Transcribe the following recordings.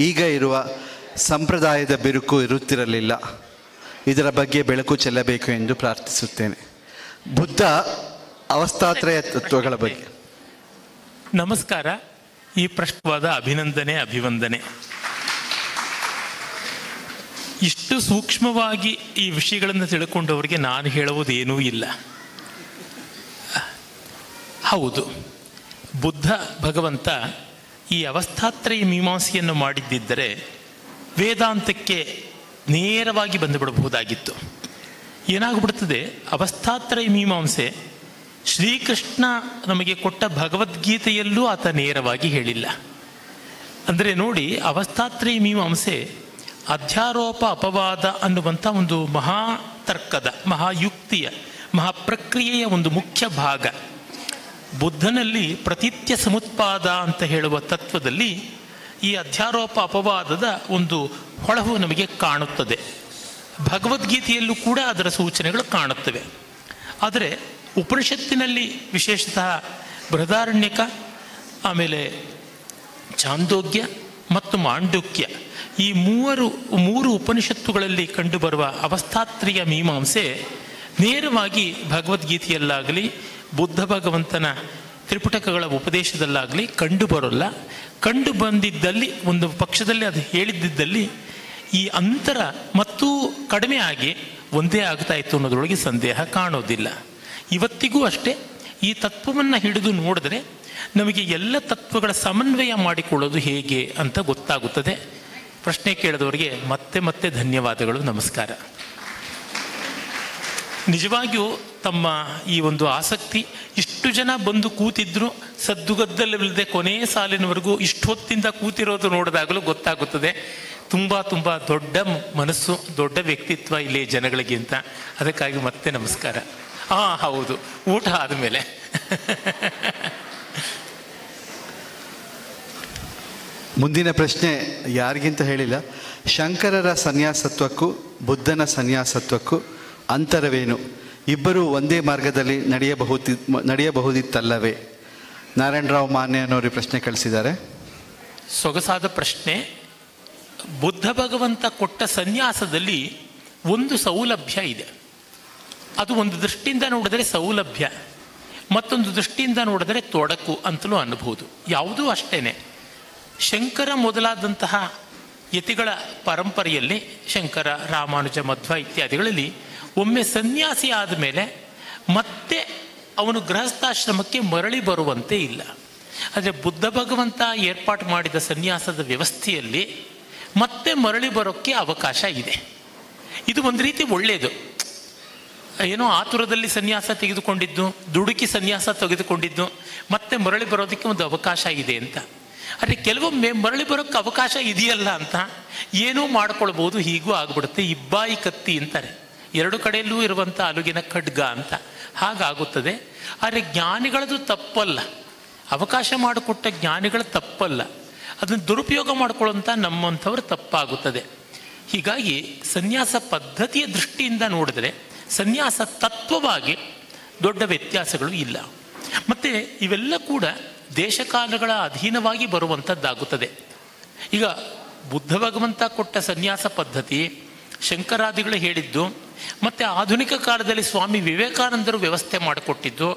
ಈಗ ಇರುವ ಸಂಪ್ರದಾಯದ ಬಿರುಕು ಇರುತ್ತಿರಲಿಲ್ಲ. ಇದರ ಬಗ್ಗೆ ಬೆಳಕು ಚೆಲ್ಲಬೇಕು ಎಂದು ಪ್ರಾರ್ಥಿಸುತ್ತೇನೆ. ಬುದ್ಧ ಅವಸ್ಥಾತ್ರಯ ತತ್ವಗಳ ಬಗ್ಗೆ. ನಮಸ್ಕಾರ. ಈ ಪ್ರಶ್ನವಾದ ಅಭಿವಂದನೆ. ಇಷ್ಟು ಸೂಕ್ಷ್ಮವಾಗಿ ಈ ವಿಷಯಗಳನ್ನು ತಿಳ್ಕೊಂಡವರಿಗೆ ನಾನು ಹೇಳುವುದೇನೂ ಇಲ್ಲ. ಹೌದು, ಬುದ್ಧ ಭಗವಂತ ಈ ಅವಸ್ಥಾತ್ರಯ ಮೀಮಾಂಸೆಯನ್ನು ಮಾಡಿದ್ದಿದ್ದರೆ ವೇದಾಂತಕ್ಕೆ ನೇರವಾಗಿ ಬಂದುಬಿಡಬಹುದಾಗಿತ್ತು. ಏನಾಗ್ಬಿಡ್ತದೆ, ಅವಸ್ಥಾತ್ರಯ ಮೀಮಾಂಸೆ ಶ್ರೀಕೃಷ್ಣ ನಮಗೆ ಕೊಟ್ಟ ಭಗವದ್ಗೀತೆಯಲ್ಲೂ ಆತ ನೇರವಾಗಿ ಹೇಳಿಲ್ಲ. ಅಂದರೆ ನೋಡಿ, ಅವಸ್ಥಾತ್ರಯ ಮೀಮಾಂಸೆ ಅಧ್ಯಾರೋಪ ಅಪವಾದ ಅನ್ನುವಂಥ ಒಂದು ಮಹಾತರ್ಕದ, ಮಹಾಯುಕ್ತಿಯ, ಮಹಾಪ್ರಕ್ರಿಯೆಯ ಒಂದು ಮುಖ್ಯ ಭಾಗ. ಬುದ್ಧನಲ್ಲಿ ಪ್ರತೀತ್ಯ ಸಮುತ್ಪಾದ ಅಂತ ಹೇಳುವ ತತ್ವದಲ್ಲಿ ಈ ಅಧ್ಯಾರೋಪ ಅಪವಾದದ ಒಂದು ಹೊಳಹು ನಮಗೆ ಕಾಣುತ್ತದೆ. ಭಗವದ್ಗೀತೆಯಲ್ಲೂ ಕೂಡ ಅದರ ಸೂಚನೆಗಳು ಕಾಣುತ್ತವೆ. ಆದರೆ ಉಪನಿಷತ್ತಿನಲ್ಲಿ ವಿಶೇಷತಃ ಬೃಹದಾರಣ್ಯಕ, ಆಮೇಲೆ ಚಾಂದೋಗ್ಯ ಮತ್ತು ಮಾಂಡುಕ್ಯ, ಈ ಮೂರು ಉಪನಿಷತ್ತುಗಳಲ್ಲಿ ಕಂಡುಬರುವ ಅವಸ್ಥಾತ್ರಯ ಮೀಮಾಂಸೆ ನೇರವಾಗಿ ಭಗವದ್ಗೀತೆಯಲ್ಲಾಗಲಿ ಬುದ್ಧ ಭಗವಂತನ ತ್ರಿಪುಟಕಗಳ ಉಪದೇಶದಲ್ಲಾಗಲಿ ಕಂಡುಬರೋಲ್ಲ. ಕಂಡು ಬಂದಿದ್ದಲ್ಲಿ, ಒಂದು ಪಕ್ಷದಲ್ಲಿ ಅದು ಹೇಳಿದ್ದಲ್ಲಿ ಈ ಅಂತರ ಮತ್ತೂ ಕಡಿಮೆ ಆಗಿ ಒಂದೇ ಆಗ್ತಾ ಇತ್ತು ಅನ್ನೋದ್ರೊಳಗೆ ಸಂದೇಹ ಕಾಣೋದಿಲ್ಲ. ಇವತ್ತಿಗೂ ಅಷ್ಟೇ ಈ ತತ್ವವನ್ನು ಹಿಡಿದು ನೋಡಿದ್ರೆ ನಮಗೆ ಎಲ್ಲ ತತ್ವಗಳ ಸಮನ್ವಯ ಮಾಡಿಕೊಳ್ಳೋದು ಹೇಗೆ ಅಂತ ಗೊತ್ತಾಗುತ್ತದೆ. ಪ್ರಶ್ನೆ ಕೇಳಿದವರಿಗೆ ಮತ್ತೆ ಮತ್ತೆ ಧನ್ಯವಾದಗಳು, ನಮಸ್ಕಾರ. ನಿಜವಾಗಿಯೂ ತಮ್ಮ ಈ ಒಂದು ಆಸಕ್ತಿ, ಇಷ್ಟು ಜನ ಬಂದು ಕೂತಿದ್ರು ಸದ್ದುಗದ್ದಲಿಲ್ಲದೆ ಕೊನೆಯ ಸಾಲಿನವರೆಗೂ ಇಷ್ಟು ಹೊತ್ತಿಂದ ಕೂತಿರೋದು ನೋಡಿದಾಗಲೂ ಗೊತ್ತಾಗುತ್ತದೆ ತುಂಬ ತುಂಬ ದೊಡ್ಡ ಮನಸ್ಸು, ದೊಡ್ಡ ವ್ಯಕ್ತಿತ್ವ ಇಲ್ಲಿ ಜನಗಳಿಗೆ ಅಂತ. ಅದಕ್ಕಾಗಿ ಮತ್ತೆ ನಮಸ್ಕಾರ. ಹೌದು, ಊಟ ಆದಮೇಲೆ. ಮುಂದಿನ ಪ್ರಶ್ನೆ ಯಾರಿಗಿಂತ ಹೇಳಿಲ್ಲ. ಶಂಕರರ ಸನ್ಯಾಸತ್ವಕ್ಕೂ ಬುದ್ಧನ ಸನ್ಯಾಸತ್ವಕ್ಕೂ ಅಂತರವೇನು? ಇಬ್ಬರೂ ಒಂದೇ ಮಾರ್ಗದಲ್ಲಿ ನಡೆಯಬಹುದಿತ್ತಲ್ಲವೇ? ನಾರಾಯಣರಾವ್ ಮಾನ್ಯ ಅನ್ನೋರು ಪ್ರಶ್ನೆ ಕಳಿಸಿದ್ದಾರೆ. ಸೊಗಸಾದ ಪ್ರಶ್ನೆ. ಬುದ್ಧ ಭಗವಂತ ಕೊಟ್ಟ ಸನ್ಯಾಸದಲ್ಲಿ ಒಂದು ಸೌಲಭ್ಯ ಇದೆ. ಅದು ಒಂದು ದೃಷ್ಟಿಯಿಂದ ನೋಡಿದರೆ ಸೌಲಭ್ಯ, ಮತ್ತೊಂದು ದೃಷ್ಟಿಯಿಂದ ನೋಡಿದರೆ ತೊಡಕು ಅಂತಲೂ ಅನ್ನಬಹುದು. ಯಾವುದೂ ಅಷ್ಟೇನೆ. ಶಂಕರ ಮೊದಲಾದಂತಹ ಯತಿಗಳ ಪರಂಪರೆಯಲ್ಲಿ, ಶಂಕರ, ರಾಮಾನುಜ, ಮಧ್ವ ಇತ್ಯಾದಿಗಳಲ್ಲಿ ಒಮ್ಮೆ ಸನ್ಯಾಸಿ ಆದಮೇಲೆ ಮತ್ತೆ ಅವನು ಗೃಹಸ್ಥಾಶ್ರಮಕ್ಕೆ ಮರಳಿ ಬರುವಂತೆ ಇಲ್ಲ. ಆದರೆ ಬುದ್ಧ ಭಗವಂತ ಏರ್ಪಾಟು ಮಾಡಿದ ಸನ್ಯಾಸದ ವ್ಯವಸ್ಥೆಯಲ್ಲಿ ಮತ್ತೆ ಮರಳಿ ಬರೋಕ್ಕೆ ಅವಕಾಶ ಇದೆ. ಇದು ಒಂದು ರೀತಿ ಒಳ್ಳೆಯದು. ಏನೋ ಆತುರದಲ್ಲಿ ಸನ್ಯಾಸ ತೆಗೆದುಕೊಂಡಿದ್ದು, ದುಡುಕಿ ಸನ್ಯಾಸ ತೆಗೆದುಕೊಂಡಿದ್ದು, ಮತ್ತೆ ಮರಳಿ ಬರೋದಕ್ಕೆ ಒಂದು ಅವಕಾಶ ಇದೆ ಅಂತ. ಆದರೆ ಕೆಲವೊಮ್ಮೆ ಮರಳಿ ಬರೋಕ್ಕೆ ಅವಕಾಶ ಇದೆಯಲ್ಲ ಅಂತ ಏನೂ ಮಾಡ್ಕೊಳ್ಬೋದು, ಹೀಗೂ ಆಗ್ಬಿಡುತ್ತೆ. ಇಬ್ಬಾಯಿ ಕತ್ತಿ ಅಂತಾರೆ, ಎರಡು ಕಡೆಯಲ್ಲೂ ಇರುವಂಥ ಅಲುಗಿನ ಖಡ್ಗ ಅಂತ. ಹಾಗಾಗುತ್ತದೆ. ಆದರೆ ಜ್ಞಾನಿಗಳದು ತಪ್ಪಲ್ಲ, ಅವಕಾಶ ಮಾಡಿಕೊಟ್ಟ ಜ್ಞಾನಿಗಳ ತಪ್ಪಲ್ಲ. ಅದನ್ನು ದುರುಪಯೋಗ ಮಾಡಿಕೊಳ್ಳುವಂಥ ನಮ್ಮಂಥವ್ರು ತಪ್ಪಾಗುತ್ತದೆ. ಹೀಗಾಗಿ ಸನ್ಯಾಸ ಪದ್ಧತಿಯ ದೃಷ್ಟಿಯಿಂದ ನೋಡಿದರೆ ಸನ್ಯಾಸ ತತ್ವವಾಗಿ ದೊಡ್ಡ ವ್ಯತ್ಯಾಸಗಳು ಇಲ್ಲ. ಮತ್ತು ಇವೆಲ್ಲ ಕೂಡ ದೇಶಕಾಲಗಳ ಅಧೀನವಾಗಿ ಬರುವಂಥದ್ದಾಗುತ್ತದೆ. ಈಗ ಬುದ್ಧ ಭಗವಂತ ಕೊಟ್ಟ ಸನ್ಯಾಸ ಪದ್ಧತಿ, ಶಂಕರಾದಿಗಳು ಹೇಳಿದ್ದು, ಮತ್ತು ಆಧುನಿಕ ಕಾಲದಲ್ಲಿ ಸ್ವಾಮಿ ವಿವೇಕಾನಂದರು ವ್ಯವಸ್ಥೆ ಮಾಡಿಕೊಟ್ಟಿದ್ದು,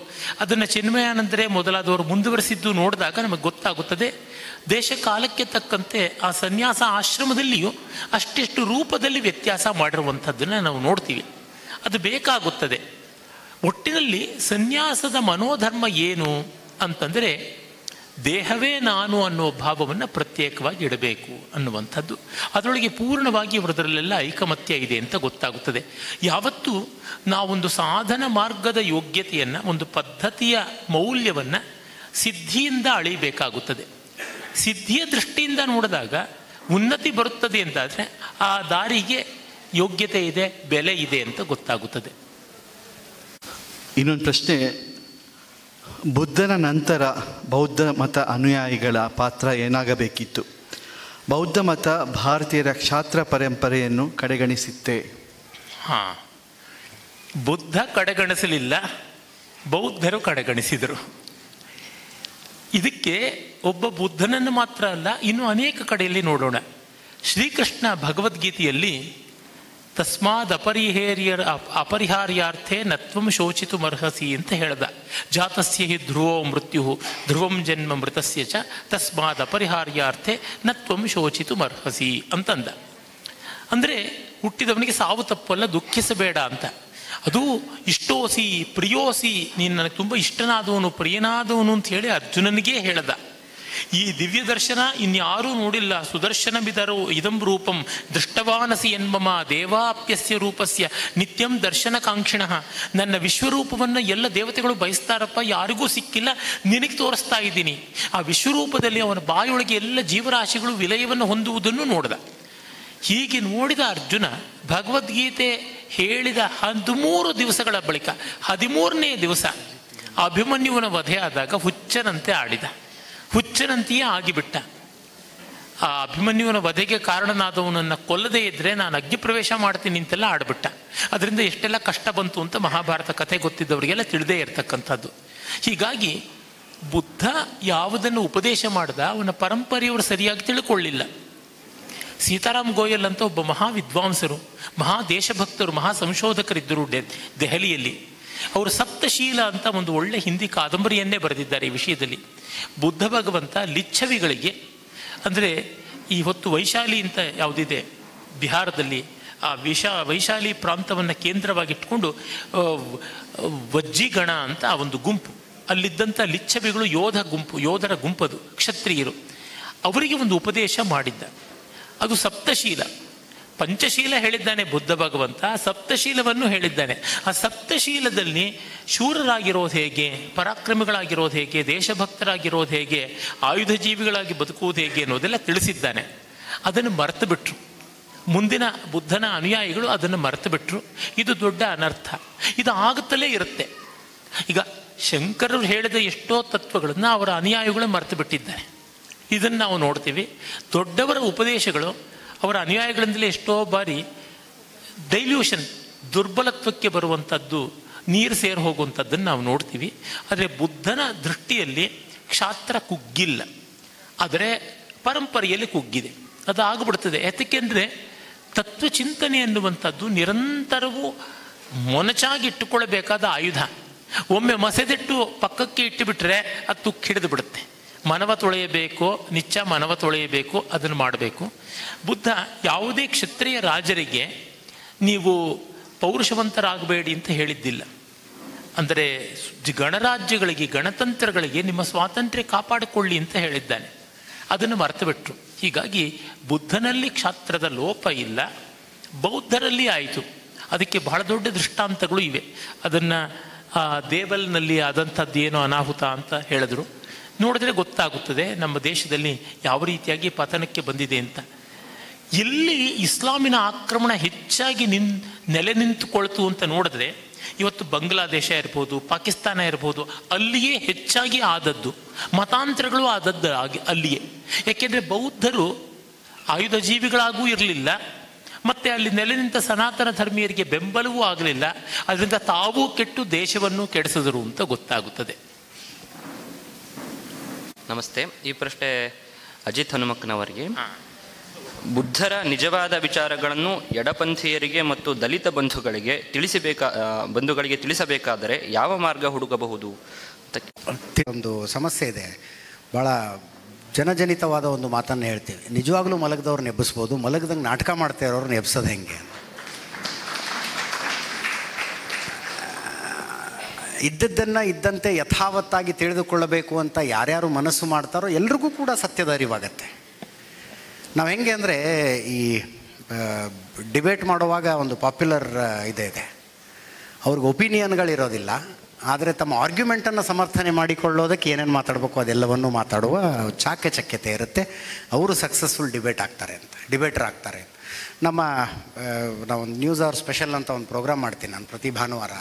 ಅದನ್ನು ಚಿನ್ಮಯಾನಂದರೇ ಮೊದಲಾದವರು ಮುಂದುವರೆಸಿದ್ದು ನೋಡಿದಾಗ ನಮಗೆ ಗೊತ್ತಾಗುತ್ತದೆ ದೇಶ ಕಾಲಕ್ಕೆ ತಕ್ಕಂತೆ ಆ ಸನ್ಯಾಸ ಆಶ್ರಮದಲ್ಲಿಯೂ ಅಷ್ಟೆಷ್ಟು ರೂಪದಲ್ಲಿ ವ್ಯತ್ಯಾಸ ಮಾಡಿರುವಂಥದ್ದನ್ನು ನಾವು ನೋಡ್ತೀವಿ. ಅದು ಬೇಕಾಗುತ್ತದೆ. ಒಟ್ಟಿನಲ್ಲಿ ಸನ್ಯಾಸದ ಮನೋಧರ್ಮ ಏನು ಅಂತಂದರೆ ದೇಹವೇ ನಾನು ಅನ್ನುವ ಭಾವವನ್ನು ಪ್ರತ್ಯೇಕವಾಗಿ ಇಡಬೇಕು ಅನ್ನುವಂಥದ್ದು. ಅದರೊಳಗೆ ಪೂರ್ಣವಾಗಿ ಅವರದರಲ್ಲೆಲ್ಲ ಐಕಮತ್ಯ ಇದೆ ಅಂತ ಗೊತ್ತಾಗುತ್ತದೆ. ಯಾವತ್ತೂ ನಾವೊಂದು ಸಾಧನ ಮಾರ್ಗದ ಯೋಗ್ಯತೆಯನ್ನು, ಒಂದು ಪದ್ಧತಿಯ ಮೌಲ್ಯವನ್ನು ಸಿದ್ಧಿಯಿಂದ ಅಳಿಬೇಕಾಗುತ್ತದೆ. ಸಿದ್ಧಿಯ ದೃಷ್ಟಿಯಿಂದ ನೋಡಿದಾಗ ಉನ್ನತಿ ಬರುತ್ತದೆ ಅಂತಾದರೆ ಆ ದಾರಿಗೆ ಯೋಗ್ಯತೆ ಇದೆ, ಬೆಲೆ ಇದೆ ಅಂತ ಗೊತ್ತಾಗುತ್ತದೆ. ಇನ್ನೊಂದು ಪ್ರಶ್ನೆ, ಬುದ್ಧನ ನಂತರ ಬೌದ್ಧ ಮತ ಅನುಯಾಯಿಗಳ ಪಾತ್ರ ಏನಾಗಬೇಕಿತ್ತು? ಬೌದ್ಧ ಮತ ಭಾರತೀಯರ ಕ್ಷಾತ್ರ ಪರಂಪರೆಯನ್ನು ಕಡೆಗಣಿಸಿತ್ತೆ. ಬುದ್ಧ ಕಡೆಗಣಿಸಲಿಲ್ಲ, ಬೌದ್ಧರು ಕಡೆಗಣಿಸಿದರು. ಇದಕ್ಕೆ ಒಬ್ಬ ಬುದ್ಧನನ್ನು ಮಾತ್ರ ಅಲ್ಲ, ಇನ್ನು ಅನೇಕ ಕಡೆಯಲ್ಲಿ ನೋಡೋಣ. ಶ್ರೀಕೃಷ್ಣ ಭಗವದ್ಗೀತೆಯಲ್ಲಿ ತಸ್ಮಾದ್ ಅಪರಿಹಾರ್ಯಾರ್ಥೇ ನತ್ವಂ ಶೋಚಿತು ಮರ್ಹಸಿ ಅಂತ ಹೇಳ್ದ. ಜಾತಸ್ಯ ಹಿ ಧ್ರುವೋ ಮೃತ್ಯು ಧ್ರುವಂ ಜನ್ಮ ಮೃತಸ್ಯ ಚ ತಸ್ಮಾದ್ ಅಪರಿಹಾರ್ಯಾರ್ಥೇ ನತ್ವಂ ಶೋಚಿತು ಮರ್ಹಸಿ ಅಂತಂದ. ಅಂದರೆ ಹುಟ್ಟಿದವನಿಗೆ ಸಾವು ತಪ್ಪಲ್ಲ, ದುಃಖಿಸಬೇಡ ಅಂತ. ಅದು ಇಷ್ಟೋಸಿ ಪ್ರಿಯೋಸಿ, ನೀನು ನನಗೆ ತುಂಬ ಇಷ್ಟನಾದವನು ಪ್ರಿಯನಾದವನು ಅಂತ ಹೇಳಿ ಅರ್ಜುನನಿಗೇ ಹೇಳ್ದ. ಈ ದಿವ್ಯ ದರ್ಶನ ಇನ್ಯಾರೂ ನೋಡಿಲ್ಲ. ಸುದರ್ಶನ ಬಿದರು ಇದಂ ರೂಪಂ ದೃಷ್ಟವಾನಸಿ ಎನ್ಮಮ ದೇವಾಪ್ಯಸ್ಯ ರೂಪಸ್ಯ ನಿತ್ಯಂ ದರ್ಶನ ಕಾಂಕ್ಷಿಣಃ. ನನ್ನ ವಿಶ್ವರೂಪವನ್ನು ಎಲ್ಲ ದೇವತೆಗಳು ಬಯಸ್ತಾರಪ್ಪ, ಯಾರಿಗೂ ಸಿಕ್ಕಿಲ್ಲ, ನಿನಗೆ ತೋರಿಸ್ತಾ ಇದ್ದೀನಿ. ಆ ವಿಶ್ವರೂಪದಲ್ಲಿ ಅವನ ಬಾಯೊಳಗೆ ಎಲ್ಲ ಜೀವರಾಶಿಗಳು ವಿಲಯವನ್ನು ಹೊಂದುವುದನ್ನು ನೋಡಿದ. ಹೀಗೆ ನೋಡಿದ ಅರ್ಜುನ ಭಗವದ್ಗೀತೆ ಹೇಳಿದ 13 ದಿವಸಗಳ ಬಳಿಕ 13ನೇ ದಿವಸ ಅಭಿಮನ್ಯುವನ ವಧೆ ಆದಾಗ ಹುಚ್ಚನಂತೆ ಆಡಿದ. ಹುಚ್ಚನಂತೆಯೇ ಆಗಿಬಿಟ್ಟ. ಆ ಅಭಿಮನ್ಯುವನ ವಧೆಗೆ ಕಾರಣನಾದವನನ್ನು ಕೊಲ್ಲದೇ ಇದ್ದರೆ ನಾನು ಅಗ್ನಿ ಪ್ರವೇಶ ಮಾಡ್ತೀನಿ ಅಂತೆಲ್ಲ ಆಡ್ಬಿಟ್ಟ. ಅದರಿಂದ ಎಷ್ಟೆಲ್ಲ ಕಷ್ಟ ಬಂತು ಅಂತ ಮಹಾಭಾರತ ಕಥೆ ಗೊತ್ತಿದ್ದವರಿಗೆಲ್ಲ ತಿಳಿದೇ ಇರತಕ್ಕಂಥದ್ದು. ಹೀಗಾಗಿ ಬುದ್ಧ ಯಾವುದನ್ನು ಉಪದೇಶ ಮಾಡ್ದ ಅವನ ಪರಂಪರೆಯವರು ಸರಿಯಾಗಿ ತಿಳ್ಕೊಳ್ಳಿಲ್ಲ. ಸೀತಾರಾಮ್ ಗೋಯಲ್ ಅಂತ ಒಬ್ಬ ಮಹಾ ವಿದ್ವಾಂಸರು, ಮಹಾ ದೇಶಭಕ್ತರು, ಮಹಾ ಸಂಶೋಧಕರಿದ್ದರು ದೆಹಲಿಯಲ್ಲಿ. ಅವರು ಸಪ್ತಶೀಲ ಅಂತ ಒಂದು ಒಳ್ಳೆ ಹಿಂದಿ ಕಾದಂಬರಿಯನ್ನೇ ಬರೆದಿದ್ದಾರೆ ಈ ವಿಷಯದಲ್ಲಿ. ಬುದ್ಧ ಭಗವಂತ ಲಿಚ್ಛವಿಗಳಿಗೆ, ಅಂದರೆ ಈ ಹೊತ್ತು ವೈಶಾಲಿ ಅಂತ ಯಾವುದಿದೆ ಬಿಹಾರದಲ್ಲಿ, ಆ ವೈಶಾಲಿ ಪ್ರಾಂತವನ್ನು ಕೇಂದ್ರವಾಗಿಟ್ಕೊಂಡು ವಜ್ಜಿಗಣ ಅಂತ ಆ ಒಂದು ಗುಂಪು, ಅಲ್ಲಿದ್ದಂಥ ಲಿಚ್ಛವಿಗಳು ಯೋಧರ ಗುಂಪದು, ಕ್ಷತ್ರಿಯರು. ಅವರಿಗೆ ಒಂದು ಉಪದೇಶ ಮಾಡಿದ್ದ. ಅದು ಸಪ್ತಶೀಲ. ಪಂಚಶೀಲ ಹೇಳಿದ್ದಾನೆ ಬುದ್ಧ ಭಗವಂತ, ಸಪ್ತಶೀಲವನ್ನು ಹೇಳಿದ್ದಾನೆ. ಆ ಸಪ್ತಶೀಲದಲ್ಲಿ ಶೂರರಾಗಿರೋದು ಹೇಗೆ, ಪರಾಕ್ರಮಿಗಳಾಗಿರೋದು ಹೇಗೆ, ದೇಶಭಕ್ತರಾಗಿರೋದು ಹೇಗೆ, ಆಯುಧ ಜೀವಿಗಳಾಗಿ ಬದುಕುವುದು ಹೇಗೆ ಅನ್ನೋದೆಲ್ಲ ತಿಳಿಸಿದ್ದಾನೆ. ಅದನ್ನು ಮರೆತು ಬಿಟ್ರು. ಮುಂದಿನ ಬುದ್ಧನ ಅನುಯಾಯಿಗಳು ಅದನ್ನು ಮರೆತು ಬಿಟ್ರು. ಇದು ದೊಡ್ಡ ಅನರ್ಥ. ಇದು ಆಗುತ್ತಲೇ ಇರುತ್ತೆ. ಈಗ ಶಂಕರರು ಹೇಳಿದ ಎಷ್ಟೋ ತತ್ವಗಳನ್ನು ಅವರ ಅನುಯಾಯಿಗಳು ಮರೆತು ಬಿಟ್ಟಿದ್ದಾರೆ. ಇದನ್ನು ನಾವು ನೋಡ್ತೀವಿ. ದೊಡ್ಡವರ ಉಪದೇಶಗಳು ಅವರ ಅನುಯಾಯಿಗಳಿಂದಲೇ ಎಷ್ಟೋ ಬಾರಿ ಡೈಲ್ಯೂಷನ್, ದುರ್ಬಲತ್ವಕ್ಕೆ ಬರುವಂಥದ್ದು, ನೀರು ಸೇರಿ ಹೋಗುವಂಥದ್ದನ್ನು ನಾವು ನೋಡ್ತೀವಿ. ಆದರೆ ಬುದ್ಧನ ದೃಷ್ಟಿಯಲ್ಲಿ ಕ್ಷಾತ್ರ ಕುಗ್ಗಿಲ್ಲ, ಆದರೆ ಪರಂಪರೆಯಲ್ಲಿ ಕುಗ್ಗಿದೆ. ಅದು ಆಗಿಬಿಡ್ತದೆ. ಯಾಕೆಂದರೆ ತತ್ವಚಿಂತನೆ ಅನ್ನುವಂಥದ್ದು ನಿರಂತರವೂ ಮೊನಚಾಗಿ ಇಟ್ಟುಕೊಳ್ಳಬೇಕಾದ ಆಯುಧ. ಒಮ್ಮೆ ಮಸೆದಿಟ್ಟು ಪಕ್ಕಕ್ಕೆ ಇಟ್ಟುಬಿಟ್ರೆ ಅದು ತುಕ್ಕು ಹಿಡಿದು ಬಿಡುತ್ತೆ. ಮನವ ತೊಳೆಯಬೇಕು, ನಿಚ್ಚ ಮನವ ತೊಳೆಯಬೇಕು, ಅದನ್ನು ಮಾಡಬೇಕು. ಬುದ್ಧ ಯಾವುದೇ ಕ್ಷತ್ರಿಯ ರಾಜರಿಗೆ ನೀವು ಪೌರುಷವಂತರಾಗಬೇಡಿ ಅಂತ ಹೇಳಿದ್ದಿಲ್ಲ. ಅಂದರೆ ಗಣರಾಜ್ಯಗಳಿಗೆ, ಗಣತಂತ್ರಗಳಿಗೆ ನಿಮ್ಮ ಸ್ವಾತಂತ್ರ್ಯ ಕಾಪಾಡಿಕೊಳ್ಳಿ ಅಂತ ಹೇಳಿದ್ದಾನೆ. ಅದನ್ನು ಮರೆತು ಬಿಟ್ರು. ಹೀಗಾಗಿ ಬುದ್ಧನಲ್ಲಿ ಕ್ಷಾತ್ರದ ಲೋಪ ಇಲ್ಲ, ಬೌದ್ಧರಲ್ಲಿ ಆಯಿತು. ಅದಕ್ಕೆ ಬಹಳ ದೊಡ್ಡ ದೃಷ್ಟಾಂತಗಳು ಇವೆ. ಅದನ್ನು ದೇವಲ್ನಲ್ಲಿ ಆದಂಥದ್ದು ಏನೋ ಅನಾಹುತ ಅಂತ ಹೇಳಿದ್ರು. ನೋಡಿದ್ರೆ ಗೊತ್ತಾಗುತ್ತದೆ ನಮ್ಮ ದೇಶದಲ್ಲಿ ಯಾವ ರೀತಿಯಾಗಿ ಪತನಕ್ಕೆ ಬಂದಿದೆ ಅಂತ. ಎಲ್ಲಿ ಇಸ್ಲಾಮಿನ ಆಕ್ರಮಣ ಹೆಚ್ಚಾಗಿ ನೆಲೆ ನಿಂತುಕೊಳ್ತು ಅಂತ ನೋಡಿದ್ರೆ, ಇವತ್ತು ಬಾಂಗ್ಲಾದೇಶ ಇರ್ಬೋದು, ಪಾಕಿಸ್ತಾನ ಇರ್ಬೋದು, ಅಲ್ಲಿಯೇ ಹೆಚ್ಚಾಗಿ ಆದದ್ದು. ಮತಾಂತರಗಳು ಆದದ್ದು ಅಲ್ಲಿಯೇ. ಯಾಕೆಂದರೆ ಬೌದ್ಧರು ಆಯುಧ ಜೀವಿಗಳಾಗೂ ಇರಲಿಲ್ಲ, ಮತ್ತು ಅಲ್ಲಿ ನೆಲೆ ನಿಂತ ಸನಾತನ ಧರ್ಮೀಯರಿಗೆ ಬೆಂಬಲವೂ ಆಗಲಿಲ್ಲ. ಅದರಿಂದ ತಾವೂ ಕೆಟ್ಟು ದೇಶವನ್ನು ಕೆಡಿಸಿದರು ಅಂತ ಗೊತ್ತಾಗುತ್ತದೆ. ನಮಸ್ತೆ. ಈ ಪ್ರಶ್ನೆ ಅಜಿತ್ ಹನುಮಕ್ಕನವರಿಗೆ. ಬುದ್ಧರ ನಿಜವಾದ ವಿಚಾರಗಳನ್ನು ಎಡಪಂಥೀಯರಿಗೆ ಮತ್ತು ದಲಿತ ಬಂಧುಗಳಿಗೆ ತಿಳಿಸಬೇಕಾದರೆ ಯಾವ ಮಾರ್ಗ ಹುಡುಕಬಹುದು? ಒಂದು ಸಮಸ್ಯೆ ಇದೆ. ಭಾಳ ಜನಜನಿತವಾದ ಒಂದು ಮಾತನ್ನು ಹೇಳ್ತೀವಿ. ನಿಜವಾಗ್ಲೂ ಮಲಗದವ್ರನ್ನ ಎಬ್ಬಿಸ್ಬೋದು, ಮಲಗದಂಗೆ ನಾಟಕ ಮಾಡ್ತಾ ಇರೋರನ್ನ ಎಬ್ಸೋದು ಹೆಂಗೆ? ಇದ್ದದ್ದನ್ನು ಇದ್ದಂತೆ ಯಥಾವತ್ತಾಗಿ ತಿಳಿದುಕೊಳ್ಳಬೇಕು ಅಂತ ಯಾರ್ಯಾರು ಮನಸ್ಸು ಮಾಡ್ತಾರೋ ಎಲ್ರಿಗೂ ಕೂಡ ಸತ್ಯದ ಅರಿವಾಗತ್ತೆ. ನಾವು ಹೆಂಗೆ ಅಂದರೆ, ಈ ಡಿಬೇಟ್ ಮಾಡುವಾಗ ಒಂದು ಪಾಪ್ಯುಲರ್ ಇದೆ, ಅವ್ರಿಗೆ ಒಪಿನಿಯನ್ಗಳಿರೋದಿಲ್ಲ, ಆದರೆ ತಮ್ಮ ಆರ್ಗ್ಯುಮೆಂಟನ್ನು ಸಮರ್ಥನೆ ಮಾಡಿಕೊಳ್ಳೋದಕ್ಕೆ ಏನೇನು ಮಾತಾಡಬೇಕು ಅದೆಲ್ಲವನ್ನೂ ಮಾತಾಡುವ ಚಾಕಚಕ್ಯತೆ ಇರುತ್ತೆ. ಅವರು ಸಕ್ಸಸ್ಫುಲ್ ಡಿಬೇಟರ್ ಆಗ್ತಾರೆ. ನಾವು ನ್ಯೂಸ್ ಅವರ್ ಸ್ಪೆಷಲ್ ಅಂತ ಒಂದು ಪ್ರೋಗ್ರಾಮ್ ಮಾಡ್ತೀನಿ ನಾನು ಪ್ರತಿ ಭಾನುವಾರ.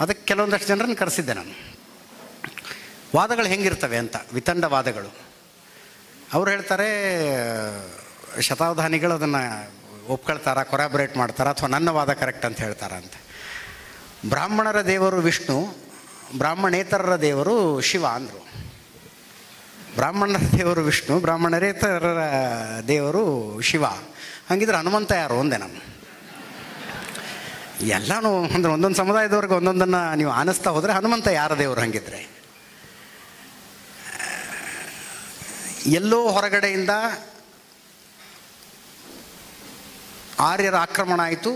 ಅದಕ್ಕೆ ಕೆಲವೊಂದಷ್ಟು ಜನರನ್ನು ಕರೆಸಿದ್ದೆ ನಾನು. ವಾದಗಳು ಹೆಂಗಿರ್ತವೆ ಅಂತ, ವಿತಂಡ ವಾದಗಳು. ಅವ್ರು ಹೇಳ್ತಾರೆ, ಶತಾವಧಾನಿಗಳು ಅದನ್ನು ಒಪ್ಕೊಳ್ತಾರಾ, ಕೊರಾಬ್ರೇಟ್ ಮಾಡ್ತಾರಾ, ಅಥವಾ ನನ್ನ ವಾದ ಕರೆಕ್ಟ್ ಅಂತ ಹೇಳ್ತಾರಾ ಅಂತ. ಬ್ರಾಹ್ಮಣರ ದೇವರು ವಿಷ್ಣು, ಬ್ರಾಹ್ಮಣೇತರರ ದೇವರು ಶಿವ ಅಂದರು. ಬ್ರಾಹ್ಮಣರ ದೇವರು ವಿಷ್ಣು, ಬ್ರಾಹ್ಮಣರೇತರ ದೇವರು ಶಿವ. ಹಾಗಿದ್ರೆ ಹನುಮಂತ ಯಾರು ಒಂದೇ ನಮ್ಮ ಎಲ್ಲನೂ ಅಂದರೆ ಒಂದೊಂದು ಸಮುದಾಯದವ್ರಿಗೆ ಒಂದೊಂದನ್ನು ನೀವು ಆನಿಸ್ತಾ ಹೋದರೆ ಹನುಮಂತ ಯಾರ ದೇವರು ಹಾಗಿದ್ರೆ? ಎಲ್ಲೋ ಹೊರಗಡೆಯಿಂದ ಆರ್ಯರ ಆಕ್ರಮಣ ಆಯಿತು,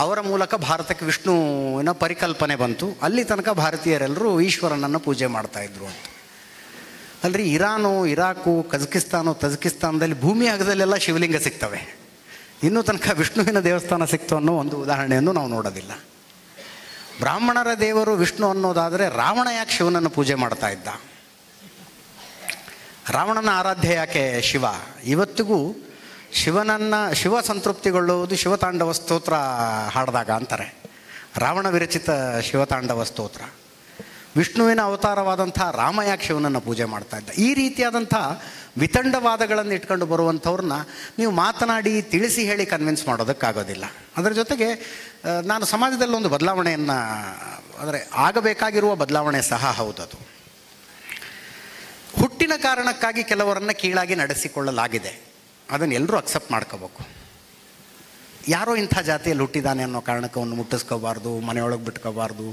ಅವರ ಮೂಲಕ ಭಾರತಕ್ಕೆ ವಿಷ್ಣುವಿನ ಪರಿಕಲ್ಪನೆ ಬಂತು. ಅಲ್ಲಿ ತನಕ ಭಾರತೀಯರೆಲ್ಲರೂ ಈಶ್ವರನನ್ನು ಪೂಜೆ ಮಾಡ್ತಾಯಿದ್ರು ಅಂತ. ಅಲ್ರಿ ಇರಾನು, ಇರಾಕು, ಕಜಕಿಸ್ತಾನು, ತಜಕಿಸ್ತಾನದಲ್ಲಿ ಭೂಮಿ ಅಗದಲ್ಲೆಲ್ಲ ಶಿವಲಿಂಗ ಸಿಗ್ತವೆ. ಇನ್ನೂ ತನಕ ವಿಷ್ಣುವಿನ ದೇವಸ್ಥಾನ ಸಿಕ್ತು ಅನ್ನೋ ಒಂದು ಉದಾಹರಣೆಯನ್ನು ನಾವು ನೋಡೋದಿಲ್ಲ. ಬ್ರಾಹ್ಮಣರ ದೇವರು ವಿಷ್ಣು ಅನ್ನೋದಾದರೆ ರಾವಣ ಯಾಕೆ ಶಿವನನ್ನು ಪೂಜೆ ಮಾಡ್ತಾ ಇದ್ದ? ರಾವಣನ ಆರಾಧ್ಯ ಯಾಕೆ ಶಿವ? ಇವತ್ತಿಗೂ ಶಿವ ಸಂತೃಪ್ತಿಗೊಳ್ಳುವುದು ಶಿವತಾಂಡವ ಸ್ತೋತ್ರ ಹಾಡಿದಾಗ ಅಂತಾರೆ. ರಾವಣ ವಿರಚಿತ ಶಿವತಾಂಡವ ಸ್ತೋತ್ರ. ವಿಷ್ಣುವಿನ ಅವತಾರವಾದಂಥ ರಾಮ ಯಾಕೆ ಶಿವನನ್ನು ಪೂಜೆ ಮಾಡ್ತಾ ಇದ್ದ? ಈ ರೀತಿಯಾದಂಥ ವಿತಂಡವಾದಗಳನ್ನು ಇಟ್ಕೊಂಡು ಬರುವಂಥವ್ರನ್ನ ನೀವು ಮಾತನಾಡಿ ತಿಳಿಸಿ ಹೇಳಿ ಕನ್ವಿನ್ಸ್ ಮಾಡೋದಕ್ಕಾಗೋದಿಲ್ಲ. ಅದರ ಜೊತೆಗೆ ನಾನು ಸಮಾಜದಲ್ಲಿ ಒಂದು ಬದಲಾವಣೆಯನ್ನು, ಅಂದರೆ ಆಗಬೇಕಾಗಿರುವ ಬದಲಾವಣೆ ಸಹ ಹೌದದು. ಹುಟ್ಟಿನ ಕಾರಣಕ್ಕಾಗಿ ಕೆಲವರನ್ನು ಕೀಳಾಗಿ ನಡೆಸಿಕೊಳ್ಳಲಾಗಿದೆ. ಅದನ್ನು ಎಲ್ಲರೂ ಅಕ್ಸೆಪ್ಟ್ ಮಾಡ್ಕೋಬೇಕು. ಯಾರೋ ಇಂಥ ಜಾತಿಯಲ್ಲಿ ಹುಟ್ಟಿದ್ದಾನೆ ಅನ್ನೋ ಕಾರಣಕ್ಕೆ ಅವನು ಮುಟ್ಟಿಸ್ಕೋಬಾರ್ದು, ಮನೆಯೊಳಗೆ ಬಿಟ್ಕೋಬಾರ್ದು,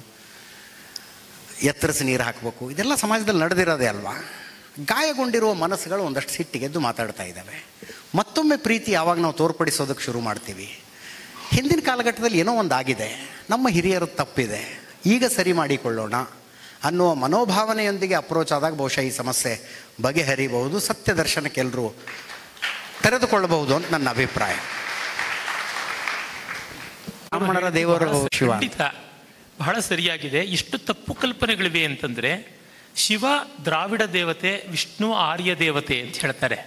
ಎತ್ತರಿಸಿ ನೀರು ಹಾಕಬೇಕು. ಇದೆಲ್ಲ ಸಮಾಜದಲ್ಲಿ ನಡೆದಿರೋದೇ ಅಲ್ವಾ? ಗಾಯಗೊಂಡಿರುವ ಮನಸ್ಸುಗಳು ಒಂದಷ್ಟು ಸಿಟ್ಟಿಗೆದ್ದು ಮಾತಾಡ್ತಾ ಇದ್ದಾವೆ. ಮತ್ತೊಮ್ಮೆ ಪ್ರೀತಿ ಯಾವಾಗ ನಾವು ತೋರ್ಪಡಿಸೋದಕ್ಕೆ ಶುರು ಮಾಡ್ತೀವಿ, ಹಿಂದಿನ ಕಾಲಘಟ್ಟದಲ್ಲಿ ಏನೋ ಒಂದು ಆಗಿದೆ, ನಮ್ಮ ಹಿರಿಯರ ತಪ್ಪಿದೆ, ಈಗ ಸರಿ ಮಾಡಿಕೊಳ್ಳೋಣ ಅನ್ನುವ ಮನೋಭಾವನೆಯೊಂದಿಗೆ ಅಪ್ರೋಚ್ ಆದಾಗ ಬಹುಶಃ ಈ ಸಮಸ್ಯೆ ಬಗೆಹರಿಬಹುದು, ಸತ್ಯ ದರ್ಶನಕ್ಕೆ ಎಲ್ಲರೂ ತೆರೆದುಕೊಳ್ಳಬಹುದು ಅಂತ ನನ್ನ ಅಭಿಪ್ರಾಯ. ಬ್ರಾಹ್ಮಣರ ದೇವರು ಶಿವ ಬಹಳ ಸರಿಯಾಗಿದೆ. ಇಷ್ಟು ತಪ್ಪು ಕಲ್ಪನೆಗಳಿವೆ ಅಂತಂದರೆ, ಶಿವ ದ್ರಾವಿಡ ದೇವತೆ, ವಿಷ್ಣು ಆರ್ಯ ದೇವತೆ ಅಂತ ಹೇಳ್ತಾರೆ.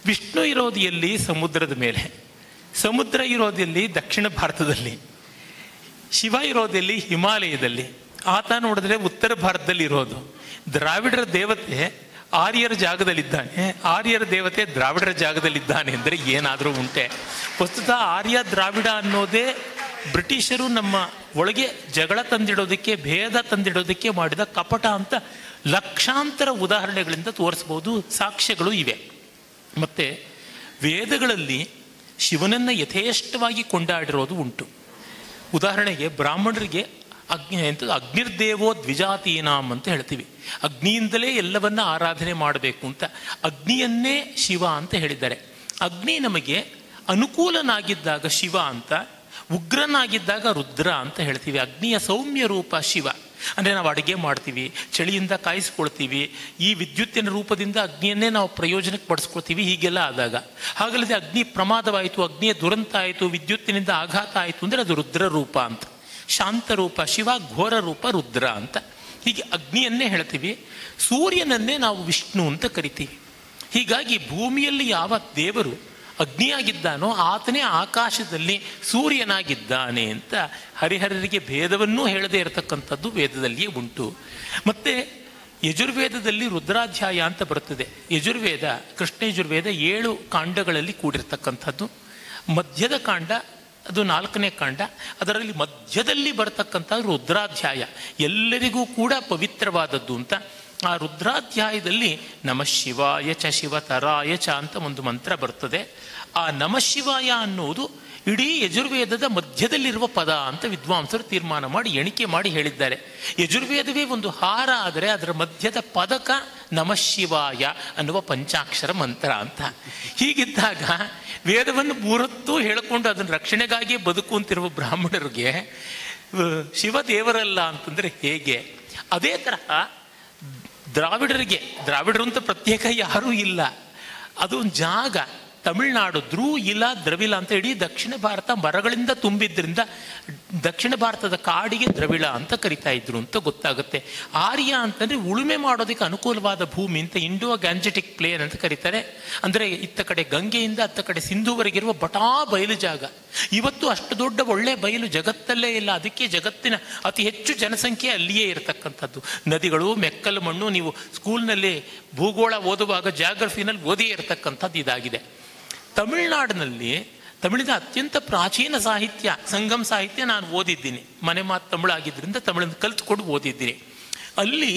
ವಿಷ್ಣು ಇರೋದು ಎಲ್ಲಿ? ಸಮುದ್ರದ ಮೇಲೆ. ಸಮುದ್ರ ಇರೋದು ಎಲ್ಲಿ? ದಕ್ಷಿಣ ಭಾರತದಲ್ಲಿ. ಶಿವ ಇರೋದೆಲ್ಲಿ? ಹಿಮಾಲಯದಲ್ಲಿ. ಆತ ನೋಡಿದ್ರೆ ಉತ್ತರ ಭಾರತದಲ್ಲಿ ಇರೋದು. ದ್ರಾವಿಡರ ದೇವತೆ ಆರ್ಯರ ಜಾಗದಲ್ಲಿದ್ದಾನೆ, ಆರ್ಯರ ದೇವತೆ ದ್ರಾವಿಡರ ಜಾಗದಲ್ಲಿದ್ದಾನೆ ಅಂದರೆ ಏನಾದರೂ ಉಂಟೆ? ವಸ್ತುತಃ ಆರ್ಯ ದ್ರಾವಿಡ ಅನ್ನೋದೇ ಬ್ರಿಟಿಷರು ನಮ್ಮ ಒಳಗೆ ಜಗಳ ತಂದಿಡೋದಕ್ಕೆ, ಭೇದ ತಂದಿಡೋದಕ್ಕೆ ಮಾಡಿದ ಕಪಟ ಅಂತ ಲಕ್ಷಾಂತರ ಉದಾಹರಣೆಗಳಿಂದ ತೋರಿಸ್ಬೋದು, ಸಾಕ್ಷ್ಯಗಳು ಇವೆ. ಮತ್ತು ವೇದಗಳಲ್ಲಿ ಶಿವನನ್ನು ಯಥೇಷ್ಟವಾಗಿ ಕೊಂಡಾಡಿರೋದು ಉಂಟು. ಉದಾಹರಣೆಗೆ ಬ್ರಾಹ್ಮಣರಿಗೆ ಅಗ್ನಿರ್ದೇವೋ ದ್ವಿಜಾತೀನಾಂ ಅಂತ ಹೇಳ್ತೀವಿ. ಅಗ್ನಿಯಿಂದಲೇ ಎಲ್ಲವನ್ನ ಆರಾಧನೆ ಮಾಡಬೇಕು ಅಂತ ಅಗ್ನಿಯನ್ನೇ ಶಿವ ಅಂತ ಹೇಳಿದ್ದಾರೆ. ಅಗ್ನಿ ನಮಗೆ ಅನುಕೂಲನಾಗಿದ್ದಾಗ ಶಿವ ಅಂತ, ಉಗ್ರನಾಗಿದ್ದಾಗ ರುದ್ರ ಅಂತ ಹೇಳ್ತೀವಿ. ಅಗ್ನಿಯ ಸೌಮ್ಯ ರೂಪ ಶಿವ. ಅಂದರೆ ನಾವು ಅಡುಗೆ ಮಾಡ್ತೀವಿ, ಚಳಿಯಿಂದ ಕಾಯಿಸ್ಕೊಳ್ತೀವಿ, ಈ ವಿದ್ಯುತ್ತಿನ ರೂಪದಿಂದ ಅಗ್ನಿಯನ್ನೇ ನಾವು ಪ್ರಯೋಜನಕ್ಕೆ ಪಡಿಸ್ಕೊಳ್ತೀವಿ. ಹೀಗೆಲ್ಲ ಆದಾಗ, ಹಾಗಲ್ಲದೆ ಅಗ್ನಿ ಪ್ರಮಾದವಾಯಿತು, ಅಗ್ನಿಯ ದುರಂತ ಆಯಿತು, ವಿದ್ಯುತ್ತಿನಿಂದ ಆಘಾತ ಆಯಿತು ಅಂದರೆ ಅದು ರುದ್ರ ರೂಪ ಅಂತ. ಶಾಂತರೂಪ ಶಿವ, ಘೋರ ರೂಪ ರುದ್ರ ಅಂತ. ಹೀಗೆ ಅಗ್ನಿಯನ್ನೇ ಹೇಳ್ತೀವಿ. ಸೂರ್ಯನನ್ನೇ ನಾವು ವಿಷ್ಣು ಅಂತ ಕರಿತೀವಿ. ಹೀಗಾಗಿ ಭೂಮಿಯಲ್ಲಿ ಯಾವ ದೇವರು ಅಗ್ನಿಯಾಗಿದ್ದಾನೋ ಆತನೇ ಆಕಾಶದಲ್ಲಿ ಸೂರ್ಯನಾಗಿದ್ದಾನೆ ಅಂತ ಹರಿಹರರಿಗೆ ಭೇದವನ್ನೂ ಹೇಳದೇ ಇರತಕ್ಕಂಥದ್ದು ವೇದದಲ್ಲಿಯೇ ಉಂಟು. ಮತ್ತು ಯಜುರ್ವೇದದಲ್ಲಿ ರುದ್ರಾಧ್ಯಾಯ ಅಂತ ಬರುತ್ತದೆ. ಯಜುರ್ವೇದ, ಕೃಷ್ಣ ಯಜುರ್ವೇದ 7 ಕಾಂಡಗಳಲ್ಲಿ ಕೂಡಿರ್ತಕ್ಕಂಥದ್ದು. ಮಧ್ಯದ ಕಾಂಡ ಅದು 4ನೇ ಕಾಂಡ. ಅದರಲ್ಲಿ ಮಧ್ಯದಲ್ಲಿ ಬರತಕ್ಕಂಥ ರುದ್ರಾಧ್ಯಾಯ ಎಲ್ಲರಿಗೂ ಕೂಡ ಪವಿತ್ರವಾದದ್ದು ಅಂತ. ಆ ರುದ್ರಾಧ್ಯಾಯದಲ್ಲಿ ನಮಃ ಶಿವಾಯ ಚ ಶಿವತರಾಯ ಚ ಅಂತ ಒಂದು ಮಂತ್ರ ಬರ್ತದೆ. ಆ ನಮಃ ಶಿವಾಯ ಅನ್ನುವುದು ಇಡೀ ಯಜುರ್ವೇದದ ಮಧ್ಯದಲ್ಲಿರುವ ಪದ ಅಂತ ವಿದ್ವಾಂಸರು ತೀರ್ಮಾನ ಮಾಡಿ ಎಣಿಕೆ ಮಾಡಿ ಹೇಳಿದ್ದಾರೆ. ಯಜುರ್ವೇದವೇ ಒಂದು ಹಾರ ಆದರೆ ಅದರ ಮಧ್ಯದ ಪದಕ ನಮಃ ಶಿವಾಯ ಅನ್ನುವ ಪಂಚಾಕ್ಷರ ಮಂತ್ರ ಅಂತ. ಹೀಗಿದ್ದಾಗ ವೇದವನ್ನು 3 ಹೊತ್ತು ಹೇಳಿಕೊಂಡು ಅದನ್ನು ರಕ್ಷಣೆಗಾಗಿ ಬದುಕುವಂತಿರುವ ಬ್ರಾಹ್ಮಣರಿಗೆ ಶಿವ ದೇವರಲ್ಲ ಅಂತಂದರೆ ಹೇಗೆ? ಅದೇ ತರಹ ದ್ರಾವಿಡರಿಗೆ, ದ್ರಾವಿಡರು ಅಂತ ಪ್ರತ್ಯೇಕ ಯಾರೂ ಇಲ್ಲ, ಅದು ಒಂದು ಜಾಗ. ತಮಿಳುನಾಡು ಧ್ರುವ ದ್ರವಿಳ ಅಂತ ಇಡೀ ದಕ್ಷಿಣ ಭಾರತ ಮರಗಳಿಂದ ತುಂಬಿದ್ರಿಂದ ದಕ್ಷಿಣ ಭಾರತದ ಕಾಡಿಗೆ ದ್ರವಿಳ ಅಂತ ಕರಿತಾ ಇದ್ರು ಅಂತ ಗೊತ್ತಾಗುತ್ತೆ. ಆರ್ಯ ಅಂತಂದರೆ ಉಳುಮೆ ಮಾಡೋದಕ್ಕೆ ಅನುಕೂಲವಾದ ಭೂಮಿ ಅಂತ, ಇಂಡೋ ಗ್ಯಾಂಜೆಟಿಕ್ ಪ್ಲೇನ್ ಅಂತ ಕರೀತಾರೆ. ಅಂದರೆ ಇತ್ತ ಕಡೆ ಗಂಗೆಯಿಂದ ಅತ್ತ ಕಡೆ ಸಿಂಧುವರೆಗಿರುವ ಬಟಾ ಬಯಲು ಜಾಗ. ಇವತ್ತು ಅಷ್ಟು ದೊಡ್ಡ ಒಳ್ಳೆ ಬಯಲು ಜಗತ್ತಲ್ಲೇ ಇಲ್ಲ. ಅದಕ್ಕೆ ಜಗತ್ತಿನ ಅತಿ ಹೆಚ್ಚು ಜನಸಂಖ್ಯೆ ಅಲ್ಲಿಯೇ ಇರತಕ್ಕಂಥದ್ದು. ನದಿಗಳು, ಮೆಕ್ಕಲು ಮಣ್ಣು. ನೀವು ಸ್ಕೂಲ್ನಲ್ಲಿ ಭೂಗೋಳ ಓದುವಾಗ ಜಾಗ್ರಫಿನಲ್ಲಿ ಓದಿಯೇ ಇರತಕ್ಕಂಥದ್ದು ಇದಾಗಿದೆ. ತಮಿಳುನಾಡಿನಲ್ಲಿ, ತಮಿಳಿನ ಅತ್ಯಂತ ಪ್ರಾಚೀನ ಸಾಹಿತ್ಯ, ಸಂಗಮ್ ಸಾಹಿತ್ಯ ನಾನು ಓದಿದ್ದೀನಿ. ಮನೆ ಮಾತು ತಮಿಳಾಗಿದ್ದರಿಂದ ತಮಿಳನ್ನು ಕಲಿತ್ಕೊಂಡು ಓದಿದ್ದೀನಿ. ಅಲ್ಲಿ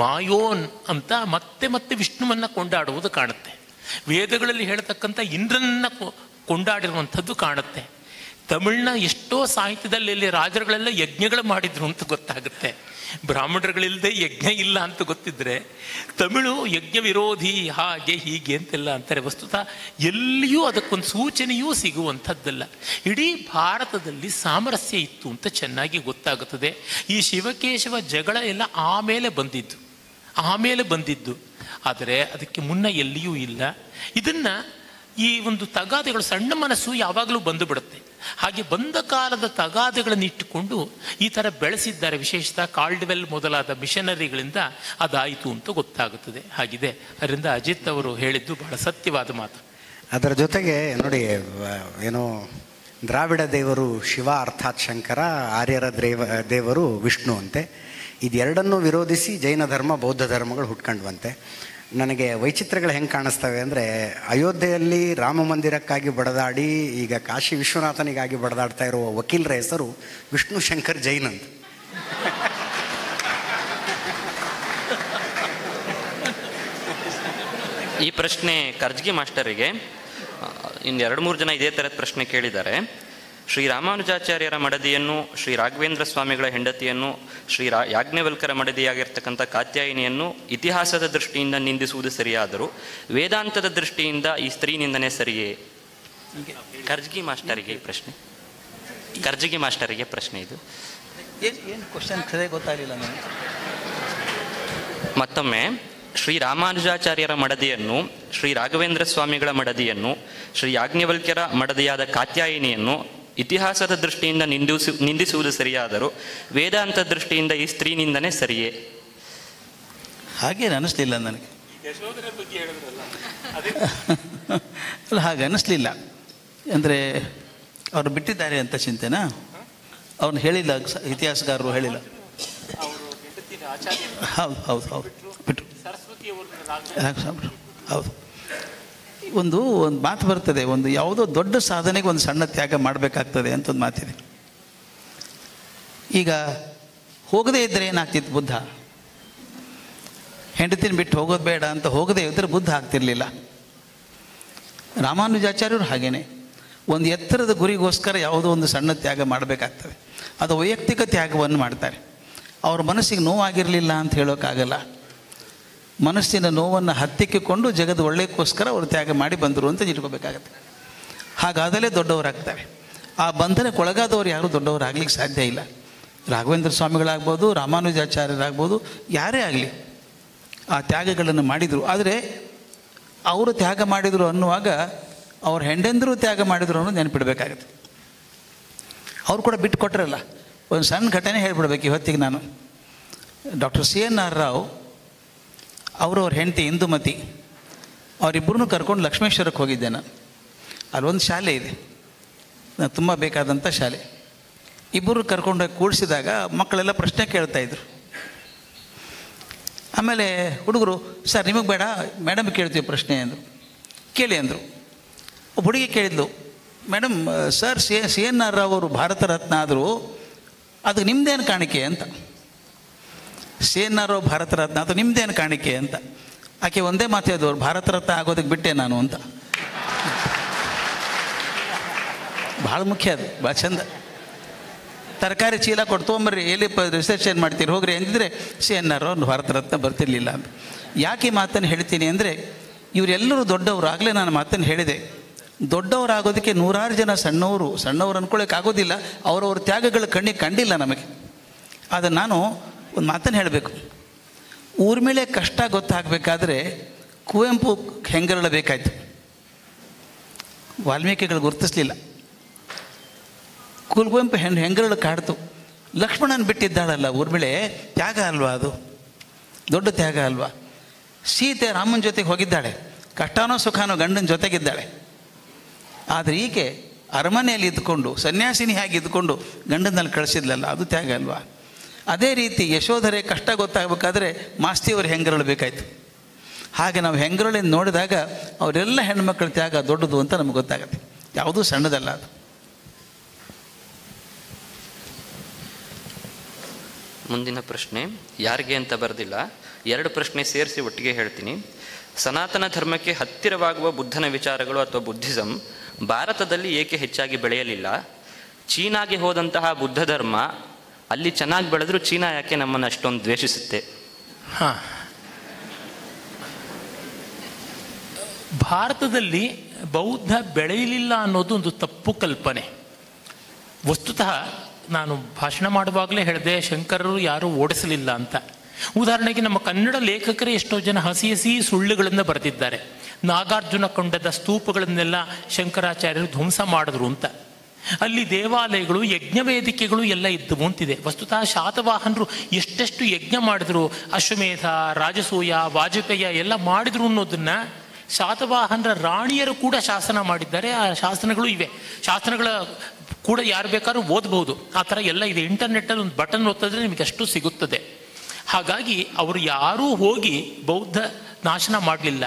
ಮಾಯೋನ್ ಅಂತ ಮತ್ತೆ ಮತ್ತೆ ವಿಷ್ಣುವನ್ನು ಕೊಂಡಾಡುವುದು ಕಾಣುತ್ತೆ. ವೇದಗಳಲ್ಲಿ ಹೇಳ್ತಕ್ಕಂಥ ಇಂದ್ರನನ್ನು ಕೊಂಡಾಡಿರುವಂಥದ್ದು ಕಾಣುತ್ತೆ. ತಮಿಳಿನ ಎಷ್ಟೋ ಸಾಹಿತ್ಯದಲ್ಲಿ ರಾಜರುಗಳೆಲ್ಲ ಯಜ್ಞಗಳು ಮಾಡಿದ್ರು ಅಂತ ಗೊತ್ತಾಗುತ್ತೆ. ಬ್ರಾಹ್ಮಣರುಗಳಿಲ್ಲದೆ ಯಜ್ಞ ಇಲ್ಲ ಅಂತ ಗೊತ್ತಿದ್ರೆ ತಮಿಳು ಯಜ್ಞ ವಿರೋಧಿ ಹಾಗೆ ಹೀಗೆ ಅಂತೆಲ್ಲ ಅಂತಾರೆ. ವಸ್ತುತಃ ಎಲ್ಲಿಯೂ ಅದಕ್ಕೊಂದು ಸೂಚನೆಯೂ ಸಿಗುವಂಥದ್ದಲ್ಲ. ಇಡೀ ಭಾರತದಲ್ಲಿ ಸಾಮರಸ್ಯ ಇತ್ತು ಅಂತ ಚೆನ್ನಾಗಿ ಗೊತ್ತಾಗುತ್ತದೆ. ಈ ಶಿವಕೇಶವ ಜಗಳ ಎಲ್ಲ ಆಮೇಲೆ ಬಂದಿದ್ದು, ಆದರೆ ಅದಕ್ಕೆ ಮುನ್ನ ಎಲ್ಲಿಯೂ ಇಲ್ಲ. ಇದನ್ನು ಈ ಒಂದು ತಗಾದೆಗಳು, ಸಣ್ಣ ಮನಸ್ಸು ಯಾವಾಗಲೂ ಬಂದು ಬಿಡುತ್ತೆ. ಹಾಗೆ ಬಂದ ಕಾಲದ ತಗಾದೆಗಳನ್ನು ಇಟ್ಟುಕೊಂಡು ಈ ಥರ ಬೆಳೆಸಿದ್ದಾರೆ. ವಿಶೇಷತಃ ಕಾಲ್ಡ್ವೆಲ್ ಮೊದಲಾದ ಮಿಷನರಿಗಳಿಂದ ಅದಾಯಿತು ಅಂತ ಗೊತ್ತಾಗುತ್ತದೆ. ಹಾಗಿದೆ. ಅದರಿಂದ ಅಜಿತ್ ಅವರು ಹೇಳಿದ್ದು ಬಹಳ ಸತ್ಯವಾದ ಮಾತು. ಅದರ ಜೊತೆಗೆ ನೋಡಿ, ಏನೋ ದ್ರಾವಿಡ ದೇವರು ಶಿವ ಅರ್ಥಾತ್ ಶಂಕರ, ಆರ್ಯರ ದೇವರು ವಿಷ್ಣು ಅಂತೆ. ಇದೆರಡನ್ನೂ ವಿರೋಧಿಸಿ ಜೈನ ಧರ್ಮ, ಬೌದ್ಧ ಧರ್ಮಗಳು ಹುಟ್ಕೊಂಡ್ವಂತೆ. ನನಗೆ ವೈಚಿತ್ರ್ಯಗಳು ಹೆಂಗೆ ಕಾಣಿಸ್ತವೆ ಅಂದರೆ, ಅಯೋಧ್ಯೆಯಲ್ಲಿ ರಾಮ ಮಂದಿರಕ್ಕಾಗಿ ಬಡದಾಡಿ ಈಗ ಕಾಶಿ ವಿಶ್ವನಾಥನಿಗಾಗಿ ಬಡದಾಡ್ತಾ ಇರುವ ವಕೀಲರ ಹೆಸರು ವಿಷ್ಣು ಶಂಕರ್ ಜೈನ್ ಅಂತ. ಈ ಪ್ರಶ್ನೆ ಕರ್ಜ್ಗಿ ಮಾಸ್ಟರಿಗೆ ಇನ್ನು 2-3 ಜನ ಇದೇ ಥರದ ಪ್ರಶ್ನೆ ಕೇಳಿದ್ದಾರೆ. ಶ್ರೀ ರಾಮಾನುಜಾಚಾರ್ಯರ ಮಡದಿಯನ್ನು, ಶ್ರೀ ರಾಘವೇಂದ್ರ ಸ್ವಾಮಿಗಳ ಹೆಂಡತಿಯನ್ನು, ಶ್ರೀ ಯಾಜ್ಞವಲ್ಕರ ಮಡದಿಯಾಗಿರ್ತಕ್ಕಂಥ ಕಾತ್ಯಾಯಿನಿಯನ್ನು ಇತಿಹಾಸದ ದೃಷ್ಟಿಯಿಂದ ನಿಂದಿಸುವುದು ಸರಿಯಾದರೂ ವೇದಾಂತದ ದೃಷ್ಟಿಯಿಂದ ಈ ಸ್ತ್ರೀ ನಿಂದನೆ ಸರಿಯೇ? ಕರ್ಜ್ಗಿ ಮಾಸ್ಟರಿಗೆ ಈ ಪ್ರಶ್ನೆ. ಕರ್ಜ್ಗಿ ಮಾಸ್ಟರಿಗೆ ಪ್ರಶ್ನೆ ಇದು. ಏನು ಕ್ವಶನ್ ಸರಿಯಾಗಿ ಗೊತ್ತಾಗಲಿಲ್ಲ ನನಗೆ. ಮತ್ತೊಮ್ಮೆ, ಶ್ರೀ ರಾಮಾನುಜಾಚಾರ್ಯರ ಮಡದಿಯನ್ನು, ಶ್ರೀ ರಾಘವೇಂದ್ರ ಸ್ವಾಮಿಗಳ ಮಡದಿಯನ್ನು, ಶ್ರೀ ಯಾಜ್ಞವಲ್ಕ್ಯರ ಮಡದಿಯಾದ ಕಾತ್ಯಾಯಿನಿಯನ್ನು ಇತಿಹಾಸದ ದೃಷ್ಟಿಯಿಂದ ನಿಂದಿಸುವುದು ಸರಿಯಾದರೂ ವೇದಾಂತ ದೃಷ್ಟಿಯಿಂದ ಈ ಸ್ತ್ರೀ ನಿಂದನೆ ಸರಿಯೇ? ಹಾಗೇನು ಅನ್ನಿಸ್ಲಿಲ್ಲ ನನಗೆ. ಅಲ್ಲ, ಹಾಗೆ ಅನ್ನಿಸ್ಲಿಲ್ಲ. ಅಂದರೆ ಅವರು ಬಿಟ್ಟಿದ್ದಾರೆ ಅಂತ ಚಿಂತೆನಾ? ಅವ್ರನ್ನ ಹೇಳಿಲ್ಲ, ಇತಿಹಾಸಗಾರರು ಹೇಳಿಲ್ಲ. ಹೌದು ಬಿಟ್ಟು ಹೌದು. ಒಂದು ಮಾತು ಬರ್ತದೆ, ಒಂದು ಯಾವುದೋ ದೊಡ್ಡ ಸಾಧನೆಗೆ ಒಂದು ಸಣ್ಣ ತ್ಯಾಗ ಮಾಡಬೇಕಾಗ್ತದೆ ಅಂತ ಒಂದು ಮಾತಿದೆ. ಈಗ ಹೋಗದೇ ಇದ್ದರೆ ಏನಾಗ್ತಿತ್ತು? ಬುದ್ಧ ಹೆಂಡತಿನ ಬಿಟ್ಟು ಹೋಗೋದು ಬೇಡ ಅಂತ ಹೋಗದೇ ಇದ್ದರೆ ಬುದ್ಧ ಆಗ್ತಿರ್ಲಿಲ್ಲ. ರಾಮಾನುಜಾಚಾರ್ಯರು ಹಾಗೇನೆ ಒಂದು ಎತ್ತರದ ಗುರಿಗೋಸ್ಕರ ಯಾವುದೋ ಒಂದು ಸಣ್ಣ ತ್ಯಾಗ ಮಾಡಬೇಕಾಗ್ತದೆ. ಅದು ವೈಯಕ್ತಿಕ ತ್ಯಾಗವನ್ನು ಮಾಡ್ತಾರೆ. ಅವ್ರ ಮನಸ್ಸಿಗೆ ನೋವಾಗಿರಲಿಲ್ಲ ಅಂತ ಹೇಳೋಕ್ಕಾಗಲ್ಲ. ಮನಸ್ಸಿನ ನೋವನ್ನು ಹತ್ತಿಕ್ಕಿಕೊಂಡು ಜಗದ ಒಳ್ಳೆಯಕ್ಕೋಸ್ಕರ ಅವರು ತ್ಯಾಗ ಮಾಡಿ ಬಂದರು ಅಂತ ಇಟ್ಕೋಬೇಕಾಗತ್ತೆ. ಹಾಗಾದಲೇ ದೊಡ್ಡವರಾಗ್ತಾರೆ. ಆ ಬಂಧನಕ್ಕೊಳಗಾದವರು ಯಾರೂ ದೊಡ್ಡವರಾಗ್ಲಿಕ್ಕೆ ಸಾಧ್ಯ ಇಲ್ಲ. ರಾಘವೇಂದ್ರ ಸ್ವಾಮಿಗಳಾಗ್ಬೋದು, ರಾಮಾನುಜಾಚಾರ್ಯರಾಗ್ಬೋದು, ಯಾರೇ ಆಗಲಿ ಆ ತ್ಯಾಗಗಳನ್ನು ಮಾಡಿದರು. ಆದರೆ ಅವರು ತ್ಯಾಗ ಮಾಡಿದರು ಅನ್ನುವಾಗ ಅವ್ರ ಹೆಂಡಂದರು ತ್ಯಾಗ ಮಾಡಿದರು ಅನ್ನೋದು ನೆನಪಿಡಬೇಕಾಗತ್ತೆ. ಅವ್ರು ಕೂಡ ಬಿಟ್ಟು ಕೊಟ್ಟರಲ್ಲ. ಒಂದು ಸಣ್ಣ ಘಟನೆ ಹೇಳ್ಬಿಡ್ಬೇಕು ಇವತ್ತಿಗೆ ನಾನು. ಡಾಕ್ಟರ್ CNR ರಾವ್ ಅವ್ರ ಹೆಂಡತಿ ಇಂದುಮತಿ, ಅವರಿಬ್ಬರನ್ನೂ ಕರ್ಕೊಂಡು ಲಕ್ಷ್ಮೇಶ್ವರಕ್ಕೆ ಹೋಗಿದ್ದೆ ನಾನು. ಅಲ್ಲೊಂದು ಶಾಲೆ ಇದೆ, ನಾನು ತುಂಬ ಬೇಕಾದಂಥ ಶಾಲೆ. ಇಬ್ಬರು ಕರ್ಕೊಂಡೋಗಿ ಕೂಡಿಸಿದಾಗ ಮಕ್ಕಳೆಲ್ಲ ಪ್ರಶ್ನೆ ಕೇಳ್ತಾಯಿದ್ರು. ಆಮೇಲೆ ಹುಡುಗರು, ಸರ್ ನಿಮಗೆ ಬೇಡ, ಮೇಡಮ್ ಕೇಳ್ತೀವಿ ಪ್ರಶ್ನೆ ಅಂದರು. ಕೇಳಿ ಅಂದರು. ಒಬ್ಬ ಹುಡುಗಿ ಕೇಳಿದ್ಲು, ಮೇಡಮ್ ಸರ್ CNR ರಾವ್ ಅವರು ಭಾರತ ರತ್ನ ಆದರೂ ಅದಕ್ಕೆ ನಿಮ್ಮದೇನು ಕಾಣಿಕೆ ಅಂತ. CNR ರಾವ್ ಭಾರತ ರತ್ನ ಅದು ನಿಮ್ಮದೇನು ಕಾಣಿಕೆ ಅಂತ. ಆಕೆ ಒಂದೇ ಮಾತಾಡಿದವ್ರು, ಭಾರತ ರತ್ನ ಆಗೋದಕ್ಕೆ ಬಿಟ್ಟೆ ನಾನು ಅಂತ. ಭಾಳ ಮುಖ್ಯ ಅದು, ಭಾಳ ಚಂದ. ತರಕಾರಿ ಚೀಲ ಕೊಟ್ಟು ತೊಗೊಂಬರ್ರಿ, ಎಲ್ಲಿ ರಿಸರ್ಚ್ ಏನು ಮಾಡ್ತೀರಿ ಹೋಗ್ರಿ ಅಂದಿದ್ರೆ CNR ರಾವ್ ಭಾರತ ರತ್ನ ಬರ್ತಿರ್ಲಿಲ್ಲ ಅಂತ. ಯಾಕೆ ಈ ಮಾತನ್ನು ಹೇಳ್ತೀನಿ ಅಂದರೆ, ಇವರೆಲ್ಲರೂ ದೊಡ್ಡವರು. ಆಗಲೇ ನಾನು ಮಾತನ್ನು ಹೇಳಿದೆ, ದೊಡ್ಡವರಾಗೋದಕ್ಕೆ ನೂರಾರು ಜನ ಸಣ್ಣವರು ಅಂದ್ಕೊಳ್ಳೋಕೆ ಆಗೋದಿಲ್ಲ. ಅವರವ್ರ ತ್ಯಾಗಗಳು ಕಣ್ಣಿಗೆ ಕಂಡಿಲ್ಲ ನಮಗೆ. ಆದರೆ ನಾನು ಒಂದು ಮಾತನ್ನು ಹೇಳಬೇಕು. ಊರ್ಮಿಳೆ ಕಷ್ಟ ಗೊತ್ತಾಗಬೇಕಾದ್ರೆ ಕುವೆಂಪು ಹೆಂಗರಳಬೇಕಾಯ್ತು, ವಾಲ್ಮೀಕಿಗಳು ಗುರುತಿಸ್ಲಿಲ್ಲ. ಕುವೆಂಪು ಹೆಂಗರಳು ಕಾಡ್ತು. ಲಕ್ಷ್ಮಣನ ಬಿಟ್ಟಿದ್ದಾಳಲ್ಲ ಊರ್ಮಿಳೆ, ತ್ಯಾಗ ಅಲ್ವಾ ಅದು? ದೊಡ್ಡ ತ್ಯಾಗ ಅಲ್ವಾ? ಸೀತೆ ರಾಮನ ಜೊತೆಗೆ ಹೋಗಿದ್ದಾಳೆ, ಕಷ್ಟನೋ ಸುಖನೋ ಗಂಡನ ಜೊತೆಗಿದ್ದಾಳೆ. ಆದರೆ ಈಕೆ ಅರಮನೆಯಲ್ಲಿ ಇದ್ದುಕೊಂಡು ಸನ್ಯಾಸಿನಿಯಾಗಿ ಇದ್ದುಕೊಂಡು ಗಂಡನಲ್ಲಿ ಕಳಿಸಿದ್ಲಲ್ಲ, ಅದು ತ್ಯಾಗ ಅಲ್ವಾ? ಅದೇ ರೀತಿ ಯಶೋಧರೆ ಕಷ್ಟ ಗೊತ್ತಾಗಬೇಕಾದ್ರೆ ಮಾಸ್ತಿಯವರು ಹೆಂಗರಳಬೇಕಾಯ್ತು. ಹಾಗೆ ನಾವು ಹೆಂಗರಳನ್ನು ನೋಡಿದಾಗ ಅವರೆಲ್ಲ ಹೆಣ್ಮಕ್ಳ ತ್ಯಾಗ ದೊಡ್ಡದು ಅಂತ ನಮಗೆ ಗೊತ್ತಾಗುತ್ತೆ. ಯಾವುದೂ ಸಣ್ಣದಲ್ಲ ಅದು. ಮುಂದಿನ ಪ್ರಶ್ನೆ ಯಾರಿಗೆ ಅಂತ ಬರೆದಿಲ್ಲ. ಎರಡು ಪ್ರಶ್ನೆ ಸೇರಿಸಿ ಒಟ್ಟಿಗೆ ಹೇಳ್ತೀನಿ. ಸನಾತನ ಧರ್ಮಕ್ಕೆ ಹತ್ತಿರವಾಗುವ ಬುದ್ಧನ ವಿಚಾರಗಳು ಅಥವಾ ಬುದ್ಧಿಸಂ ಭಾರತದಲ್ಲಿ ಏಕೆ ಹೆಚ್ಚಾಗಿ ಬೆಳೆಯಲಿಲ್ಲ? ಚೀನಾಗೆ ಹೋದಂತಹ ಬುದ್ಧ ಧರ್ಮ ಅಲ್ಲಿ ಚೆನ್ನಾಗಿ ಬೆಳೆದರೂ ಚೀನಾ ಯಾಕೆ ನಮ್ಮನ್ನು ಅಷ್ಟೊಂದು ದ್ವೇಷಿಸುತ್ತೆ? ಹಾಂ, ಭಾರತದಲ್ಲಿ ಬೌದ್ಧ ಬೆಳೆಯಲಿಲ್ಲ ಅನ್ನೋದು ಒಂದು ತಪ್ಪು ಕಲ್ಪನೆ. ವಸ್ತುತಃ ನಾನು ಭಾಷಣ ಮಾಡುವಾಗಲೇ ಹೇಳಿದೆ, ಶಂಕರರು ಯಾರೂ ಓಡಿಸಲಿಲ್ಲ ಅಂತ. ಉದಾಹರಣೆಗೆ ನಮ್ಮ ಕನ್ನಡ ಲೇಖಕರೇ ಎಷ್ಟೋ ಜನ ಹಸಿ ಹಸಿ ಸುಳ್ಳುಗಳನ್ನು ಬರೆದಿದ್ದಾರೆ. ನಾಗಾರ್ಜುನ ಕೊಂಡದ ಸ್ತೂಪಗಳನ್ನೆಲ್ಲ ಶಂಕರಾಚಾರ್ಯರು ಧ್ವಂಸ ಮಾಡಿದ್ರು ಅಂತ. ಅಲ್ಲಿ ದೇವಾಲಯಗಳು, ಯಜ್ಞವೇದಿಕೆಗಳು ಎಲ್ಲ ಇದ್ದವು ಅಂತಿದೆ. ವಸ್ತುತಃ ಶಾತವಾಹನರು ಎಷ್ಟೆಷ್ಟು ಯಜ್ಞ ಮಾಡಿದ್ರು, ಅಶ್ವಮೇಧ, ರಾಜಸೂಯ, ವಾಜಪೇಯ ಎಲ್ಲ ಮಾಡಿದ್ರು ಅನ್ನೋದನ್ನು ಶಾತವಾಹನರ ರಾಣಿಯರು ಕೂಡ ಶಾಸನ ಮಾಡಿದ್ದಾರೆ. ಆ ಶಾಸನಗಳು ಇವೆ. ಶಾಸನಗಳ ಕೂಡ ಯಾರು ಬೇಕಾದ್ರೂ ಓದಬಹುದು. ಆ ಥರ ಎಲ್ಲ ಇದೆ. ಇಂಟರ್ನೆಟ್ಟಲ್ಲಿ ಒಂದು ಬಟನ್ ಒತ್ತಿದ್ರೆ ನಿಮಗೆ ಅಷ್ಟು ಸಿಗುತ್ತದೆ. ಹಾಗಾಗಿ ಅವರು ಯಾರೂ ಹೋಗಿ ಬೌದ್ಧ ನಾಶನ ಮಾಡಲಿಲ್ಲ.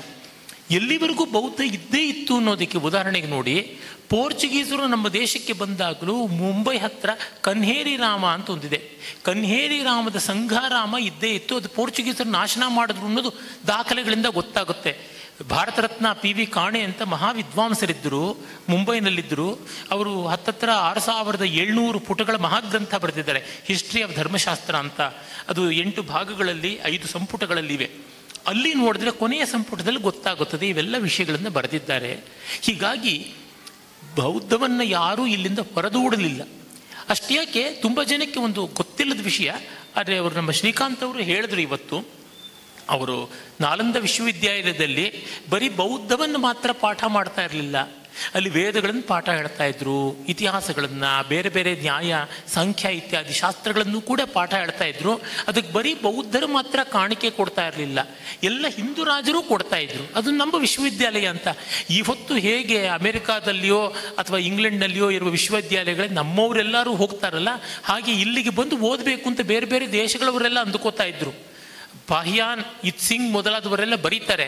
ಎಲ್ಲಿವರೆಗೂ ಬೌದ್ಧ ಇದ್ದೇ ಇತ್ತು ಅನ್ನೋದಕ್ಕೆ ಉದಾಹರಣೆಗೆ ನೋಡಿ, ಪೋರ್ಚುಗೀಸರು ನಮ್ಮ ದೇಶಕ್ಕೆ ಬಂದಾಗಲೂ ಮುಂಬೈ ಹತ್ತಿರ ಕನ್ಹೇರಿ ರಾಮ ಅಂತ ಒಂದಿದೆ. ಕನ್ಹೇರಿ ರಾಮದ ಸಂಘಾರಾಮ ಇದ್ದೇ ಇತ್ತು. ಅದು ಪೋರ್ಚುಗೀಸರು ನಾಶನ ಮಾಡಿದ್ರು ಅನ್ನೋದು ದಾಖಲೆಗಳಿಂದ ಗೊತ್ತಾಗುತ್ತೆ. ಭಾರತ ರತ್ನ PV ಕಾಣೆ ಅಂತ ಮಹಾವಿದ್ವಾಂಸರಿದ್ದರು, ಮುಂಬೈನಲ್ಲಿದ್ದರು. ಅವರು ಹತ್ತತ್ರ 6700 ಪುಟಗಳ ಮಹಾಗ್ರಂಥ ಬರೆದಿದ್ದಾರೆ, ಹಿಸ್ಟ್ರಿ ಆಫ್ ಧರ್ಮಶಾಸ್ತ್ರ ಅಂತ. ಅದು 8 ಭಾಗಗಳಲ್ಲಿ 5 ಸಂಪುಟಗಳಲ್ಲಿವೆ. ಅಲ್ಲಿ ನೋಡಿದ್ರೆ ಕೊನೆಯ ಸಂಪುಟದಲ್ಲಿ ಗೊತ್ತಾಗುತ್ತದೆ ಇವೆಲ್ಲ ವಿಷಯಗಳನ್ನು ಬರೆದಿದ್ದಾರೆ. ಹೀಗಾಗಿ ಬೌದ್ಧವನ್ನು ಯಾರೂ ಇಲ್ಲಿಂದ ಹೊರದೂಡಲಿಲ್ಲ. ಅಷ್ಟೇಕೆ ತುಂಬ ಜನಕ್ಕೆ ಒಂದು ಗೊತ್ತಿಲ್ಲದ ವಿಷಯ, ಆದರೆ ಅವರು ನಮ್ಮ ಶ್ರೀಕಾಂತ್ ಅವರು ಹೇಳಿದ್ರು ಇವತ್ತು. ಅವರು ನಾಲಂದ ವಿಶ್ವವಿದ್ಯಾಲಯದಲ್ಲಿ ಬರೀ ಬೌದ್ಧವನ್ನು ಮಾತ್ರ ಪಾಠ ಮಾಡ್ತಾ ಇರಲಿಲ್ಲ, ಅಲ್ಲಿ ವೇದಗಳನ್ನು ಪಾಠ ಹೇಳ್ತಾ ಇದ್ರು, ಇತಿಹಾಸಗಳನ್ನು, ಬೇರೆ ಬೇರೆ ನ್ಯಾಯ, ಸಂಖ್ಯಾ ಇತ್ಯಾದಿ ಶಾಸ್ತ್ರಗಳನ್ನು ಕೂಡ ಪಾಠ ಹೇಳ್ತಾ ಇದ್ರು. ಅದಕ್ಕೆ ಬರೀ ಬೌದ್ಧರು ಮಾತ್ರ ಕಾಣಿಕೆ ಕೊಡ್ತಾ ಇರಲಿಲ್ಲ, ಎಲ್ಲ ಹಿಂದೂ ರಾಜರು ಕೊಡ್ತಾ ಇದ್ರು. ಅದು ನಮ್ಮ ವಿಶ್ವವಿದ್ಯಾಲಯ ಅಂತ. ಇವತ್ತು ಹೇಗೆ ಅಮೆರಿಕಾದಲ್ಲಿಯೋ ಅಥವಾ ಇಂಗ್ಲೆಂಡ್ನಲ್ಲಿಯೋ ಇರುವ ವಿಶ್ವವಿದ್ಯಾಲಯಗಳೇ ನಮ್ಮವರೆಲ್ಲರೂ ಹೋಗ್ತಾರಲ್ಲ, ಹಾಗೆ ಇಲ್ಲಿಗೆ ಬಂದು ಓದಬೇಕು ಅಂತ ಬೇರೆ ಬೇರೆ ದೇಶಗಳವರೆಲ್ಲ ಅಂದುಕೋತಾ ಇದ್ರು. ಪಾಹಿಯಾನ್, ಇತ್ಸಿಂಗ್ ಮೊದಲಾದವರೆಲ್ಲ ಬರೀತಾರೆ,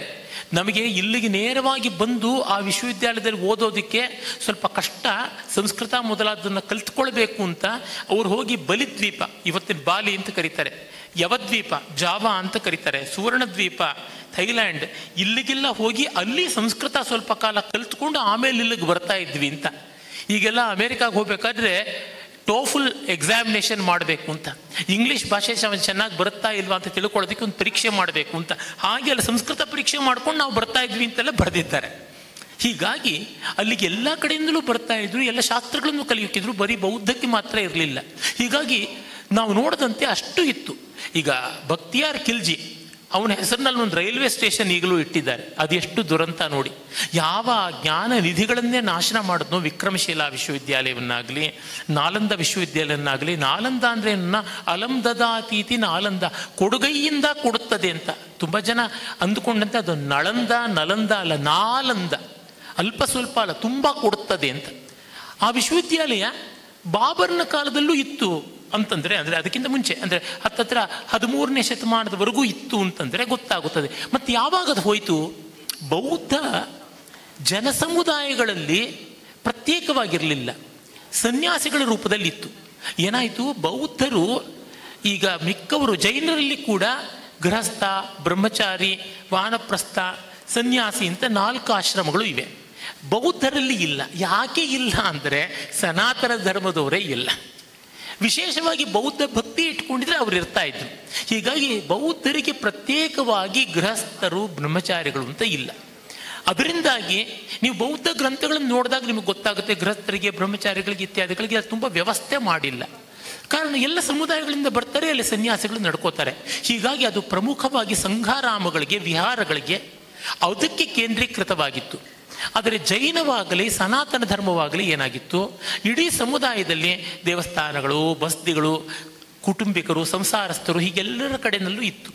ನಮಗೆ ಇಲ್ಲಿಗೆ ನೇರವಾಗಿ ಬಂದು ಆ ವಿಶ್ವವಿದ್ಯಾಲಯದಲ್ಲಿ ಓದೋದಕ್ಕೆ ಸ್ವಲ್ಪ ಕಷ್ಟ, ಸಂಸ್ಕೃತ ಮೊದಲಾದನ್ನು ಕಲ್ತ್ಕೊಳ್ಬೇಕು ಅಂತ ಅವರು ಹೋಗಿ ಬಲಿದ್ವೀಪ, ಇವತ್ತಿನ ಬಾಲಿ ಅಂತ ಕರೀತಾರೆ, ಯವದ್ವೀಪ, ಜಾವಾ ಅಂತ ಕರೀತಾರೆ, ಸುವರ್ಣದ್ವೀಪ, ಥೈಲ್ಯಾಂಡ್, ಇಲ್ಲಿಗೆಲ್ಲ ಹೋಗಿ ಅಲ್ಲಿ ಸಂಸ್ಕೃತ ಸ್ವಲ್ಪ ಕಾಲ ಕಲ್ತ್ಕೊಂಡು ಆಮೇಲೆ ಇಲ್ಲಿಗೆ ಬರ್ತಾ ಇದ್ವಿ ಅಂತ. ಈಗೆಲ್ಲ ಅಮೇರಿಕಾಗೆ ಹೋಗ್ಬೇಕಾದ್ರೆ ಟೋಫುಲ್ ಎಕ್ಸಾಮಿನೇಷನ್ ಮಾಡಬೇಕು ಅಂತ, ಇಂಗ್ಲೀಷ್ ಭಾಷೆ ಚೆನ್ನಾಗಿ ಬರುತ್ತಾ ಇಲ್ವಾ ಅಂತ ತಿಳ್ಕೊಳ್ಳೋದಕ್ಕೆ ಒಂದು ಪರೀಕ್ಷೆ ಮಾಡಬೇಕು ಅಂತ, ಹಾಗೆ ಅಲ್ಲಿ ಸಂಸ್ಕೃತ ಪರೀಕ್ಷೆ ಮಾಡ್ಕೊಂಡು ನಾವು ಬರ್ತಾ ಇದ್ವಿ ಅಂತೆಲ್ಲ ಬರೆದಿದ್ದಾರೆ. ಹೀಗಾಗಿ ಅಲ್ಲಿಗೆ ಎಲ್ಲ ಕಡೆಯಿಂದಲೂ ಬರ್ತಾ ಇದ್ರು, ಎಲ್ಲ ಶಾಸ್ತ್ರಗಳನ್ನು ಕಲಿಯುತ್ತಿದ್ರು, ಬರೀ ಬೌದ್ಧಕ್ಕೆ ಮಾತ್ರ ಇರಲಿಲ್ಲ. ಹೀಗಾಗಿ ನಾವು ನೋಡಿದಂತೆ ಅಷ್ಟು ಇತ್ತು. ಈಗ ಬಕ್ತಿಯಾರ್ ಖಿಲ್ಜಿ, ಅವನ ಹೆಸರಿನಲ್ಲಿ ಒಂದು ರೈಲ್ವೆ ಸ್ಟೇಷನ್ ಈಗಲೂ ಇಟ್ಟಿದ್ದಾರೆ. ಅದೆಷ್ಟು ದುರಂತ ನೋಡಿ. ಯಾವ ಜ್ಞಾನ ನಿಧಿಗಳನ್ನೇ ನಾಶನ ಮಾಡಿದ್ನೋ, ವಿಕ್ರಮಶೀಲಾ ವಿಶ್ವವಿದ್ಯಾಲಯವನ್ನಾಗಲಿ, ನಾಲಂದ ವಿಶ್ವವಿದ್ಯಾಲಯವನ್ನಾಗಲಿ. ನಾಲಂದ ಅಂದರೆ ಅಲಂ ದದಾತೀತಿ ನಾಲಂದ, ಕೊಡುಗೈಯಿಂದ ಕೊಡುತ್ತದೆ ಅಂತ. ತುಂಬ ಜನ ಅಂದುಕೊಂಡಂತೆ ಅದು ನಳಂದ, ನಲಂದ ಅಲ್ಲ, ನಾಲಂದ, ಅಲ್ಪ ಸ್ವಲ್ಪ ಅಲ್ಲ, ತುಂಬ ಕೊಡುತ್ತದೆ ಅಂತ. ಆ ವಿಶ್ವವಿದ್ಯಾಲಯ ಬಾಬರ್ನ ಕಾಲದಲ್ಲೂ ಇತ್ತು ಅಂತಂದರೆ, ಅಂದರೆ ಅದಕ್ಕಿಂತ ಮುಂಚೆ, ಅಂದರೆ ಹತ್ತತ್ರ 13ನೇ ಶತಮಾನದವರೆಗೂ ಇತ್ತು ಅಂತಂದರೆ ಗೊತ್ತಾಗುತ್ತದೆ. ಮತ್ತು ಯಾವಾಗ ಅದು ಹೋಯಿತು? ಬೌದ್ಧ ಜನಸಮುದಾಯಗಳಲ್ಲಿ ಪ್ರತ್ಯೇಕವಾಗಿರಲಿಲ್ಲ, ಸನ್ಯಾಸಿಗಳ ರೂಪದಲ್ಲಿತ್ತು. ಏನಾಯಿತು, ಬೌದ್ಧರು ಈಗ ಮಿಕ್ಕವರು ಜೈನರಲ್ಲಿ ಕೂಡ ಗೃಹಸ್ಥ, ಬ್ರಹ್ಮಚಾರಿ, ವಾನಪ್ರಸ್ಥ, ಸನ್ಯಾಸಿ ಅಂತ 4 ಆಶ್ರಮಗಳು ಇವೆ. ಬೌದ್ಧರಲ್ಲಿ ಇಲ್ಲ. ಯಾಕೆ ಇಲ್ಲ ಅಂದರೆ ಸನಾತನ ಧರ್ಮದವರೇ ಇಲ್ಲ. ವಿಶೇಷವಾಗಿ ಬೌದ್ಧ ಭಕ್ತಿ ಇಟ್ಕೊಂಡಿದ್ರೆ ಅವ್ರು ಇರ್ತಾ ಇದ್ರು. ಹೀಗಾಗಿ ಬೌದ್ಧರಿಗೆ ಪ್ರತ್ಯೇಕವಾಗಿ ಗೃಹಸ್ಥರು, ಬ್ರಹ್ಮಚಾರಿಗಳು ಅಂತ ಇಲ್ಲ. ಅದರಿಂದಾಗಿ ನೀವು ಬೌದ್ಧ ಗ್ರಂಥಗಳನ್ನು ನೋಡಿದಾಗ ನಿಮಗೆ ಗೊತ್ತಾಗುತ್ತೆ, ಗೃಹಸ್ಥರಿಗೆ, ಬ್ರಹ್ಮಚಾರಿಗಳಿಗೆ ಇತ್ಯಾದಿಗಳಿಗೆ ತುಂಬ ವ್ಯವಸ್ಥೆ ಮಾಡಿಲ್ಲ. ಕಾರಣ ಎಲ್ಲ ಸಮುದಾಯಗಳಿಂದ ಬರ್ತಾರೆ, ಅಲ್ಲಿ ಸನ್ಯಾಸಿಗಳು ನಡ್ಕೋತಾರೆ. ಹೀಗಾಗಿ ಅದು ಪ್ರಮುಖವಾಗಿ ಸಂಘಾರಾಮಗಳಿಗೆ, ವಿಹಾರಗಳಿಗೆ, ಅದಕ್ಕೆ ಕೇಂದ್ರೀಕೃತವಾಗಿತ್ತು. ಆದರೆ ಜೈನವಾಗಲಿ ಸನಾತನ ಧರ್ಮವಾಗಲಿ ಏನಾಗಿತ್ತು, ಇಡೀ ಸಮುದಾಯದಲ್ಲಿ ದೇವಸ್ಥಾನಗಳು, ಬಸ್ತಿಗಳು, ಕುಟುಂಬಿಕರು, ಸಂಸಾರಸ್ಥರು ಹೀಗೆಲ್ಲರ ಕಡೆಯಲ್ಲೂ ಇತ್ತು.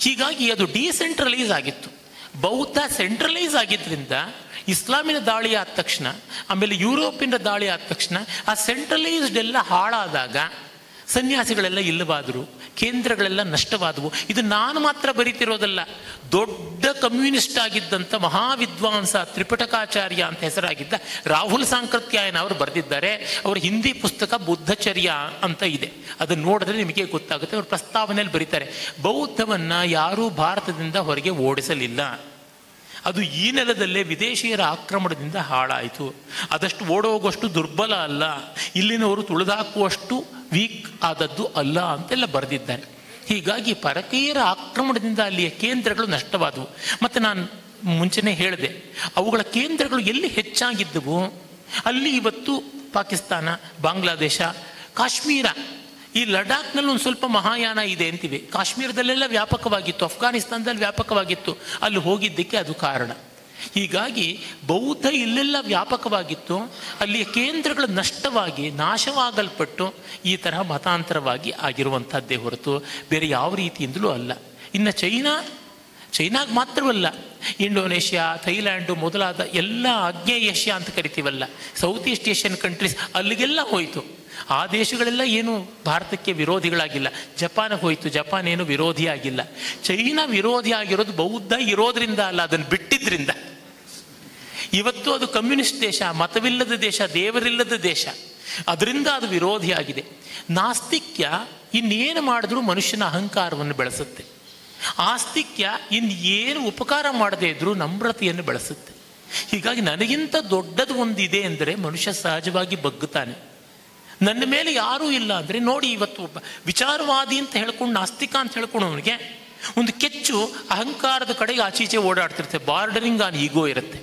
ಹೀಗಾಗಿ ಅದು ಡಿಸೆಂಟ್ರಲೈಸ್ ಆಗಿತ್ತು. ಬೌದ್ಧ ಸೆಂಟ್ರಲೈಸ್ ಆಗಿದ್ದರಿಂದ ಇಸ್ಲಾಮಿನ ದಾಳಿ ಆದ ತಕ್ಷಣ, ಆಮೇಲೆ ಯುರೋಪಿನ ದಾಳಿ ಆದ ತಕ್ಷಣ ಆ ಸೆಂಟ್ರಲೈಸ್ಡ್ ಎಲ್ಲ ಹಾಳಾದಾಗ ಸನ್ಯಾಸಿಗಳೆಲ್ಲ ಇಲ್ಲವಾದರು, ಕೇಂದ್ರಗಳೆಲ್ಲ ನಷ್ಟವಾದವು. ಇದು ನಾನು ಮಾತ್ರ ಬರೀತಿರೋದಲ್ಲ. ದೊಡ್ಡ ಕಮ್ಯುನಿಸ್ಟ್ ಆಗಿದ್ದಂಥ ಮಹಾವಿದ್ವಾಂಸ ತ್ರಿಪಟಕಾಚಾರ್ಯ ಅಂತ ಹೆಸರಾಗಿದ್ದ ರಾಹುಲ್ ಸಾಂಕೃತ್ಯಾಯನ ಅವರು ಬರೆದಿದ್ದಾರೆ. ಅವರ ಹಿಂದಿ ಪುಸ್ತಕ ಬುದ್ಧಚರ್ಯ ಅಂತ ಇದೆ. ಅದನ್ನು ನೋಡಿದ್ರೆ ನಿಮಗೆ ಗೊತ್ತಾಗುತ್ತೆ. ಅವರು ಪ್ರಸ್ತಾವನೆಯಲ್ಲಿ ಬರೀತಾರೆ, ಬೌದ್ಧವನ್ನು ಯಾರೂ ಭಾರತದಿಂದ ಹೊರಗೆ ಓಡಿಸಲಿಲ್ಲ. ಅದು ಈ ನೆಲದಲ್ಲೇ ವಿದೇಶಿಯರ ಆಕ್ರಮಣದಿಂದ ಹಾಳಾಯಿತು. ಅದಷ್ಟು ಓಡೋಗುವಷ್ಟು ದುರ್ಬಲ ಅಲ್ಲ, ಇಲ್ಲಿನವರು ತುಳಿದಾಕುವಷ್ಟು ವೀಕ್ ಆದದ್ದು ಅಲ್ಲ ಅಂತೆಲ್ಲ ಬರೆದಿದ್ದಾರೆ. ಹೀಗಾಗಿ ಪರಕೀಯರ ಆಕ್ರಮಣದಿಂದ ಅಲ್ಲಿಯ ಕೇಂದ್ರಗಳು ನಷ್ಟವಾದವು. ಮತ್ತು ನಾನು ಮುಂಚೆನೇ ಹೇಳಿದೆ, ಅವುಗಳ ಕೇಂದ್ರಗಳು ಎಲ್ಲಿ ಹೆಚ್ಚಾಗಿದ್ದವು ಅಲ್ಲಿ ಇವತ್ತು ಪಾಕಿಸ್ತಾನ, ಬಾಂಗ್ಲಾದೇಶ, ಕಾಶ್ಮೀರ, ಈ ಲಡಾಖ್ನಲ್ಲಿ ಒಂದು ಸ್ವಲ್ಪ ಮಹಾಯಾನ ಇದೆ ಅಂತೀವಿ. ಕಾಶ್ಮೀರದಲ್ಲೆಲ್ಲ ವ್ಯಾಪಕವಾಗಿತ್ತು, ಅಫ್ಘಾನಿಸ್ತಾನದಲ್ಲಿ ವ್ಯಾಪಕವಾಗಿತ್ತು. ಅಲ್ಲಿ ಹೋಗಿದ್ದಕ್ಕೆ ಅದು ಕಾರಣ. ಹೀಗಾಗಿ ಬೌದ್ಧ ಇಲ್ಲೆಲ್ಲ ವ್ಯಾಪಕವಾಗಿತ್ತು, ಅಲ್ಲಿಯ ಕೇಂದ್ರಗಳು ನಷ್ಟವಾಗಿ ನಾಶವಾಗಲ್ಪಟ್ಟು ಈ ತರಹ ಮತಾಂತರವಾಗಿ ಆಗಿರುವಂಥದ್ದೇ ಹೊರತು ಬೇರೆ ಯಾವ ರೀತಿಯಿಂದಲೂ ಅಲ್ಲ. ಇನ್ನು ಚೈನಾಗೆ ಮಾತ್ರವಲ್ಲ, ಇಂಡೋನೇಷ್ಯಾ, ಥೈಲ್ಯಾಂಡು ಮೊದಲಾದ ಎಲ್ಲ ಆಗ್ನೇಯ ಏಷ್ಯಾ ಅಂತ ಕರಿತೀವಲ್ಲ, ಸೌತ್ ಈಸ್ಟ್ ಏಷ್ಯನ್ ಕಂಟ್ರೀಸ್, ಅಲ್ಲಿಗೆಲ್ಲ ಹೋಯಿತು. ಆ ದೇಶಗಳೆಲ್ಲ ಏನು ಭಾರತಕ್ಕೆ ವಿರೋಧಿಗಳಾಗಿಲ್ಲ. ಜಪಾನಿಗೆ ಹೋಯಿತು, ಜಪಾನ್ ಏನು ವಿರೋಧಿ ಆಗಿಲ್ಲ. ಚೈನಾ ವಿರೋಧಿ ಆಗಿರೋದು ಬೌದ್ಧ ಇರೋದ್ರಿಂದ ಅಲ್ಲ, ಅದನ್ನು ಬಿಟ್ಟಿದ್ರಿಂದ. ಇವತ್ತು ಅದು ಕಮ್ಯುನಿಸ್ಟ್ ದೇಶ, ಮತವಿಲ್ಲದ ದೇಶ, ದೇವರಿಲ್ಲದ ದೇಶ, ಅದರಿಂದ ಅದು ವಿರೋಧಿಯಾಗಿದೆ. ನಾಸ್ತಿಕ್ಯ ಇನ್ನೇನು ಮಾಡಿದ್ರೂ ಮನುಷ್ಯನ ಅಹಂಕಾರವನ್ನು ಬೆಳೆಸುತ್ತೆ. ಆಸ್ತಿಕ್ಯ ಇನ್ನೇನು ಉಪಕಾರ ಮಾಡದೇ ಇದ್ರೂ ನಮ್ರತೆಯನ್ನು ಬೆಳೆಸುತ್ತೆ. ಹೀಗಾಗಿ ನನಗಿಂತ ದೊಡ್ಡದು ಒಂದಿದೆ ಅಂದರೆ ಮನುಷ್ಯ ಸಹಜವಾಗಿ ಬಗ್ಗುತ್ತಾನೆ. ನನ್ನ ಮೇಲೆ ಯಾರೂ ಇಲ್ಲ ಅಂದರೆ ನೋಡಿ, ಇವತ್ತು ಒಬ್ಬ ವಿಚಾರವಾದಿ ಅಂತ ಹೇಳ್ಕೊಂಡು, ನಾಸ್ತಿಕ ಅಂತ ಹೇಳ್ಕೊಂಡು ಅವನಿಗೆ ಒಂದು ಕೆಚ್ಚು ಅಹಂಕಾರದ ಕಡೆಗೆ ಆಚೀಚೆ ಓಡಾಡ್ತಿರುತ್ತೆ, ಬಾರ್ಡರಿಂಗ್ ಆನ್ ಈಗೋ ಇರುತ್ತೆ.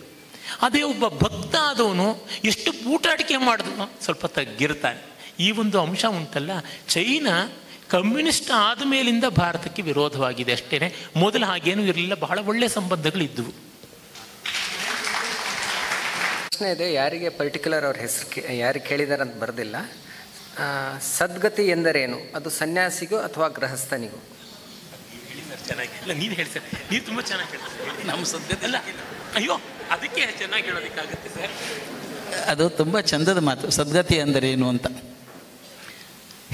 ಅದೇ ಒಬ್ಬ ಭಕ್ತ ಆದವನು ಎಷ್ಟು ಬೂಟಾಟಿಕೆ ಮಾಡಿದ್ರು ಸ್ವಲ್ಪ ತಗ್ಗಿರ್ತಾನೆ. ಈ ಒಂದು ಅಂಶ ಉಂಟಲ್ಲ. ಚೈನಾ ಕಮ್ಯುನಿಸ್ಟ್ ಆದ ಮೇಲಿಂದ ಭಾರತಕ್ಕೆ ವಿರೋಧವಾಗಿದೆ ಅಷ್ಟೇ. ಮೊದಲು ಹಾಗೇನೂ ಇರಲಿಲ್ಲ, ಬಹಳ ಒಳ್ಳೆಯ ಸಂಬಂಧಗಳಿದ್ದವು. ಪ್ರಶ್ನೆ ಇದೆ, ಯಾರಿಗೆ ಪರ್ಟಿಕ್ಯುಲರ್ ಅವ್ರ ಹೆಸರು ಯಾರಿಗೆ ಕೇಳಿದಾರೆ ಅಂತ ಬರೆದಿಲ್ಲ. ಸದ್ಗತಿ ಎಂದರೇನು? ಅದು ಸನ್ಯಾಸಿಗೂ ಅಥವಾ ಗೃಹಸ್ಥನಿಗೂ? ಚೆನ್ನಾಗಿಲ್ಲ, ನೀನು ಹೇಳ್ತಾರೆ, ನೀವು ತುಂಬ ಚೆನ್ನಾಗಿ ಹೇಳ್ತಾರೆ. ನಮ್ಮ ಸದ್ಗತಿ ಅಲ್ಲ, ಅಯ್ಯೋ ಅದಕ್ಕೆ ಚೆನ್ನಾಗಿ ಹೇಳೋದಕ್ಕಾಗುತ್ತೆ ಸರ್. ಅದು ತುಂಬ ಚಂದದ ಮಾತು. ಸದ್ಗತಿ ಎಂದರೇನು ಅಂತ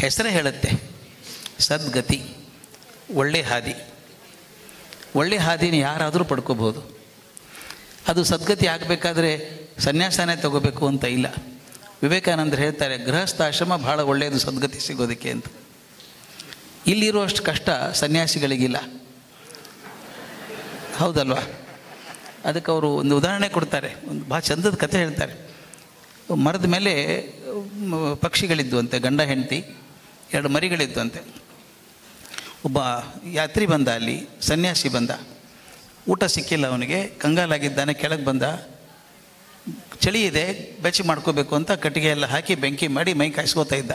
ಹೆಸರೇ ಹೇಳುತ್ತೆ. ಸದ್ಗತಿ, ಒಳ್ಳೆ ಹಾದಿ. ಒಳ್ಳೆ ಹಾದಿನ ಯಾರಾದರೂ ಪಡ್ಕೋಬೋದು. ಅದು ಸದ್ಗತಿ ಆಗಬೇಕಾದ್ರೆ ಸನ್ಯಾಸನೇ ತಗೋಬೇಕು ಅಂತ ಇಲ್ಲ. ವಿವೇಕಾನಂದರು ಹೇಳ್ತಾರೆ, ಗೃಹಸ್ಥಾಶ್ರಮ ಭಾಳ ಒಳ್ಳೆಯದು ಸದ್ಗತಿ ಸಿಗೋದಕ್ಕೆ ಅಂತ. ಇಲ್ಲಿರುವಷ್ಟು ಕಷ್ಟ ಸನ್ಯಾಸಿಗಳಿಗಿಲ್ಲ, ಹೌದಲ್ವಾ? ಅದಕ್ಕೆ ಅವರು ಒಂದು ಉದಾಹರಣೆ ಕೊಡ್ತಾರೆ, ಒಂದು ಭಾಳ ಚಂದದ ಕಥೆ ಹೇಳ್ತಾರೆ. ಮರದ ಮೇಲೆ ಪಕ್ಷಿಗಳಿದ್ದು ಅಂತೆ, ಗಂಡ ಹೆಂಡತಿ, 2 ಮರಿಗಳಿದ್ದು ಅಂತೆ. ಒಬ್ಬ ಯಾತ್ರಿ ಬಂದ, ಅಲ್ಲಿ ಸನ್ಯಾಸಿ ಬಂದ, ಊಟ ಸಿಕ್ಕಿಲ್ಲ ಅವನಿಗೆ, ಕಂಗಾಲಾಗಿದ್ದಾನೆ. ಕೆಳಗೆ ಬಂದ, ಚಳಿ ಇದೆ, ಬೆಚ್ಚಿ ಮಾಡ್ಕೋಬೇಕು ಅಂತ ಕಟ್ಟಿಗೆ ಎಲ್ಲ ಹಾಕಿ ಬೆಂಕಿ ಮಾಡಿ ಮೈ ಕಾಯಿಸ್ಕೋತಾ ಇದ್ದ.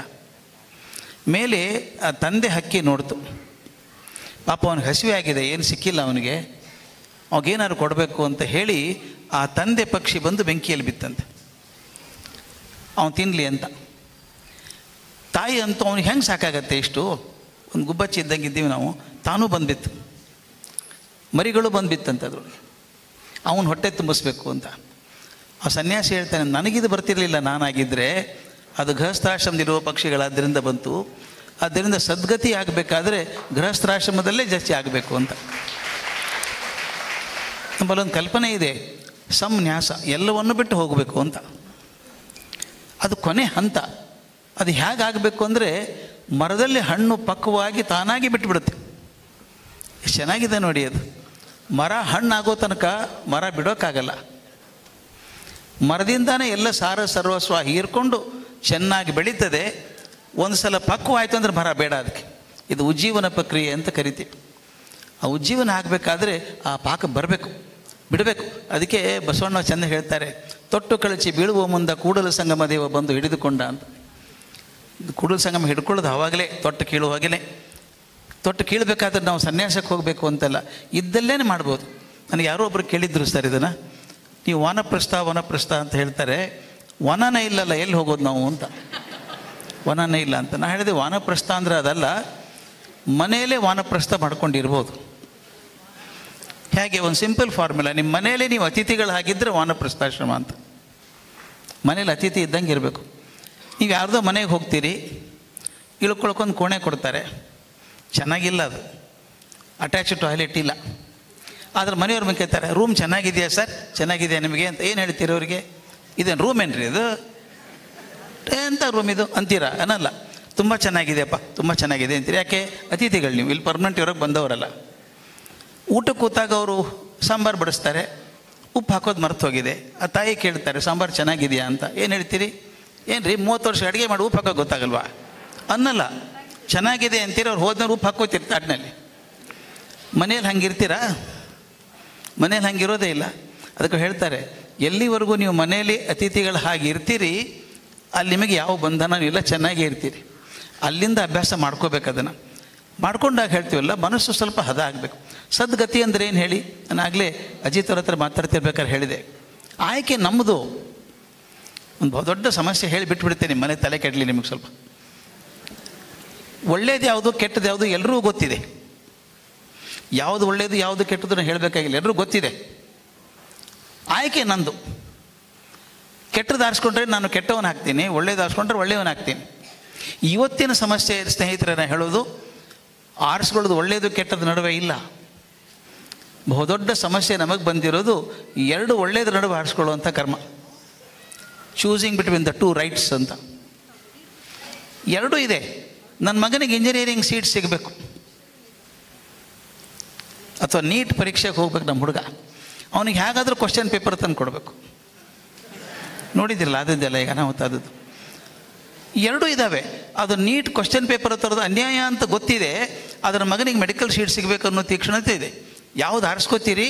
ಮೇಲೆ ಆ ತಂದೆ ಹಕ್ಕಿ ನೋಡ್ತು. ಪಾಪ ಅವನಿಗೆ ಹಸಿವೆ ಆಗಿದೆ, ಏನು ಸಿಕ್ಕಿಲ್ಲ ಅವನಿಗೆ, ಅವಾಗೇನಾದ್ರು ಕೊಡಬೇಕು ಅಂತ ಹೇಳಿ ಆ ತಂದೆ ಪಕ್ಷಿ ಬಂದು ಬೆಂಕಿಯಲ್ಲಿ ಬಿತ್ತಂತೆ, ಅವನು ತಿನ್ನಲಿ ಅಂತ. ತಾಯಿ ಅಂತೂ ಅವನಿಗೆ ಹೆಂಗೆ ಸಾಕಾಗತ್ತೆ, ಇಷ್ಟು ಒಂದು ಗುಬ್ಬಚ್ಚಿ ಇದ್ದಂಗೆ ಇದ್ದೀವಿ ನಾವು, ತಾನೂ ಬಂದುಬಿತ್ತು, ಮರಿಗಳು ಬಂದುಬಿತ್ತಂತೆ ಅದ್ರೊಳಗೆ, ಅವನು ಹೊಟ್ಟೆ ತುಂಬಿಸ್ಬೇಕು ಅಂತ. ಆ ಸನ್ಯಾಸಿ ಹೇಳ್ತಾನೆ, ನನಗಿದು ಬರ್ತಿರಲಿಲ್ಲ, ನಾನಾಗಿದ್ದರೆ ಅದು ಗೃಹಸ್ಥಾಶ್ರಮದಲ್ಲಿರುವ ಪಕ್ಷಿಗಳಾದ್ದರಿಂದ ಬಂತು. ಆದ್ದರಿಂದ ಸದ್ಗತಿ ಆಗಬೇಕಾದ್ರೆ ಗೃಹಸ್ಥಾಶ್ರಮದಲ್ಲೇ ಜಾಸ್ತಿ ಆಗಬೇಕು ಅಂತ. ನಮ್ಮಲ್ಲೊಂದು ಕಲ್ಪನೆ ಇದೆ, ಸಂನ್ಯಾಸ, ಎಲ್ಲವನ್ನು ಬಿಟ್ಟು ಹೋಗಬೇಕು ಅಂತ. ಅದು ಕೊನೆ ಹಂತ. ಅದು ಹೇಗಾಗಬೇಕು ಅಂದರೆ ಮರದಲ್ಲಿ ಹಣ್ಣು ಪಕ್ವವಾಗಿ ತಾನಾಗಿ ಬಿಟ್ಟುಬಿಡುತ್ತೆ. ಎಷ್ಟು ಚೆನ್ನಾಗಿದೆ ನೋಡಿ ಅದು. ಮರ ಹಣ್ಣಾಗೋ ತನಕ ಮರ ಬಿಡೋಕ್ಕಾಗಲ್ಲ. ಮರದಿಂದಾನೇ ಎಲ್ಲ ಸಾರ ಸರ್ವಸ್ವ ಹೀರ್ಕೊಂಡು ಚೆನ್ನಾಗಿ ಬೆಳೀತದೆ. ಒಂದು ಸಲ ಪಕ್ವಾಯಿತು ಅಂದರೆ ಮರ ಬೇಡ ಅದಕ್ಕೆ. ಇದು ಉಜ್ಜೀವನ ಪ್ರಕ್ರಿಯೆ ಅಂತ ಕರಿತೀವಿ. ಆ ಉಜ್ಜೀವನ ಆಗಬೇಕಾದ್ರೆ ಆ ಪಾಕ ಬರಬೇಕು, ಬಿಡಬೇಕು. ಅದಕ್ಕೆ ಬಸವಣ್ಣ ಚಂದ ಹೇಳ್ತಾರೆ, ತೊಟ್ಟು ಕಳಚಿ ಬೀಳುವ ಮುಂದೆ ಕೂಡಲ ಸಂಗಮ ದೇವ ಬಂದು ಹಿಡಿದುಕೊಂಡ ಅಂತ. ಕೂಡಲ ಸಂಗಮ ಹಿಡ್ಕೊಳ್ಳೋದು ಆವಾಗಲೇ, ತೊಟ್ಟು ಕೀಳುವಾಗಲೇ. ತೊಟ್ಟು ಕೀಳಬೇಕಾದ್ರೆ ನಾವು ಸನ್ಯಾಸಕ್ಕೆ ಹೋಗಬೇಕು ಅಂತಲ್ಲ, ಇದ್ದಲ್ಲೇ ಮಾಡ್ಬೋದು. ನನಗೆ ಯಾರೋ ಒಬ್ಬರು ಕೇಳಿದ್ರು, ಸರ್ ಇದನ್ನು ನೀವು ವನಪ್ರಸ್ಥ ಅಂತ ಹೇಳ್ತಾರೆ, ವನನೇ ಇಲ್ಲಲ್ಲ, ಎಲ್ಲಿ ಹೋಗೋದು ನಾವು ಅಂತ. ವನನೇ ಇಲ್ಲ ಅಂತ ನಾನು ಹೇಳಿದೆ. ವಾನಪ್ರಸ್ಥ ಅಂದರೆ ಅದಲ್ಲ, ಮನೆಯಲ್ಲೇ ವಾನಪ್ರಸ್ಥ ಮಾಡ್ಕೊಂಡಿರ್ಬೋದು. ಹೇಗೆ ಒಂದು ಸಿಂಪಲ್ ಫಾರ್ಮುಲಾ, ನಿಮ್ಮ ಮನೆಯಲ್ಲೇ ನೀವು ಅತಿಥಿಗಳು ಹಾಗಿದ್ದರೆ ವಾನಪ್ರಸ್ಥಾಶ್ರಮ ಅಂತ. ಮನೇಲಿ ಅತಿಥಿ ಇದ್ದಂಗೆ ಇರಬೇಕು. ನೀವು ಯಾರ್ದೋ ಮನೆಗೆ ಹೋಗ್ತೀರಿ, ಇಳ್ಕೊಳಕ್ಕೊಂದು ಕೋಣೆ ಕೊಡ್ತಾರೆ, ಚೆನ್ನಾಗಿಲ್ಲ ಅದು, ಅಟ್ಯಾಚ್ ಟಾಯ್ಲೆಟ್ ಇಲ್ಲ. ಆದ್ರೆ ಮನೆಯವ್ರ ಮೇಲೆ ಕೇಳ್ತಾರೆ, ರೂಮ್ ಚೆನ್ನಾಗಿದೆಯಾ ಸರ್, ಚೆನ್ನಾಗಿದೆಯಾ ನಿಮಗೆ ಅಂತ. ಏನು ಹೇಳ್ತೀರಿ ಅವರಿಗೆ? ಇದೇನು ರೂಮ್ ಏನ್ರಿ ಇದು, ಎಂಥ ರೂಮ್ ಇದು ಅಂತೀರಾ? ಅನ್ನಲ್ಲ, ತುಂಬ ಚೆನ್ನಾಗಿದೆಯಪ್ಪ, ತುಂಬ ಚೆನ್ನಾಗಿದೆ ಅಂತೀರಿ. ಯಾಕೆ? ಅತಿಥಿಗಳು ನೀವು, ಇಲ್ಲಿ ಪರ್ಮನೆಂಟ್ ಇರೋಕ್ಕೆ ಬಂದವರಲ್ಲ. ಊಟಕ್ಕೆ ಕೂತಾಗ ಅವರು ಸಾಂಬಾರು ಬಡಿಸ್ತಾರೆ, ಉಪ್ಪು ಹಾಕೋದು ಮರೆತು ಹೋಗಿದೆ. ಆ ತಾಯಿ ಕೇಳ್ತಾರೆ ಸಾಂಬಾರು ಚೆನ್ನಾಗಿದೆಯಾ ಅಂತ. ಏನು ಹೇಳ್ತೀರಿ? ಏನು ರೀ 30 ವರ್ಷ ಅಡುಗೆ ಮಾಡಿ ಉಪ್ಪು ಹಾಕೋದು ಗೊತ್ತಾಗಲ್ವಾ? ಅನ್ನಲ್ಲ, ಚೆನ್ನಾಗಿದೆ ಅಂತೀರಿ. ಅವ್ರು ಹೋದ್ಮೇಲೆ ಉಪ್ಪು ಹಾಕೋತಿರ್ತಾರೆ ತಾಟಿನಲ್ಲಿ. ಮನೇಲಿ ಹಂಗಿರ್ತೀರಾ? ಮನೇಲಿ ಹಂಗಿರೋದೇ ಇಲ್ಲ. ಅದಕ್ಕೆ ಹೇಳ್ತಾರೆ, ಎಲ್ಲಿವರೆಗೂ ನೀವು ಮನೆಯಲ್ಲಿ ಅತಿಥಿಗಳು ಹಾಗೆ ಇರ್ತೀರಿ ಅಲ್ಲಿ ನಿಮಗೆ ಯಾವ ಬಂಧನ ಇಲ್ಲ, ಚೆನ್ನಾಗೇ ಇರ್ತೀರಿ. ಅಲ್ಲಿಂದ ಅಭ್ಯಾಸ ಮಾಡ್ಕೋಬೇಕು. ಅದನ್ನು ಮಾಡ್ಕೊಂಡಾಗ ಹೇಳ್ತೀವಲ್ಲ, ಮನಸ್ಸು ಸ್ವಲ್ಪ ಹದ ಆಗಬೇಕು. ಸದ್ಗತಿ ಅಂದರೆ ಏನು ಹೇಳಿ? ನಾನು ಆಗಲೇ ಅಜಿತ್ ಅವ್ರ ಹತ್ರ ಮಾತಾಡ್ತಿರ್ಬೇಕಾದ್ರೆ ಹೇಳಿದೆ, ಆಯ್ಕೆ ನಮ್ಮದು. ಒಂದು ದೊಡ್ಡ ಸಮಸ್ಯೆ ಹೇಳಿ ಬಿಟ್ಬಿಡ್ತೇನೆ, ಮನೆ ತಲೆ ಕೆಡಲಿ ನಿಮಗೆ ಸ್ವಲ್ಪ. ಒಳ್ಳೇದು ಯಾವುದು ಕೆಟ್ಟದ್ದು ಯಾವುದು ಎಲ್ಲರಿಗೂ ಗೊತ್ತಿದೆ. ಯಾವುದು ಒಳ್ಳೆಯದು ಯಾವುದು ಕೆಟ್ಟದ್ದು ಹೇಳಬೇಕಾಗಿಲ್ಲ, ಎಲ್ಲರೂ ಗೊತ್ತಿದೆ. ಆಯ್ಕೆ ನಂದು. ಕೆಟ್ಟದ್ದು ಆರಿಸ್ಕೊಂಡ್ರೆ ನಾನು ಕೆಟ್ಟವನು ಹಾಕ್ತೀನಿ, ಒಳ್ಳೇದು ಆರಿಸ್ಕೊಂಡ್ರೆ ಒಳ್ಳೆಯವನು ಹಾಕ್ತೀನಿ. ಇವತ್ತಿನ ಸಮಸ್ಯೆ ಸ್ನೇಹಿತರನ್ನ ಹೇಳೋದು, ಆರಿಸ್ಕೊಳ್ಳೋದು ಒಳ್ಳೆಯದು ಕೆಟ್ಟದ ನಡುವೆ ಇಲ್ಲ. ಬಹುದೊಡ್ಡ ಸಮಸ್ಯೆ ನಮಗೆ ಬಂದಿರೋದು ಎರಡು ಒಳ್ಳೆಯದ್ರ ನಡುವೆ ಆರಿಸ್ಕೊಳ್ಳುವಂಥ ಕರ್ಮ. Choosing between the two rights ಅಂತ. ಎರಡೂ ಇದೆ. ನನ್ನ ಮಗನಿಗೆ ಇಂಜಿನಿಯರಿಂಗ್ ಸೀಟ್ ಸಿಗಬೇಕು, ಅಥವಾ ನೀಟ್ ಪರೀಕ್ಷೆಗೆ ಹೋಗ್ಬೇಕು ನಮ್ಮ ಹುಡುಗ, ಅವನಿಗೆ ಹೇಗಾದರೂ ಕ್ವಶನ್ ಪೇಪರ್ ತಂದು ಕೊಡಬೇಕು. ನೋಡಿದ್ದಿರಲ್ಲ ಆದದ್ದೆಲ್ಲ ಈಗ ಅನಾಹುತಾದದ್ದು. ಎರಡೂ ಇದ್ದಾವೆ. ಅದು ನೀಟ್ ಕ್ವಶನ್ ಪೇಪರ್ ತರೋದು ಅನ್ಯಾಯ ಅಂತ ಗೊತ್ತಿದೆ, ಅದರ ಮಗನಿಗೆ ಮೆಡಿಕಲ್ ಸೀಟ್ ಸಿಗಬೇಕು ಅನ್ನೋ ತೀಕ್ಷ್ಣತೆ ಇದೆ. ಯಾವುದು ಆರಿಸ್ಕೋತೀರಿ?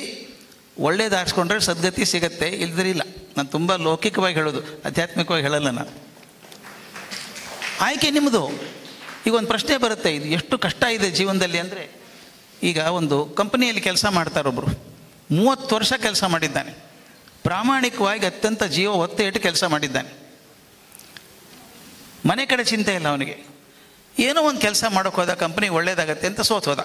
ಒಳ್ಳೇದು ಆರಿಸ್ಕೊಂಡ್ರೆ ಸದ್ಗತಿ ಸಿಗತ್ತೆ, ಇಲ್ದಿರಿಲ್ಲ. ನಾನು ತುಂಬ ಲೌಕಿಕವಾಗಿ ಹೇಳೋದು, ಆಧ್ಯಾತ್ಮಿಕವಾಗಿ ಹೇಳಲ್ಲ ನಾನು. ಆಯ್ಕೆ ನಿಮ್ಮದು. ಈಗ ಒಂದು ಪ್ರಶ್ನೆ ಬರುತ್ತೆ, ಇದು ಎಷ್ಟು ಕಷ್ಟ ಇದೆ ಜೀವನದಲ್ಲಿ ಅಂದರೆ, ಈಗ ಒಂದು ಕಂಪನಿಯಲ್ಲಿ ಕೆಲಸ ಮಾಡ್ತಾರೊಬ್ಬರು, 30 ವರ್ಷ ಕೆಲಸ ಮಾಡಿದ್ದಾನೆ, ಪ್ರಾಮಾಣಿಕವಾಗಿ ಅತ್ಯಂತ ಜೀವ ಒತ್ತೆ ಇಟ್ಟು ಕೆಲಸ ಮಾಡಿದ್ದಾನೆ. ಮನೆ ಕಡೆ ಚಿಂತೆ ಇಲ್ಲ ಅವನಿಗೆ. ಏನೋ ಒಂದು ಕೆಲಸ ಮಾಡೋಕೆ ಹೋದ, ಕಂಪ್ನಿ ಒಳ್ಳೇದಾಗತ್ತೆ ಅಂತ ಸೋತು ಹೋದ.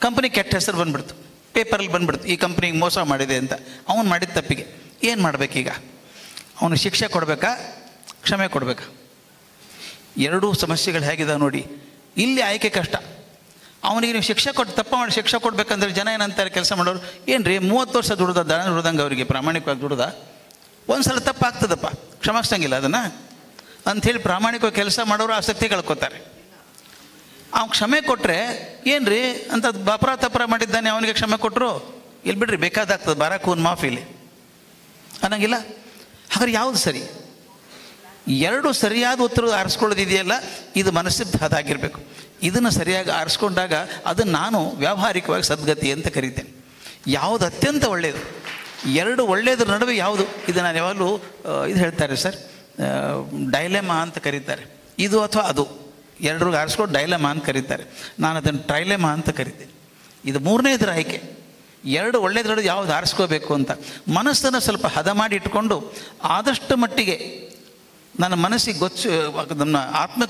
ಕಂಪ್ನಿ ಕೆಟ್ಟ ಹೆಸರು ಬಂದುಬಿಡ್ತು, ಪೇಪರಲ್ಲಿ ಬಂದುಬಿಡ್ತು, ಈ ಕಂಪ್ನಿಗೆ ಮೋಸ ಮಾಡಿದೆ ಅಂತ. ಅವನು ಮಾಡಿದ ತಪ್ಪಿಗೆ ಏನು ಮಾಡಬೇಕೀಗ? ಅವನು ಶಿಕ್ಷೆ ಕೊಡಬೇಕಾ, ಕ್ಷಮೆ ಕೊಡಬೇಕಾ? ಎರಡೂ ಸಮಸ್ಯೆಗಳು ಹೇಗಿದಾವೆ ನೋಡಿ. ಇಲ್ಲಿ ಆಯ್ಕೆ ಕಷ್ಟ. ಅವನಿಗೆ ನೀವು ಶಿಕ್ಷೆ ಕೊಟ್ಟು, ತಪ್ಪ ಮಾಡಿ ಶಿಕ್ಷೆ ಕೊಡಬೇಕಂದ್ರೆ ಜನ ಏನಂತಾರೆ ಕೆಲಸ ಮಾಡೋರು, ಏನು ರೀ 30 ವರ್ಷ ದುಡ್ದ, ದನ ದುಡ್ದಂಗೆ ಅವರಿಗೆ ಪ್ರಾಮಾಣಿಕವಾಗಿ ದುಡ್ದ, ಒಂದು ಸಲ ತಪ್ಪಾಗ್ತದಪ್ಪ, ಕ್ಷಮಿಸಂಗಿಲ್ಲ ಅದನ್ನು ಅಂಥೇಳಿ ಪ್ರಾಮಾಣಿಕವಾಗಿ ಕೆಲಸ ಮಾಡೋರು ಆಸಕ್ತಿ ಕಳ್ಕೊತಾರೆ. ಅವ್ನು ಕ್ಷಮೆ ಕೊಟ್ಟರೆ ಏನು ರೀ ಅಂತ ಅಪರಾಧ ಮಾಡಿದ್ದಾನೆ, ಅವನಿಗೆ ಕ್ಷಮೆ ಕೊಟ್ಟರು ಇಲ್ಲಿ ಬಿಡ್ರಿ ಬೇಕಾದಾಗ್ತದೆ, ಬಾರಾಕೂನ್ ಮಾಫಿಲಿ ಅನ್ನಂಗಿಲ್ಲ. ಹಾಗಾದ್ರೆ ಯಾವುದು ಸರಿ? ಎರಡು ಸರಿಯಾದ ಉತ್ತರ ಆರಿಸ್ಕೊಳ್ಳೋದಿದೆಯಲ್ಲ, ಇದು ಮನಸ್ಸಿಗೆ ಅದಾಗಿರಬೇಕು. ಇದನ್ನು ಸರಿಯಾಗಿ ಆರಿಸ್ಕೊಂಡಾಗ ಅದನ್ನು ನಾನು ವ್ಯಾವಹಾರಿಕವಾಗಿ ಸದ್ಗತಿ ಅಂತ ಕರಿತೇನೆ. ಯಾವುದು ಅತ್ಯಂತ ಒಳ್ಳೆಯದು? ಎರಡು ಒಳ್ಳೆಯದ್ರ ನಡುವೆ ಯಾವುದು? ಇದು ನಾನು ಯಾವಾಗಲೂ ಇದು ಹೇಳ್ತಾರೆ ಸರ್, ಡೈಲೆಮಾ ಅಂತ ಕರೀತಾರೆ. ಇದು ಅಥವಾ ಅದು, ಎರಡ್ರಿಗೆ ಆರಿಸ್ಕೊಂಡು ಡೈಲೆಮಾ ಅಂತ ಕರೀತಾರೆ. ನಾನು ಅದನ್ನು ಟ್ರೈಲೆಮಾ ಅಂತ ಕರಿತೇನೆ. ಇದು ಮೂರನೇದ್ರ ಆಯ್ಕೆ. ಎರಡು ಒಳ್ಳೆಯದ್ರ ಯಾವುದು ಆರಿಸ್ಕೋಬೇಕು ಅಂತ ಮನಸ್ಸನ್ನು ಸ್ವಲ್ಪ ಹದ ಮಾಡಿ ಇಟ್ಕೊಂಡು, ಆದಷ್ಟು ಮಟ್ಟಿಗೆ ನನ್ನ ಮನಸ್ಸಿಗೆ ನನ್ನ ಆತ್ಮ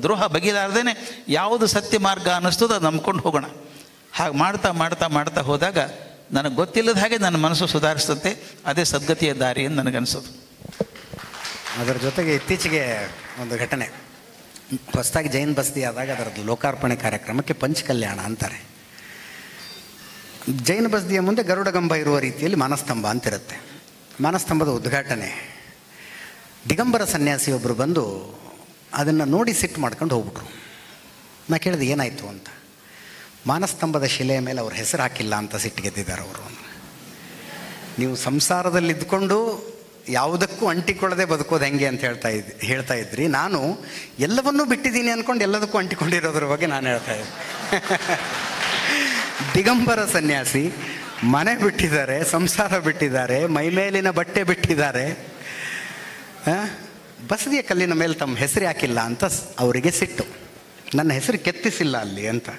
ದ್ರೋಹ ಬಗೆಲಾರ್ದೇ ಯಾವುದು ಸತ್ಯ ಮಾರ್ಗ ಅನ್ನಿಸ್ತದೋ ಅದು ನಂಬ್ಕೊಂಡು ಹೋಗೋಣ. ಹಾಗೆ ಮಾಡ್ತಾ ಮಾಡ್ತಾ ಮಾಡ್ತಾ ಹೋದಾಗ ನನಗೆ ಗೊತ್ತಿಲ್ಲದ ಹಾಗೆ ನನ್ನ ಮನಸ್ಸು ಸುಧಾರಿಸುತ್ತೆ. ಅದೇ ಸದ್ಗತಿಯ ದಾರಿ ಅಂತ ನನಗನ್ಸೋದು. ಅದರ ಜೊತೆಗೆ ಇತ್ತೀಚೆಗೆ ಒಂದು ಘಟನೆ, ಹೊಸದಾಗಿ ಜೈನ್ ಬಸ್ತಿ ಆದಾಗ ಅದರದ್ದು ಲೋಕಾರ್ಪಣೆ ಕಾರ್ಯಕ್ರಮಕ್ಕೆ ಪಂಚಕಲ್ಯಾಣ ಅಂತಾರೆ. ಜೈನ ಬಸ್ತಿಯ ಮುಂದೆ ಗರುಡಗಂಬ ಇರುವ ರೀತಿಯಲ್ಲಿ ಮಾನಸ್ತಂಭ ಅಂತಿರುತ್ತೆ. ಮಾನಸ್ತಂಭದ ಉದ್ಘಾಟನೆ, ದಿಗಂಬರ ಸನ್ಯಾಸಿಯೊಬ್ಬರು ಬಂದು ಅದನ್ನು ನೋಡಿ ಸಿಟ್ಟು ಮಾಡ್ಕೊಂಡು ಹೋಗ್ಬಿಟ್ರು. ನಾ ಕೇಳಿದೆ ಏನಾಯಿತು ಅಂತ. ಮಾನಸ್ತಂಭದ ಶಿಲೆಯ ಮೇಲೆ ಅವ್ರ ಹೆಸರು ಹಾಕಿಲ್ಲ ಅಂತ ಸಿಟ್ಟಿಗೆದ್ದಿದ್ದಾರೆ ಅವರು. ನೀವು ಸಂಸಾರದಲ್ಲಿ ಇದ್ಕೊಂಡು ಯಾವುದಕ್ಕೂ ಅಂಟಿಕೊಳ್ಳದೆ ಬದುಕೋದು ಹೆಂಗೆ ಅಂತ ಹೇಳ್ತಾ ಇದ್ರಿ. ನಾನು ಎಲ್ಲವನ್ನೂ ಬಿಟ್ಟಿದ್ದೀನಿ ಅಂದ್ಕೊಂಡು ಎಲ್ಲದಕ್ಕೂ ಅಂಟಿಕೊಂಡಿರೋದ್ರ ಬಗ್ಗೆ ನಾನು ಹೇಳ್ತಾ ಇದ್ದೆ. ದಿಗಂಬರ ಸನ್ಯಾಸಿ ಮನೆ ಬಿಟ್ಟಿದ್ದಾರೆ, ಸಂಸಾರ ಬಿಟ್ಟಿದ್ದಾರೆ, ಮೈಮೇಲಿನ ಬಟ್ಟೆ ಬಿಟ್ಟಿದ್ದಾರೆ, ಬಸದಿಯ ಕಲ್ಲಿನ ಮೇಲೆ ತಮ್ಮ ಹೆಸರು ಹಾಕಿಲ್ಲ ಅಂತ ಅವರಿಗೆ ಸಿಟ್ಟು. ನನ್ನ ಹೆಸರು ಕೆತ್ತಿಸಿಲ್ಲ ಅಲ್ಲಿ ಅಂತ.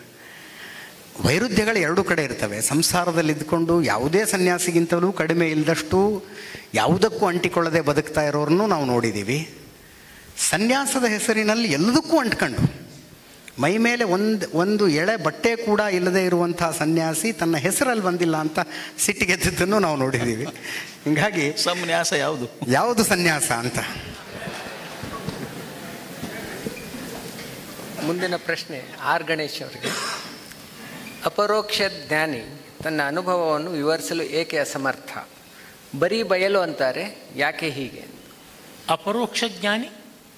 ವೈರುಧ್ಯಗಳು ಎರಡೂ ಕಡೆ ಇರ್ತವೆ. ಸಂಸಾರದಲ್ಲಿ ಇದ್ಕೊಂಡು ಯಾವುದೇ ಸನ್ಯಾಸಿಗಿಂತಲೂ ಕಡಿಮೆ ಇಲ್ಲದಷ್ಟು ಯಾವುದಕ್ಕೂ ಅಂಟಿಕೊಳ್ಳದೆ ಬದುಕ್ತಾ ಇರೋರನ್ನು ನಾವು ನೋಡಿದ್ದೀವಿ. ಸನ್ಯಾಸದ ಹೆಸರಿನಲ್ಲಿ ಎಲ್ಲದಕ್ಕೂ ಅಂಟ್ಕೊಂಡು ಮೈ ಮೇಲೆ ಒಂದು ಎಳೆ ಬಟ್ಟೆ ಕೂಡ ಇಲ್ಲದೆ ಇರುವಂಥ ಸನ್ಯಾಸಿ ತನ್ನ ಹೆಸರಲ್ಲಿ ಬಂದಿಲ್ಲ ಅಂತ ಸಿಟ್ಟಿಗೆದ್ದನ್ನು ನಾವು ನೋಡಿದ್ದೀವಿ. ಹೀಗಾಗಿ ಸನ್ಯಾಸ ಯಾವುದು ಸನ್ಯಾಸ ಅಂತ ಮುಂದಿನ ಪ್ರಶ್ನೆ ಆರ್ ಗಣೇಶ್ ಅವರಿಗೆ. ಅಪರೋಕ್ಷ ಜ್ಞಾನಿ ತನ್ನ ಅನುಭವವನ್ನು ವಿವರಿಸಲು ಏಕೆ ಅಸಮರ್ಥ? ಬರೀ ಬಯಲು ಅಂತಾರೆ, ಯಾಕೆ ಹೀಗೆ? ಅಪರೋಕ್ಷ ಜ್ಞಾನಿ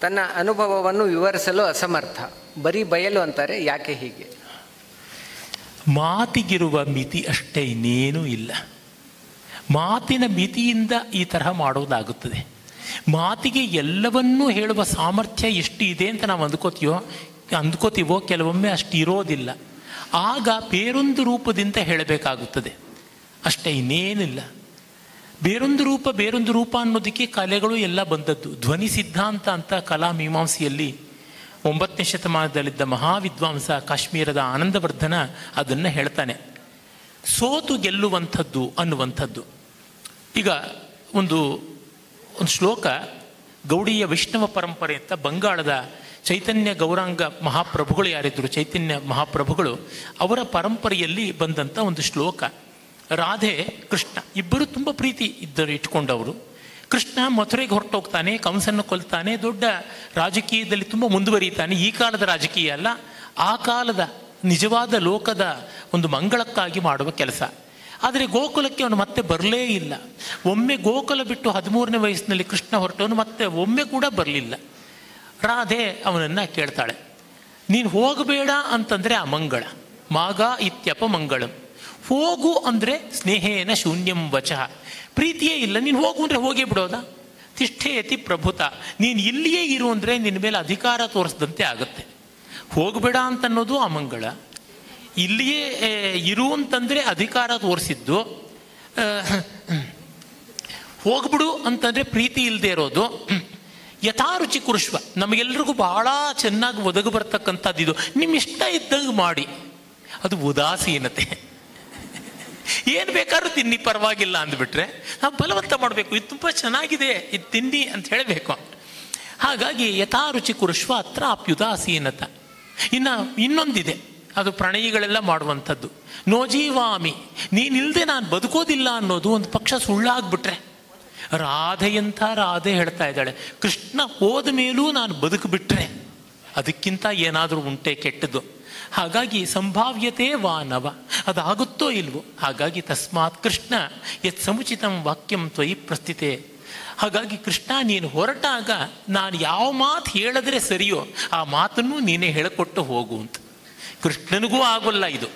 ತನ್ನ ಅನುಭವವನ್ನು ವಿವರಿಸಲು ಅಸಮರ್ಥ, ಬರೀ ಬಯಲು ಅಂತಾರೆ, ಯಾಕೆ ಹೀಗೆ? ಮಾತಿಗಿರುವ ಮಿತಿ ಅಷ್ಟೇ, ಇನ್ನೇನೂ ಇಲ್ಲ. ಮಾತಿನ ಮಿತಿಯಿಂದ ಈ ತರಹ ಮಾಡೋದಾಗುತ್ತದೆ. ಮಾತಿಗೆ ಎಲ್ಲವನ್ನೂ ಹೇಳುವ ಸಾಮರ್ಥ್ಯ ಎಷ್ಟು ಇದೆ ಅಂತ ನಾವು ಅಂದ್ಕೋತೀವೋ ಕೆಲವೊಮ್ಮೆ ಅಷ್ಟು ಇರೋದಿಲ್ಲ. ಆಗ ಬೇರೊಂದು ರೂಪದಿಂದ ಹೇಳಬೇಕಾಗುತ್ತದೆ ಅಷ್ಟೇ, ಇನ್ನೇನಿಲ್ಲ. ಬೇರೊಂದು ರೂಪ ಅನ್ನೋದಕ್ಕೆ ಕಲೆಗಳು ಎಲ್ಲ ಬಂದದ್ದು. ಧ್ವನಿ ಸಿದ್ಧಾಂತ ಅಂತ ಕಲಾ ಮೀಮಾಂಸೆಯಲ್ಲಿ 9ನೇ ಶತಮಾನದಲ್ಲಿದ್ದ ಮಹಾವಿದ್ವಾಂಸ ಕಾಶ್ಮೀರದ ಆನಂದವರ್ಧನ ಅದನ್ನು ಹೇಳ್ತಾನೆ. ಸೋತು ಗೆಲ್ಲುವಂಥದ್ದು ಅನ್ನುವಂಥದ್ದು. ಈಗ ಒಂದು ಶ್ಲೋಕ, ಗೌಡೀಯ ವೈಷ್ಣವ ಪರಂಪರೆ ಅಂತ ಬಂಗಾಳದ ಚೈತನ್ಯ ಗೌರಾಂಗ ಮಹಾಪ್ರಭುಗಳು ಯಾರಿದ್ದರು, ಚೈತನ್ಯ ಮಹಾಪ್ರಭುಗಳು, ಅವರ ಪರಂಪರೆಯಲ್ಲಿ ಬಂದಂಥ ಒಂದು ಶ್ಲೋಕ. ರಾಧೆ ಕೃಷ್ಣ ಇಬ್ಬರು ತುಂಬ ಪ್ರೀತಿ ಇಟ್ಕೊಂಡವರು. ಕೃಷ್ಣ ಮಥುರೆಗೆ ಹೊರಟೋಗ್ತಾನೆ, ಕಂಸನ್ನು ಕೊಲ್ತಾನೆ, ದೊಡ್ಡ ರಾಜಕೀಯದಲ್ಲಿ ತುಂಬ ಮುಂದುವರಿತಾನೆ. ಈ ಕಾಲದ ರಾಜಕೀಯ ಅಲ್ಲ, ಆ ಕಾಲದ ನಿಜವಾದ ಲೋಕದ ಒಂದು ಮಂಗಳಕ್ಕಾಗಿ ಮಾಡುವ ಕೆಲಸ. ಆದರೆ ಗೋಕುಲಕ್ಕೆ ಅವನು ಮತ್ತೆ ಬರಲೇ ಇಲ್ಲ. ಒಮ್ಮೆ ಗೋಕುಲ ಬಿಟ್ಟು 13ನೇ ವಯಸ್ಸಿನಲ್ಲಿ ಕೃಷ್ಣ ಹೊರಟವನು ಮತ್ತೆ ಒಮ್ಮೆ ಕೂಡ ಬರಲಿಲ್ಲ. ರಾಧೆ ಅವನನ್ನು ಕೇಳ್ತಾಳೆ, ನೀನು ಹೋಗಬೇಡ ಅಂತಂದರೆ ಅಮಂಗಳ, ಮಾಗ ಇತ್ಯಪಮಂಗಳಂ. ಹೋಗು ಅಂದರೆ ಸ್ನೇಹೇನ ಶೂನ್ಯಂ ವಚಃ, ಪ್ರೀತಿಯೇ ಇಲ್ಲ, ನೀನು ಹೋಗು ಅಂದರೆ ಹೋಗೇ ಬಿಡೋದಾ? ತಿಷ್ಠೇತಿ ಪ್ರಭುತ, ನೀನು ಇಲ್ಲಿಯೇ ಇರು ಅಂದರೆ ನಿನ್ನ ಮೇಲೆ ಅಧಿಕಾರ ತೋರಿಸಿದಂತೆ ಆಗುತ್ತೆ. ಹೋಗಬೇಡ ಅಂತನ್ನೋದು ಅಮಂಗಳ, ಇಲ್ಲಿಯೇ ಇರು ಅಂತಂದರೆ ಅಧಿಕಾರ ತೋರಿಸಿದ್ದು, ಹೋಗ್ಬಿಡು ಅಂತಂದರೆ ಪ್ರೀತಿ ಇಲ್ಲದೆ ಇರೋದು. ಯಥಾರುಚಿ ಕುರುಶ್ವ, ನಮಗೆಲ್ಲರಿಗೂ ಬಹಳ ಚೆನ್ನಾಗಿ ಒದಗಿ ಬರ್ತಕ್ಕಂಥದ್ದು ಇದು, ನಿಮ್ಮ ಇಷ್ಟ ಇದ್ದಂಗೆ ಮಾಡಿ. ಅದು ಉದಾಸೀನತೆ. ಏನು ಬೇಕಾದ್ರೂ ತಿನ್ನಿ ಪರವಾಗಿಲ್ಲ ಅಂದ್ಬಿಟ್ರೆ ನಾವು ಬಲವಂತ ಮಾಡಬೇಕು, ಇದು ತುಂಬ ಚೆನ್ನಾಗಿದೆ, ಇದು ತಿನ್ನಿ ಅಂತ ಹೇಳಬೇಕು. ಹಾಗಾಗಿ ಯಥಾರುಚಿ ಕುರುಶ್ವ ಅತ್ರ ಅಪ್ಯುದಾಸೀನತ. ಇನ್ನೊಂದಿದೆ, ಅದು ಪ್ರಣಯಿಗಳೆಲ್ಲ ಮಾಡುವಂಥದ್ದು. ನೋಜೀವಾಮಿ, ನೀನಿಲ್ಲದೆ ನಾನು ಬದುಕೋದಿಲ್ಲ ಅನ್ನೋದು ಒಂದು ಪಕ್ಷ ಸುಳ್ಳಾಗ್ಬಿಟ್ರೆ. ರಾಧೆಯಂಥ ರಾಧೆ ಹೇಳ್ತಾ ಇದ್ದಾಳೆ, ಕೃಷ್ಣ ಹೋದ ಮೇಲೂ ನಾನು ಬದುಕಿಬಿಟ್ರೆ ಅದಕ್ಕಿಂತ ಏನಾದರೂ ಉಂಟೆ ಕೆಟ್ಟದ್ದು. ಹಾಗಾಗಿ ಸಂಭಾವ್ಯತೆ ವಾನವ, ಅದಾಗುತ್ತೋ ಇಲ್ವೋ. ಹಾಗಾಗಿ ತಸ್ಮಾತ್ ಕೃಷ್ಣ ಯತ್ ಸಮುಚಿತಂ ವಾಕ್ಯಂ ತ್ವಯಿ ಪ್ರಸ್ಥಿತೆ. ಹಾಗಾಗಿ ಕೃಷ್ಣ ನೀನು ಹೊರಟಾಗ ನಾನು ಯಾವ ಮಾತು ಹೇಳಿದ್ರೆ ಸರಿಯೋ ಆ ಮಾತನ್ನು ನೀನೇ ಹೇಳಿಕೊಟ್ಟು ಹೋಗು ಅಂತ. ಕೃಷ್ಣನಿಗೂ ಆಗೋಲ್ಲ ಇದು.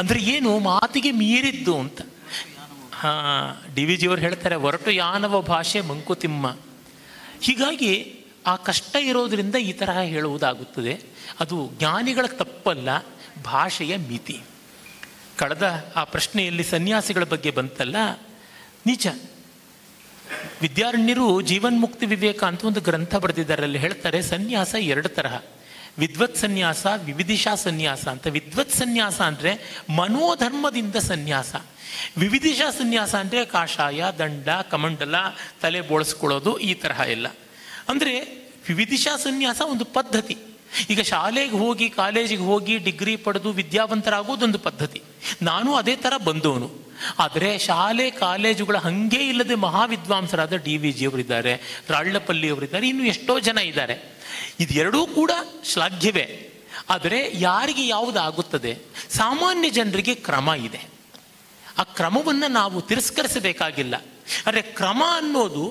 ಅಂದರೆ ಏನು, ಮಾತಿಗೆ ಮೀರಿದ್ದು ಅಂತ. ಡಿ ವಿ ಜಿಯವರು ಹೇಳ್ತಾರೆ, ಹೊರಟು ಯಾನವ ಭಾಷೆ ಮಂಕುತಿಮ್ಮ. ಹೀಗಾಗಿ ಆ ಕಷ್ಟ ಇರೋದರಿಂದ ಈ ತರಹ ಹೇಳುವುದಾಗುತ್ತದೆ. ಅದು ಜ್ಞಾನಿಗಳ ತಪ್ಪಲ್ಲ, ಭಾಷೆಯ ಮಿತಿ. ಕಳೆದ ಆ ಪ್ರಶ್ನೆಯಲ್ಲಿ ಸನ್ಯಾಸಿಗಳ ಬಗ್ಗೆ ಬಂತಲ್ಲ, ನಿಜ. ವಿದ್ಯಾರಣ್ಯರು ಜೀವನ್ಮುಕ್ತಿ ವಿವೇಕ ಅಂತ ಒಂದು ಗ್ರಂಥ ಬರೆದಿದ್ದಾರೆ. ಅಲ್ಲಿ ಹೇಳ್ತಾರೆ ಸನ್ಯಾಸ 2 ತರಹ, ವಿದ್ವತ್ ಸನ್ಯಾಸ, ವಿವಿಧಿಷಾ ಸನ್ಯಾಸ ಅಂತ. ವಿದ್ವತ್ ಸನ್ಯಾಸ ಅಂದರೆ ಮನೋಧರ್ಮದಿಂದ ಸನ್ಯಾಸ. ವಿವಿಧಿಷಾ ಸನ್ಯಾಸ ಅಂದರೆ ಕಾಷಾಯ, ದಂಡ, ಕಮಂಡಲ, ತಲೆ ಬೋಳಿಸ್ಕೊಳ್ಳೋದು, ಈ ತರಹ ಎಲ್ಲ. ಅಂದರೆ ವಿವಿಧಿಷಾ ಸನ್ಯಾಸ ಒಂದು ಪದ್ಧತಿ. ಈಗ ಶಾಲೆಗೆ ಹೋಗಿ ಕಾಲೇಜಿಗೆ ಹೋಗಿ ಡಿಗ್ರಿ ಪಡೆದು ವಿದ್ಯಾವಂತರಾಗೋದೊಂದು ಪದ್ಧತಿ. ನಾನು ಅದೇ ಥರ ಬಂದವನು. ಆದರೆ ಶಾಲೆ ಕಾಲೇಜುಗಳ ಹಾಗೇ ಇಲ್ಲದೆ ಮಹಾವಿದ್ವಾಂಸರಾದ ಡಿ ವಿ ಜಿಯವರಿದ್ದಾರೆ, ರಾಳ್ಳಪಲ್ಲಿಯವರಿದ್ದಾರೆ, ಇನ್ನೂ ಎಷ್ಟೋ ಜನ ಇದ್ದಾರೆ. ಇದೆರಡೂ ಕೂಡ ಶ್ಲಾಘ್ಯವೇ. ಆದರೆ ಯಾರಿಗೆ ಯಾವುದಾಗುತ್ತದೆ? ಸಾಮಾನ್ಯ ಜನರಿಗೆ ಕ್ರಮ ಇದೆ. ಆ ಕ್ರಮವನ್ನು ನಾವು ತಿರಸ್ಕರಿಸಬೇಕಾಗಿಲ್ಲ. ಆದರೆ ಕ್ರಮ ಅನ್ನೋದು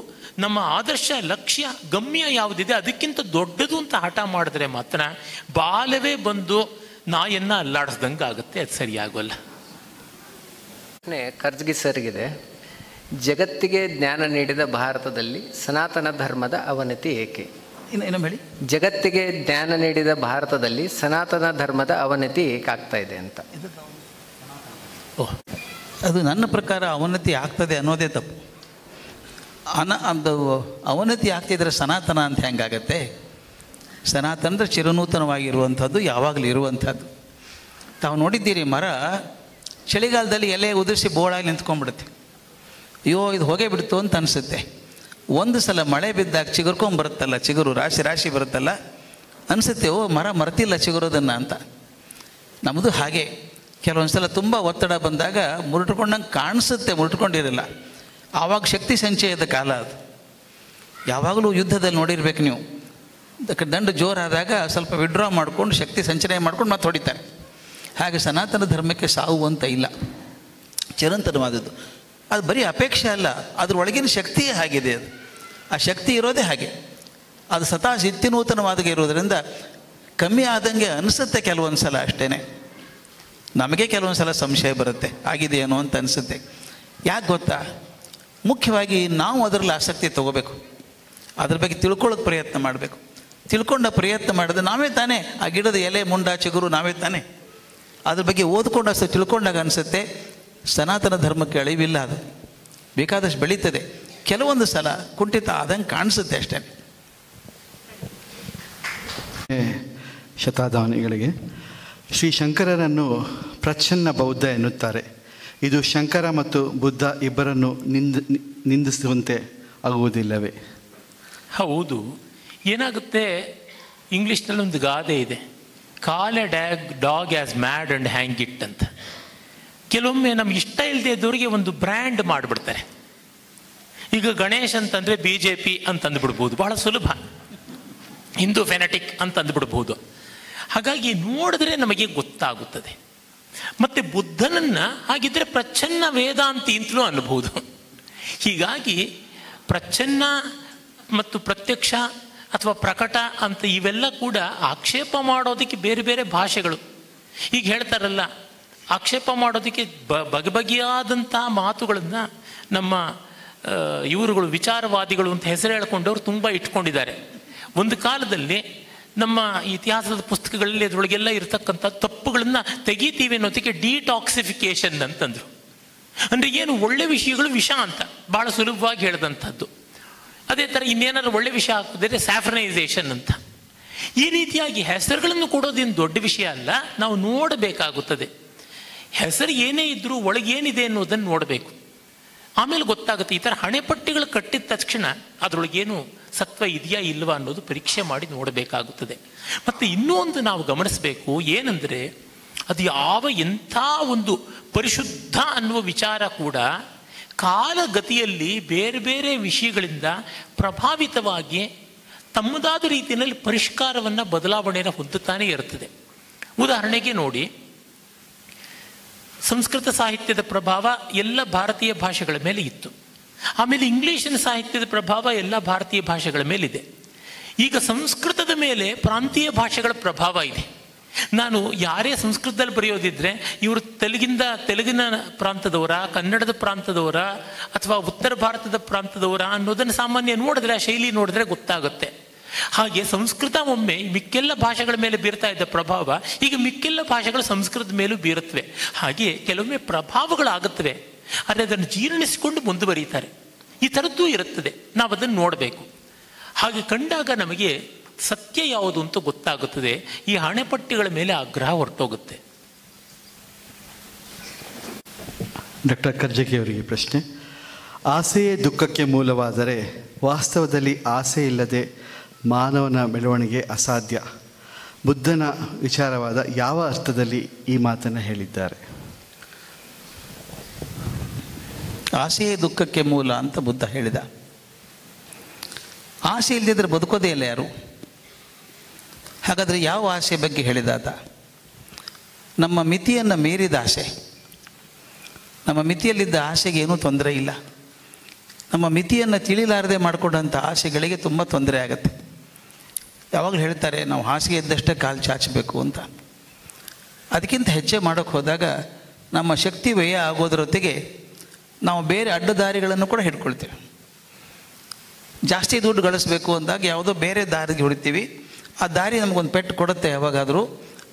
ನಮ್ಮ ಆದರ್ಶ, ಲಕ್ಷ್ಯ, ಗಮ್ಯ ಯಾವುದಿದೆ ಅದಕ್ಕಿಂತ ದೊಡ್ಡದು ಅಂತ ಹಠ ಮಾಡಿದ್ರೆ ಮಾತ್ರ ಬಾಲವೇ ಬಂದು ನಾಯನ್ನು ಅಲ್ಲಾಡಿಸ್ದಂಗೆ ಆಗುತ್ತೆ. ಅದು ಸರಿಯಾಗೋಲ್ಲ. ಕರ್ಜ್ಗಿ ಸರ್ಗಿದೆ. ಜಗತ್ತಿಗೆ ಜ್ಞಾನ ನೀಡಿದ ಭಾರತದಲ್ಲಿ ಸನಾತನ ಧರ್ಮದ ಅವನತಿ ಏಕೆ? ಇನ್ನು ಹೇಳಿ. ಜಗತ್ತಿಗೆ ಜ್ಞಾನ ನೀಡಿದ ಭಾರತದಲ್ಲಿ ಸನಾತನ ಧರ್ಮದ ಅವನತಿ ಏಕಾಗ್ತಾ ಇದೆ ಅಂತ. ಅದು ನನ್ನ ಪ್ರಕಾರ ಅವನತಿ ಆಗ್ತದೆ ಅನ್ನೋದೇ ತಪ್ಪು. ಅದು ಅವನತಿ ಆಗ್ತಿದ್ರೆ ಸನಾತನ ಅಂತ ಹೆಂಗಾಗತ್ತೆ? ಸನಾತನ ಅಂದರೆ ಚಿರನೂತನವಾಗಿರುವಂಥದ್ದು, ಯಾವಾಗಲೂ ಇರುವಂಥದ್ದು. ತಾವು ನೋಡಿದ್ದೀರಿ, ಮರ ಚಳಿಗಾಲದಲ್ಲಿ ಎಲೆ ಉದುರಿಸಿ ಬೋಳಾಗಿ ನಿಂತ್ಕೊಂಡ್ಬಿಡುತ್ತೆ. ಅಯ್ಯೋ ಇದು ಹೋಗೇ ಬಿಡ್ತು ಅಂತ ಅನಿಸುತ್ತೆ. ಒಂದು ಸಲ ಮಳೆ ಬಿದ್ದಾಗ ಚಿಗುರ್ಕೊಂಬರುತ್ತಲ್ಲ, ಚಿಗುರು ರಾಶಿ ರಾಶಿ ಬರುತ್ತಲ್ಲ, ಅನಿಸುತ್ತೆ ಓ ಮರ ಮರ್ತಿಲ್ಲ ಚಿಗುರೋದನ್ನು ಅಂತ. ನಮ್ಮದು ಹಾಗೆ. ಕೆಲವೊಂದು ಸಲ ತುಂಬ ಒತ್ತಡ ಬಂದಾಗ ಮುರುಟ್ಕೊಂಡಂಗೆ ಕಾಣಿಸುತ್ತೆ, ಮುರುಟ್ಕೊಂಡಿರಲ್ಲ. ಆವಾಗ ಶಕ್ತಿ ಸಂಚಯದ ಕಾಲ ಅದು. ಯಾವಾಗಲೂ ಯುದ್ಧದಲ್ಲಿ ನೋಡಿರ್ಬೇಕು ನೀವು, ದಂಡು ಜೋರಾದಾಗ ಸ್ವಲ್ಪ ವಿಡ್ರಾ ಮಾಡ್ಕೊಂಡು ಶಕ್ತಿ ಸಂಚಯನ ಮಾಡ್ಕೊಂಡು ಮತ್ತೆ ಹೊಡಿತಾರೆ. ಹಾಗೆ ಸನಾತನ ಧರ್ಮಕ್ಕೆ ಸಾವು ಅಂತ ಇಲ್ಲ, ಚಿರಂತನವಾದದ್ದು. ಅದು ಬರೀ ಅಪೇಕ್ಷೆ ಅಲ್ಲ, ಅದರೊಳಗಿನ ಶಕ್ತಿಯೇ ಆಗಿದೆ. ಅದು ಆ ಶಕ್ತಿ ಇರೋದೇ ಹಾಗೆ, ಅದು ಸದಾ ನಿತ್ಯನೂತನವಾದಾಗ ಇರೋದರಿಂದ ಕಮ್ಮಿ ಆದಂಗೆ ಅನಿಸುತ್ತೆ ಕೆಲವೊಂದು ಸಲ. ಅಷ್ಟೇ ನಮಗೆ ಕೆಲವೊಂದು ಸಲ ಸಂಶಯ ಬರುತ್ತೆ, ಆಗಿದೆಯೇನೋ ಅಂತ ಅನಿಸುತ್ತೆ. ಯಾಕೆ ಗೊತ್ತಾ? ಮುಖ್ಯವಾಗಿ ನಾವು ಅದರಲ್ಲಿ ಆಸಕ್ತಿ ತೊಗೋಬೇಕು, ಅದ್ರ ಬಗ್ಗೆ ತಿಳ್ಕೊಳ್ಳೋಕೆ ಪ್ರಯತ್ನ ಮಾಡಬೇಕು. ತಿಳ್ಕೊಂಡ ಪ್ರಯತ್ನ ಮಾಡಿದ್ರೆ ನಾವೇ ತಾನೇ ಆ ಗಿಡದ ಎಲೆ ಮುಂಡ ಚಿಗುರು ನಾವೇ ತಾನೇ. ಅದ್ರ ಬಗ್ಗೆ ಓದ್ಕೊಂಡು ಅಷ್ಟು ತಿಳ್ಕೊಂಡಾಗ ಅನಿಸುತ್ತೆ ಸನಾತನ ಧರ್ಮಕ್ಕೆ ಅಳಿವಿಲ್ಲ, ಅದು ಬೇಕಾದಷ್ಟು ಬೆಳೀತದೆ. ಕೆಲವೊಂದು ಸಲ ಕುಂಠಿತ ಆದಂಗೆ ಕಾಣಿಸುತ್ತೆ ಅಷ್ಟೇ. ಶತಾಧಾನಿಗಳಿಗೆ ಶ್ರೀ ಶಂಕರರನ್ನು ಪ್ರಚ್ಛನ್ನ ಬೌದ್ಧ ಎನ್ನುತ್ತಾರೆ. ಇದು ಶಂಕರ ಮತ್ತು ಬುದ್ಧ ಇಬ್ಬರನ್ನು ನಿಂದಿಸುವಂತೆ ಆಗುವುದಿಲ್ಲವೇ? ಹೌದು. ಏನಾಗುತ್ತೆ, ಇಂಗ್ಲೀಷ್ನಲ್ಲಿ ಒಂದು ಗಾದೆ ಇದೆ, ಕಾಲ್ A dog as mad and hang it ಅಂತ. ಕೆಲವೊಮ್ಮೆ ನಮ್ಗೆ ಇಷ್ಟ ಇಲ್ಲದೆ ಇದ್ದವರಿಗೆ ಒಂದು ಬ್ರ್ಯಾಂಡ್ ಮಾಡಿಬಿಡ್ತಾರೆ. ಈಗ ಗಣೇಶ್ ಅಂತಂದರೆ BJP ಅಂತಂದುಬಿಡ್ಬೋದು, ಬಹಳ ಸುಲಭ. ಹಿಂದೂ ಫೆನೆಟಿಕ್ ಅಂತಂದುಬಿಡ್ಬೋದು. ಹಾಗಾಗಿ ನೋಡಿದ್ರೆ ನಮಗೆ ಗೊತ್ತಾಗುತ್ತದೆ. ಮತ್ತು ಬುದ್ಧನನ್ನು ಹಾಗಿದ್ರೆ ಪ್ರಚ್ಛನ್ನ ವೇದಾಂತಿ ಅಂತಲೂ ಅನ್ನಬಹುದು. ಹೀಗಾಗಿ ಪ್ರಚ್ಛನ್ನ ಮತ್ತು ಪ್ರತ್ಯಕ್ಷ ಅಥವಾ ಪ್ರಕಟ ಅಂತ ಇವೆಲ್ಲ ಕೂಡ ಆಕ್ಷೇಪ ಮಾಡೋದಕ್ಕೆ ಬೇರೆ ಬೇರೆ ಭಾಷೆಗಳು. ಈಗ ಹೇಳ್ತಾರಲ್ಲ, ಆಕ್ಷೇಪ ಮಾಡೋದಕ್ಕೆ ಬಗೆಬಗೆಯಾದಂಥ ಮಾತುಗಳನ್ನು ನಮ್ಮ ಇವರುಗಳು ವಿಚಾರವಾದಿಗಳು ಅಂತ ಹೆಸರು ಹೇಳ್ಕೊಂಡವ್ರು ತುಂಬ ಇಟ್ಕೊಂಡಿದ್ದಾರೆ. ಒಂದು ಕಾಲದಲ್ಲಿ ನಮ್ಮ ಇತಿಹಾಸದ ಪುಸ್ತಕಗಳಲ್ಲಿ ಅದರೊಳಗೆಲ್ಲ ಇರತಕ್ಕಂಥ ತಪ್ಪುಗಳನ್ನು ತೆಗಿತೀವಿ ಅನ್ನೋದಕ್ಕೆ ಡಿಟಾಕ್ಸಿಫಿಕೇಶನ್ ಅಂತಂದರು. ಅಂದರೆ ಏನು, ಒಳ್ಳೆ ವಿಷಯಗಳು ವಿಷ ಅಂತ ಭಾಳ ಸುಲಭವಾಗಿ ಹೇಳಿದಂಥದ್ದು. ಅದೇ ಥರ ಇನ್ನೇನಾದ್ರು ಒಳ್ಳೆ ವಿಷಯ ಹಾಕಿದ್ರೆ ಸ್ಯಾಫ್ರನೈಸೇಷನ್ ಅಂತ. ಈ ರೀತಿಯಾಗಿ ಹೆಸರುಗಳನ್ನು ಕೊಡೋದೇನು ದೊಡ್ಡ ವಿಷಯ ಅಲ್ಲ, ನಾವು ನೋಡಬೇಕಾಗುತ್ತದೆ. ಹೆಸರು ಏನೇ ಇದ್ದರೂ ಒಳಗೇನಿದೆ ಅನ್ನೋದನ್ನು ನೋಡಬೇಕು. ಆಮೇಲೆ ಗೊತ್ತಾಗುತ್ತೆ. ಈ ಥರ ಹಣೆಪಟ್ಟಿಗಳು ಕಟ್ಟಿದ ತಕ್ಷಣ ಅದರೊಳಗೇನು ಸತ್ವ ಇದೆಯಾ ಇಲ್ವಾ ಅನ್ನೋದು ಪರೀಕ್ಷೆ ಮಾಡಿ ನೋಡಬೇಕಾಗುತ್ತದೆ. ಮತ್ತು ಇನ್ನೂ ಒಂದು ನಾವು ಗಮನಿಸಬೇಕು, ಏನಂದರೆ ಅದು ಎಂಥ ಒಂದು ಪರಿಶುದ್ಧ ಅನ್ನುವ ವಿಚಾರ ಕೂಡ ಕಾಲಗತಿಯಲ್ಲಿ ಬೇರೆ ಬೇರೆ ವಿಷಯಗಳಿಂದ ಪ್ರಭಾವಿತವಾಗಿ ತಮ್ಮದಾದ ರೀತಿಯಲ್ಲಿ ಪರಿಷ್ಕಾರವನ್ನು ಬದಲಾವಣೆಯನ್ನು ಹೊಂದುತ್ತಾನೆ ಇರುತ್ತದೆ. ಉದಾಹರಣೆಗೆ ನೋಡಿ, ಸಂಸ್ಕೃತ ಸಾಹಿತ್ಯದ ಪ್ರಭಾವ ಎಲ್ಲ ಭಾರತೀಯ ಭಾಷೆಗಳ ಮೇಲೆ ಇತ್ತು. ಆಮೇಲೆ ಇಂಗ್ಲೀಷಿನ ಸಾಹಿತ್ಯದ ಪ್ರಭಾವ ಎಲ್ಲ ಭಾರತೀಯ ಭಾಷೆಗಳ ಮೇಲಿದೆ. ಈಗ ಸಂಸ್ಕೃತದ ಮೇಲೆ ಪ್ರಾಂತೀಯ ಭಾಷೆಗಳ ಪ್ರಭಾವ ಇದೆ. ನಾನು ಯಾರೇ ಸಂಸ್ಕೃತದಲ್ಲಿ ಬರೆಯೋದಿದ್ರೆ ಇವರು ತೆಲುಗಿನ ಪ್ರಾಂತದವರ, ಕನ್ನಡದ ಪ್ರಾಂತದವರ ಅಥವಾ ಉತ್ತರ ಭಾರತದ ಪ್ರಾಂತದವರ ಅನ್ನೋದನ್ನು ಸಾಮಾನ್ಯ ನೋಡಿದ್ರೆ, ಆ ಶೈಲಿ ನೋಡಿದ್ರೆ ಗೊತ್ತಾಗುತ್ತೆ. ಹಾಗೆ ಸಂಸ್ಕೃತ ಒಮ್ಮೆ ಮಿಕ್ಕೆಲ್ಲ ಭಾಷೆಗಳ ಮೇಲೆ ಬೀರ್ತಾ ಇದ್ದ ಪ್ರಭಾವ ಈಗ ಮಿಕ್ಕೆಲ್ಲ ಭಾಷೆಗಳು ಸಂಸ್ಕೃತದ ಮೇಲೂ ಬೀರುತ್ತವೆ. ಹಾಗೆ ಕೆಲವೊಮ್ಮೆ ಪ್ರಭಾವಗಳಾಗುತ್ತವೆ, ಆದರೆ ಅದನ್ನು ಜೀರ್ಣಿಸಿಕೊಂಡು ಮುಂದುವರಿತಾರೆ. ಈ ಥರದ್ದೂ ಇರುತ್ತದೆ, ನಾವು ಅದನ್ನು ನೋಡಬೇಕು. ಹಾಗೆ ಕಂಡಾಗ ನಮಗೆ ಸತ್ಯ ಯಾವುದು ಅಂತ ಗೊತ್ತಾಗುತ್ತದೆ. ಈ ಹಣೆಪಟ್ಟಿಗಳ ಮೇಲೆ ಆಗ್ರಹ ಹೊರಟೋಗುತ್ತೆ. ಡಾಕ್ಟರ್ ಕರ್ಜಗಿ ಅವರಿಗೆ ಪ್ರಶ್ನೆ. ಆಸೆಯೇ ದುಃಖಕ್ಕೆ ಮೂಲವಾದರೆ ವಾಸ್ತವದಲ್ಲಿ ಆಸೆ ಇಲ್ಲದೆ ಮಾನವನ ಬೆಳವಣಿಗೆ ಅಸಾಧ್ಯ. ಬುದ್ಧನ ವಿಚಾರವಾದ ಯಾವ ಅರ್ಥದಲ್ಲಿ ಈ ಮಾತನ್ನು ಹೇಳಿದ್ದಾರೆ? ಆಸೆಯೇ ದುಃಖಕ್ಕೆ ಮೂಲ ಅಂತ ಬುದ್ಧ ಹೇಳಿದ. ಆಸೆ ಇಲ್ಲದಿದ್ದರೆ ಬದುಕೋದೇ ಇಲ್ಲ ಯಾರು. ಹಾಗಾದರೆ ಯಾವ ಆಸೆ ಬಗ್ಗೆ ಹೇಳಿದಾತ? ನಮ್ಮ ಮಿತಿಯನ್ನು ಮೀರಿದ ಆಸೆ. ನಮ್ಮ ಮಿತಿಯಲ್ಲಿದ್ದ ಆಸೆಗೆ ಏನೂ ತೊಂದರೆ ಇಲ್ಲ. ನಮ್ಮ ಮಿತಿಯನ್ನು ತಿಳಿಲಾರದೆ ಮಾಡಿಕೊಂಡಂಥ ಆಸೆಗಳಿಗೆ ತುಂಬ ತೊಂದರೆ ಆಗುತ್ತೆ. ಯಾವಾಗಲೂ ಹೇಳ್ತಾರೆ ನಾವು ಹಾಸಿಗೆ ಇದ್ದಷ್ಟೇ ಕಾಲು ಚಾಚಬೇಕು ಅಂತ. ಅದಕ್ಕಿಂತ ಹೆಚ್ಚೆ ಮಾಡೋಕ್ಕೆ ಹೋದಾಗ ನಮ್ಮ ಶಕ್ತಿ ವ್ಯಯ ಆಗೋದ್ರೊತ್ತಿಗೆ ನಾವು ಬೇರೆ ಅಡ್ಡದಾರಿಗಳನ್ನು ಕೂಡ ಹಿಡ್ಕೊಳ್ತೇವೆ. ಜಾಸ್ತಿ ದುಡ್ಡು ಗಳಿಸ್ಬೇಕು ಅಂದಾಗ ಯಾವುದೋ ಬೇರೆ ದಾರಿಗೆ ಹೊಡಿತೀವಿ. ಆ ದಾರಿ ನಮಗೊಂದು ಪೆಟ್ಟು ಕೊಡುತ್ತೆ. ಯಾವಾಗಾದರೂ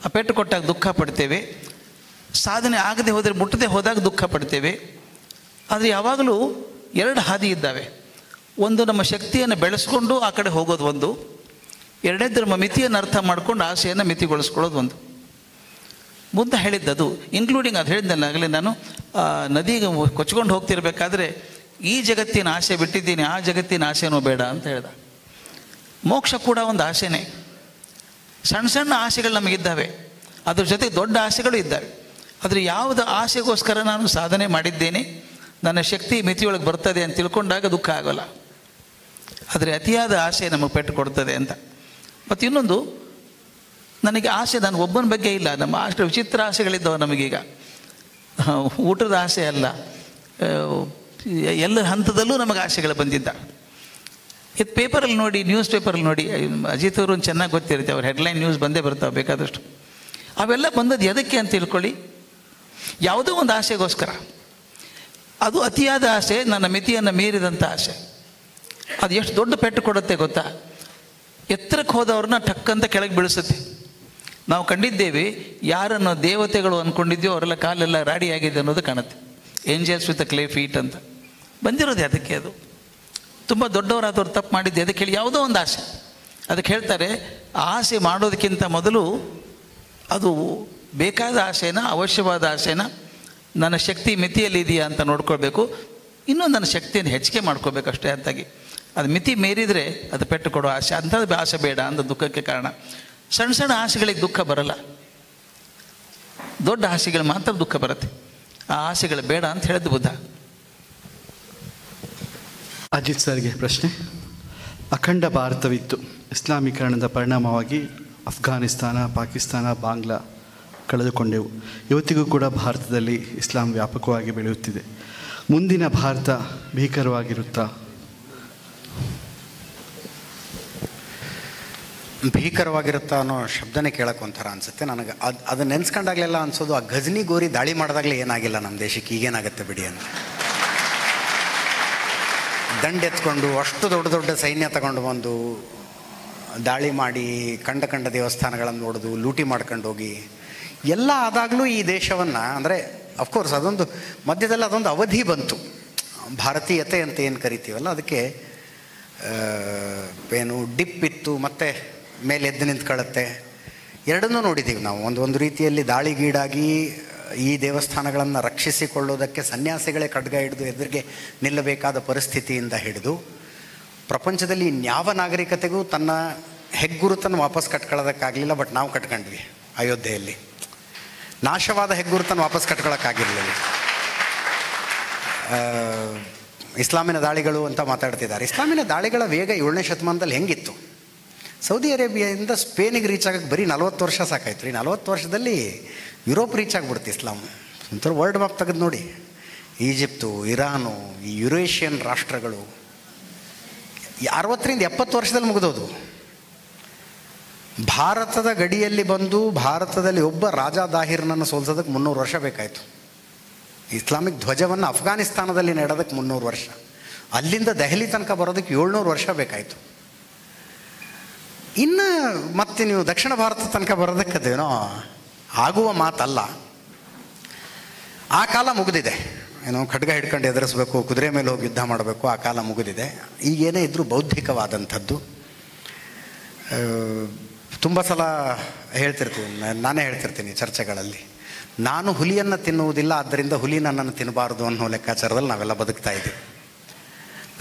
ಆ ಪೆಟ್ಟು ಕೊಟ್ಟಾಗ ದುಃಖ ಪಡ್ತೇವೆ. ಸಾಧನೆ ಆಗದೆ ಹೋದರೆ, ಮುಟ್ಟದೆ ಹೋದಾಗ ದುಃಖ ಪಡ್ತೇವೆ. ಆದರೆ ಯಾವಾಗಲೂ ಎರಡು ಹಾದಿ ಇದ್ದಾವೆ. ಒಂದು ನಮ್ಮ ಶಕ್ತಿಯನ್ನು ಬೆಳೆಸ್ಕೊಂಡು ಆ ಕಡೆ ಹೋಗೋದು ಒಂದು, ಎರಡನೇದು ನಮ್ಮ ಮಿತಿಯನ್ನು ಅರ್ಥ ಮಾಡ್ಕೊಂಡು ಆಸೆಯನ್ನು ಮಿತಿಗೊಳಿಸ್ಕೊಳ್ಳೋದು ಒಂದು. ಬುದ್ಧ ಹೇಳಿದ್ದದು, ಇನ್ಕ್ಲೂಡಿಂಗ್ ಅದು ಹೇಳಿದ್ನಲ್ಲಾಗಲೇ ನಾನು ನದಿಗೆ ಕೊಚ್ಕೊಂಡು ಹೋಗ್ತಿರ್ಬೇಕಾದ್ರೆ ಈ ಜಗತ್ತಿನ ಆಸೆ ಬಿಟ್ಟಿದ್ದೀನಿ, ಆ ಜಗತ್ತಿನ ಆಸೆನೂ ಬೇಡ ಅಂತ ಹೇಳ್ದ. ಮೋಕ್ಷ ಕೂಡ ಒಂದು ಆಸೆನೇ. ಸಣ್ಣ ಸಣ್ಣ ಆಸೆಗಳು ನಮಗಿದ್ದಾವೆ, ಅದ್ರ ಜೊತೆಗೆ ದೊಡ್ಡ ಆಸೆಗಳು ಇದ್ದಾವೆ. ಆದರೆ ಯಾವುದು ಆಸೆಗೋಸ್ಕರ ನಾನು ಸಾಧನೆ ಮಾಡಿದ್ದೇನೆ, ನನ್ನ ಶಕ್ತಿ ಮಿತಿಯೊಳಗೆ ಬರ್ತದೆ ಅಂತ ತಿಳ್ಕೊಂಡಾಗ ದುಃಖ ಆಗೋಲ್ಲ. ಆದರೆ ಅತಿಯಾದ ಆಸೆ ನಮಗೆ ಪೆಟ್ಟು ಕೊಡ್ತದೆ ಅಂತ. ಮತ್ತು ಇನ್ನೊಂದು, ನನಗೆ ಆಸೆ ನಾನು ಒಬ್ಬನ ಬಗ್ಗೆ ಇಲ್ಲ, ನಮ್ಮ ಅಷ್ಟು ವಿಚಿತ್ರ ಆಸೆಗಳಿದ್ದಾವೆ ನಮಗೀಗ. ಊಟದ ಆಸೆ ಅಲ್ಲ, ಎಲ್ಲ ಹಂತದಲ್ಲೂ ನಮಗೆ ಆಸೆಗಳು ಬಂದಿದ್ದ. ಇದು ಪೇಪರಲ್ಲಿ ನೋಡಿ, ನ್ಯೂಸ್ ಪೇಪರಲ್ಲಿ ನೋಡಿ, ಅಜಿತ್ ಅವರು ಚೆನ್ನಾಗಿ ಗೊತ್ತಿರುತ್ತೆ, ಅವ್ರ ಹೆಡ್ಲೈನ್ ನ್ಯೂಸ್ ಬಂದೇ ಬರ್ತಾವೆ ಬೇಕಾದಷ್ಟು. ಅವೆಲ್ಲ ಬಂದದ್ದು ಎದಕ್ಕೆ ಅಂತ ತಿಳ್ಕೊಳ್ಳಿ, ಯಾವುದೋ ಒಂದು ಆಸೆಗೋಸ್ಕರ. ಅದು ಅತಿಯಾದ ಆಸೆ, ನನ್ನ ಮಿತಿಯನ್ನು ಮೀರಿದಂಥ ಆಸೆ. ಅದು ಎಷ್ಟು ದೊಡ್ಡ ಪೆಟ್ಟು ಕೊಡುತ್ತೆ ಗೊತ್ತಾ? ಎತ್ತರಕ್ಕೆ ಹೋದವ್ರನ್ನ ಟಕ್ಕಂತ ಕೆಳಗೆ ಬೀಳಿಸುತ್ತೆ. ನಾವು ಕಂಡಿದ್ದೇವೆ, ಯಾರನ್ನು ದೇವತೆಗಳು ಅಂದ್ಕೊಂಡಿದ್ಯೋ ಅವರೆಲ್ಲ ಕಾಲೆಲ್ಲ ರಾಡಿಯಾಗಿದೆ ಅನ್ನೋದು ಕಾಣುತ್ತೆ. ಏಂಜಲ್ಸ್ ವಿತ್ ಕ್ಲೇ ಫೀಟ್ ಅಂತ ಬಂದಿರೋದು ಅದಕ್ಕೆ. ಅದು ತುಂಬ ದೊಡ್ಡವರಾದವ್ರು ತಪ್ಪು ಮಾಡಿದ್ದೆ ಅದಕ್ಕೆ ಹೇಳಿ, ಯಾವುದೋ ಒಂದು ಆಸೆ. ಅದಕ್ಕೆ ಹೇಳ್ತಾರೆ, ಆಸೆ ಮಾಡೋದಕ್ಕಿಂತ ಮೊದಲು ಅದು ಬೇಕಾದ ಆಸೆನ, ಅವಶ್ಯವಾದ ಆಸೆನ, ನನ್ನ ಶಕ್ತಿ ಮಿತಿಯಲ್ಲಿ ಇದೆಯಾ ಅಂತ ನೋಡ್ಕೊಳ್ಬೇಕು. ಇನ್ನೂ ನನ್ನ ಶಕ್ತಿಯನ್ನು ಹೆಚ್ಚಿಗೆ ಮಾಡ್ಕೋಬೇಕು ಅಷ್ಟೇ ಅಂತಾಗಿ. ಅದು ಮಿತಿ ಮೀರಿದರೆ ಅದು ಪೆಟ್ಟು ಕೊಡೋ ಆಸೆ. ಅಂಥದ್ದು ಆಸೆ ಬೇಡ ಅಂತ ದುಃಖಕ್ಕೆ ಕಾರಣ. ಸಣ್ಣ ಸಣ್ಣ ಆಸೆಗಳಿಗೆ ದುಃಖ ಬರಲ್ಲ, ದೊಡ್ಡ ಆಸೆಗಳು ಮಾತ್ರ ದುಃಖ ಬರುತ್ತೆ. ಆ ಆಸೆಗಳು ಬೇಡ ಅಂತ ಹೇಳಿದ್ದು ಬುದ್ಧ. ಅಜಿತ್ ಸರ್ಗೆ ಪ್ರಶ್ನೆ. ಅಖಂಡ ಭಾರತವಿತ್ತು, ಇಸ್ಲಾಮೀಕರಣದ ಪರಿಣಾಮವಾಗಿ ಅಫ್ಘಾನಿಸ್ತಾನ, ಪಾಕಿಸ್ತಾನ, ಬಾಂಗ್ಲಾ ಕಳೆದುಕೊಂಡೆವು. ಇವತ್ತಿಗೂ ಕೂಡ ಭಾರತದಲ್ಲಿ ಇಸ್ಲಾಂ ವ್ಯಾಪಕವಾಗಿ ಬೆಳೆಯುತ್ತಿದೆ. ಮುಂದಿನ ಭಾರತ ಭೀಕರವಾಗಿರುತ್ತಾ? ಭೀಕರವಾಗಿರುತ್ತಾ ಅನ್ನೋ ಶಬ್ದನೇ ಕೇಳೋಕೆ ಒಂಥರ ಅನಿಸುತ್ತೆ ನನಗೆ. ಅದನ್ನ ನೆನೆಸ್ಕೊಂಡಾಗಲೆಲ್ಲ ಅನಿಸೋದು, ಆ ಗಜನಿ ಗೋರಿ ದಾಳಿ ಮಾಡಿದಾಗಲೇ ಏನಾಗಿಲ್ಲ ನಮ್ಮ ದೇಶಕ್ಕೆ, ಈಗೇನಾಗುತ್ತೆ ಬಿಡಿ ಅಂತ. ದಂಡೆತ್ಕೊಂಡು ಅಷ್ಟು ದೊಡ್ಡ ದೊಡ್ಡ ಸೈನ್ಯ ತಗೊಂಡು ಬಂದು ದಾಳಿ ಮಾಡಿ ಕಂಡ ದೇವಸ್ಥಾನಗಳನ್ನು ನೋಡೋದು, ಲೂಟಿ ಮಾಡ್ಕೊಂಡು ಹೋಗಿ ಎಲ್ಲ ಆದಾಗಲೂ ಈ ದೇಶವನ್ನು, ಅಂದರೆ ಅಫ್ಕೋರ್ಸ್ ಅದೊಂದು ಮಧ್ಯದಲ್ಲಿ ಅದೊಂದು ಅವಧಿ ಬಂತು, ಭಾರತೀಯತೆ ಅಂತ ಏನು ಕರಿತೀವಲ್ಲ, ಅದಕ್ಕೆ ಏನು ಡಿಪ್ ಇತ್ತು, ಮತ್ತು ಮೇಲೆ ಎದ್ದು ನಿಂತ್ಕೊಳ್ಳುತ್ತೆ. ಎರಡನ್ನೂ ನೋಡಿದ್ದೀವಿ ನಾವು. ಒಂದು ರೀತಿಯಲ್ಲಿ ದಾಳಿಗೀಡಾಗಿ ಈ ದೇವಸ್ಥಾನಗಳನ್ನು ರಕ್ಷಿಸಿಕೊಳ್ಳೋದಕ್ಕೆ ಸನ್ಯಾಸಿಗಳೇ ಖಡ್ಗ ಹಿಡಿದು ಎದುರಿಗೆ ನಿಲ್ಲಬೇಕಾದ ಪರಿಸ್ಥಿತಿಯಿಂದ ಹಿಡಿದು, ಪ್ರಪಂಚದಲ್ಲಿ ಇನ್ಯಾವ ನಾಗರಿಕತೆಗೂ ತನ್ನ ಹೆಗ್ಗುರುತನ್ನು ವಾಪಸ್ ಕಟ್ಕೊಳ್ಳೋದಕ್ಕಾಗಲಿಲ್ಲ. ಬಟ್ ನಾವು ಕಟ್ಕೊಂಡ್ವಿ. ಅಯೋಧ್ಯೆಯಲ್ಲಿ ನಾಶವಾದ ಹೆಗ್ಗುರುತನ್ನು ವಾಪಸ್ ಕಟ್ಕೊಳ್ಳೋಕ್ಕಾಗಿರಲಿಲ್ಲ. ಇಸ್ಲಾಮಿನ ದಾಳಿಗಳು ಅಂತ ಮಾತಾಡ್ತಿದ್ದಾರೆ. ಇಸ್ಲಾಮಿನ ದಾಳಿಗಳ ವೇಗ 7ನೇ ಶತಮಾನದಲ್ಲಿ ಹೆಂಗಿತ್ತು? ಸೌದಿ ಅರೇಬಿಯಾದಿಂದ ಸ್ಪೇನಿಗೆ ರೀಚ್ ಆಗೋಕ್ಕೆ ಬರೀ 40 ವರ್ಷ ಸಾಕಾಯ್ತು ರೀ. 40 ವರ್ಷದಲ್ಲಿ ಯುರೋಪ್ ರೀಚ್ ಆಗಿಬಿಡ್ತು ಇಸ್ಲಾಂ. ಒಂಥರ ವರ್ಲ್ಡ್ ಮ್ಯಾಪ್ ತೆಗೆದು ನೋಡಿ, ಈಜಿಪ್ತು, ಇರಾನು, ಈ ಯುರೇಷಿಯನ್ ರಾಷ್ಟ್ರಗಳು 60ರಿಂದ 70 ವರ್ಷದಲ್ಲಿ ಮುಗಿದೋದು. ಭಾರತದ ಗಡಿಯಲ್ಲಿ ಬಂದು ಭಾರತದಲ್ಲಿ ಒಬ್ಬ ರಾಜ ದಾಹಿರ್ನನ್ನು ಸೋಲ್ಸೋದಕ್ಕೆ 300 ವರ್ಷ ಬೇಕಾಯಿತು. ಇಸ್ಲಾಮಿಕ್ ಧ್ವಜವನ್ನು ಅಫ್ಘಾನಿಸ್ತಾನದಲ್ಲಿ ನೆಡೋದಕ್ಕೆ 300 ವರ್ಷ, ಅಲ್ಲಿಂದ ದೆಹಲಿ ತನಕ ಬರೋದಕ್ಕೆ 700 ವರ್ಷ ಬೇಕಾಯಿತು. ಇನ್ನು ಮತ್ತೆ ನೀವು ದಕ್ಷಿಣ ಭಾರತ ತನಕ ಬರೋದಕ್ಕದೇನೋ ಆಗುವ ಮಾತಲ್ಲ. ಆ ಕಾಲ ಮುಗಿದಿದೆ. ಏನೋ ಖಡ್ಗ ಹಿಡ್ಕೊಂಡು ಎದುರಿಸ್ಬೇಕು, ಕುದುರೆ ಮೇಲೆ ಹೋಗಿ ಯುದ್ಧ ಮಾಡಬೇಕು, ಆ ಕಾಲ ಮುಗಿದಿದೆ. ಈಗೇನೇ ಇದ್ದರೂ ಬೌದ್ಧಿಕವಾದಂಥದ್ದು. ತುಂಬ ಸಲ ಹೇಳ್ತಿರ್ತೀವಿ, ನಾನೇ ಹೇಳ್ತಿರ್ತೀನಿ ಚರ್ಚೆಗಳಲ್ಲಿ, ನಾನು ಹುಲಿಯನ್ನು ತಿನ್ನುವುದಿಲ್ಲ, ಆದ್ದರಿಂದ ಹುಲಿ ನನ್ನನ್ನು ತಿನ್ನಬಾರ್ದು ಅನ್ನೋ ಲೆಕ್ಕಾಚಾರದಲ್ಲಿ ನಾವೆಲ್ಲ ಬದುಕ್ತಾ ಇದ್ದೀವಿ.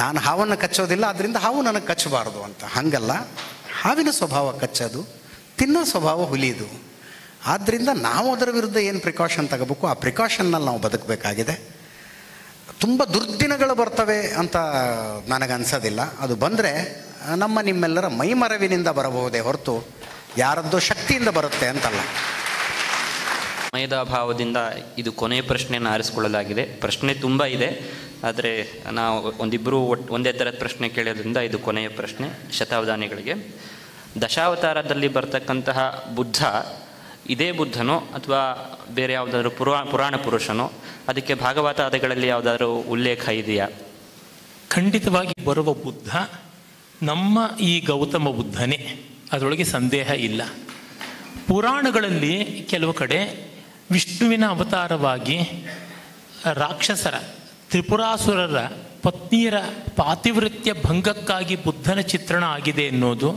ನಾನು ಹಾವನ್ನು ಕಚ್ಚೋದಿಲ್ಲ, ಆದ್ದರಿಂದ ಹಾವು ನನಗೆ ಕಚ್ಚಬಾರ್ದು ಅಂತ. ಹಾಗಲ್ಲ, ಹಾವಿನ ಸ್ವಭಾವ ಕಚ್ಚೋದು, ತಿನ್ನೋ ಸ್ವಭಾವ ಹುಲಿದು. ಆದ್ದರಿಂದ ನಾವು ಅದರ ವಿರುದ್ಧ ಏನು ಪ್ರಿಕಾಷನ್ ತಗೋಬೇಕು, ಆ ಪ್ರಿಕಾಷನ್ನಲ್ಲಿ ನಾವು ಬದುಕಬೇಕಾಗಿದೆ. ತುಂಬ ದುರ್ದಿನಗಳು ಬರ್ತವೆ ಅಂತ ನನಗನ್ಸೋದಿಲ್ಲ. ಅದು ಬಂದರೆ ನಮ್ಮ ನಿಮ್ಮೆಲ್ಲರ ಮೈಮರವಿನಿಂದ ಬರಬಹುದೇ ಹೊರತು ಯಾರದ್ದೋ ಶಕ್ತಿಯಿಂದ ಬರುತ್ತೆ ಅಂತಲ್ಲ. ಸಮಯದ ಅಭಾವದಿಂದ ಇದು ಕೊನೆಯ ಪ್ರಶ್ನೆಯನ್ನು ಆರಿಸಿಕೊಳ್ಳಲಾಗಿದೆ. ಪ್ರಶ್ನೆ ತುಂಬ ಇದೆ, ಆದರೆ ನಾವು ಒಂದಿಬ್ಬರು ಒಂದೇ ಥರದ ಪ್ರಶ್ನೆ ಕೇಳೋದ್ರಿಂದ ಇದು ಕೊನೆಯ ಪ್ರಶ್ನೆ ಶತಾವಧಾನಿಗಳಿಗೆ. ದಶಾವತಾರದಲ್ಲಿ ಬರ್ತಕ್ಕಂತಹ ಬುದ್ಧ ಇದೇ ಬುದ್ಧನೋ ಅಥವಾ ಬೇರೆ ಯಾವುದಾದ್ರೂ ಪುರಾಣ ಪುರುಷನೋ? ಅದಕ್ಕೆ ಭಾಗವತಾದಿಗಳಲ್ಲಿ ಯಾವುದಾದ್ರೂ ಉಲ್ಲೇಖ ಇದೆಯಾ? ಖಂಡಿತವಾಗಿ ಬರುವ ಬುದ್ಧ ನಮ್ಮ ಈ ಗೌತಮ ಬುದ್ಧನೇ, ಅದರೊಳಗೆ ಸಂದೇಹ ಇಲ್ಲ. ಪುರಾಣಗಳಲ್ಲಿ ಕೆಲವು ಕಡೆ ವಿಷ್ಣುವಿನ ಅವತಾರವಾಗಿ ರಾಕ್ಷಸರ, ತ್ರಿಪುರಾಸುರರ ಪತ್ನಿಯರ ಪಾತಿವೃತ್ಯ ಭಂಗಕ್ಕಾಗಿ ಬುದ್ಧನ ಚಿತ್ರಣ ಆಗಿದೆ ಎನ್ನುವುದು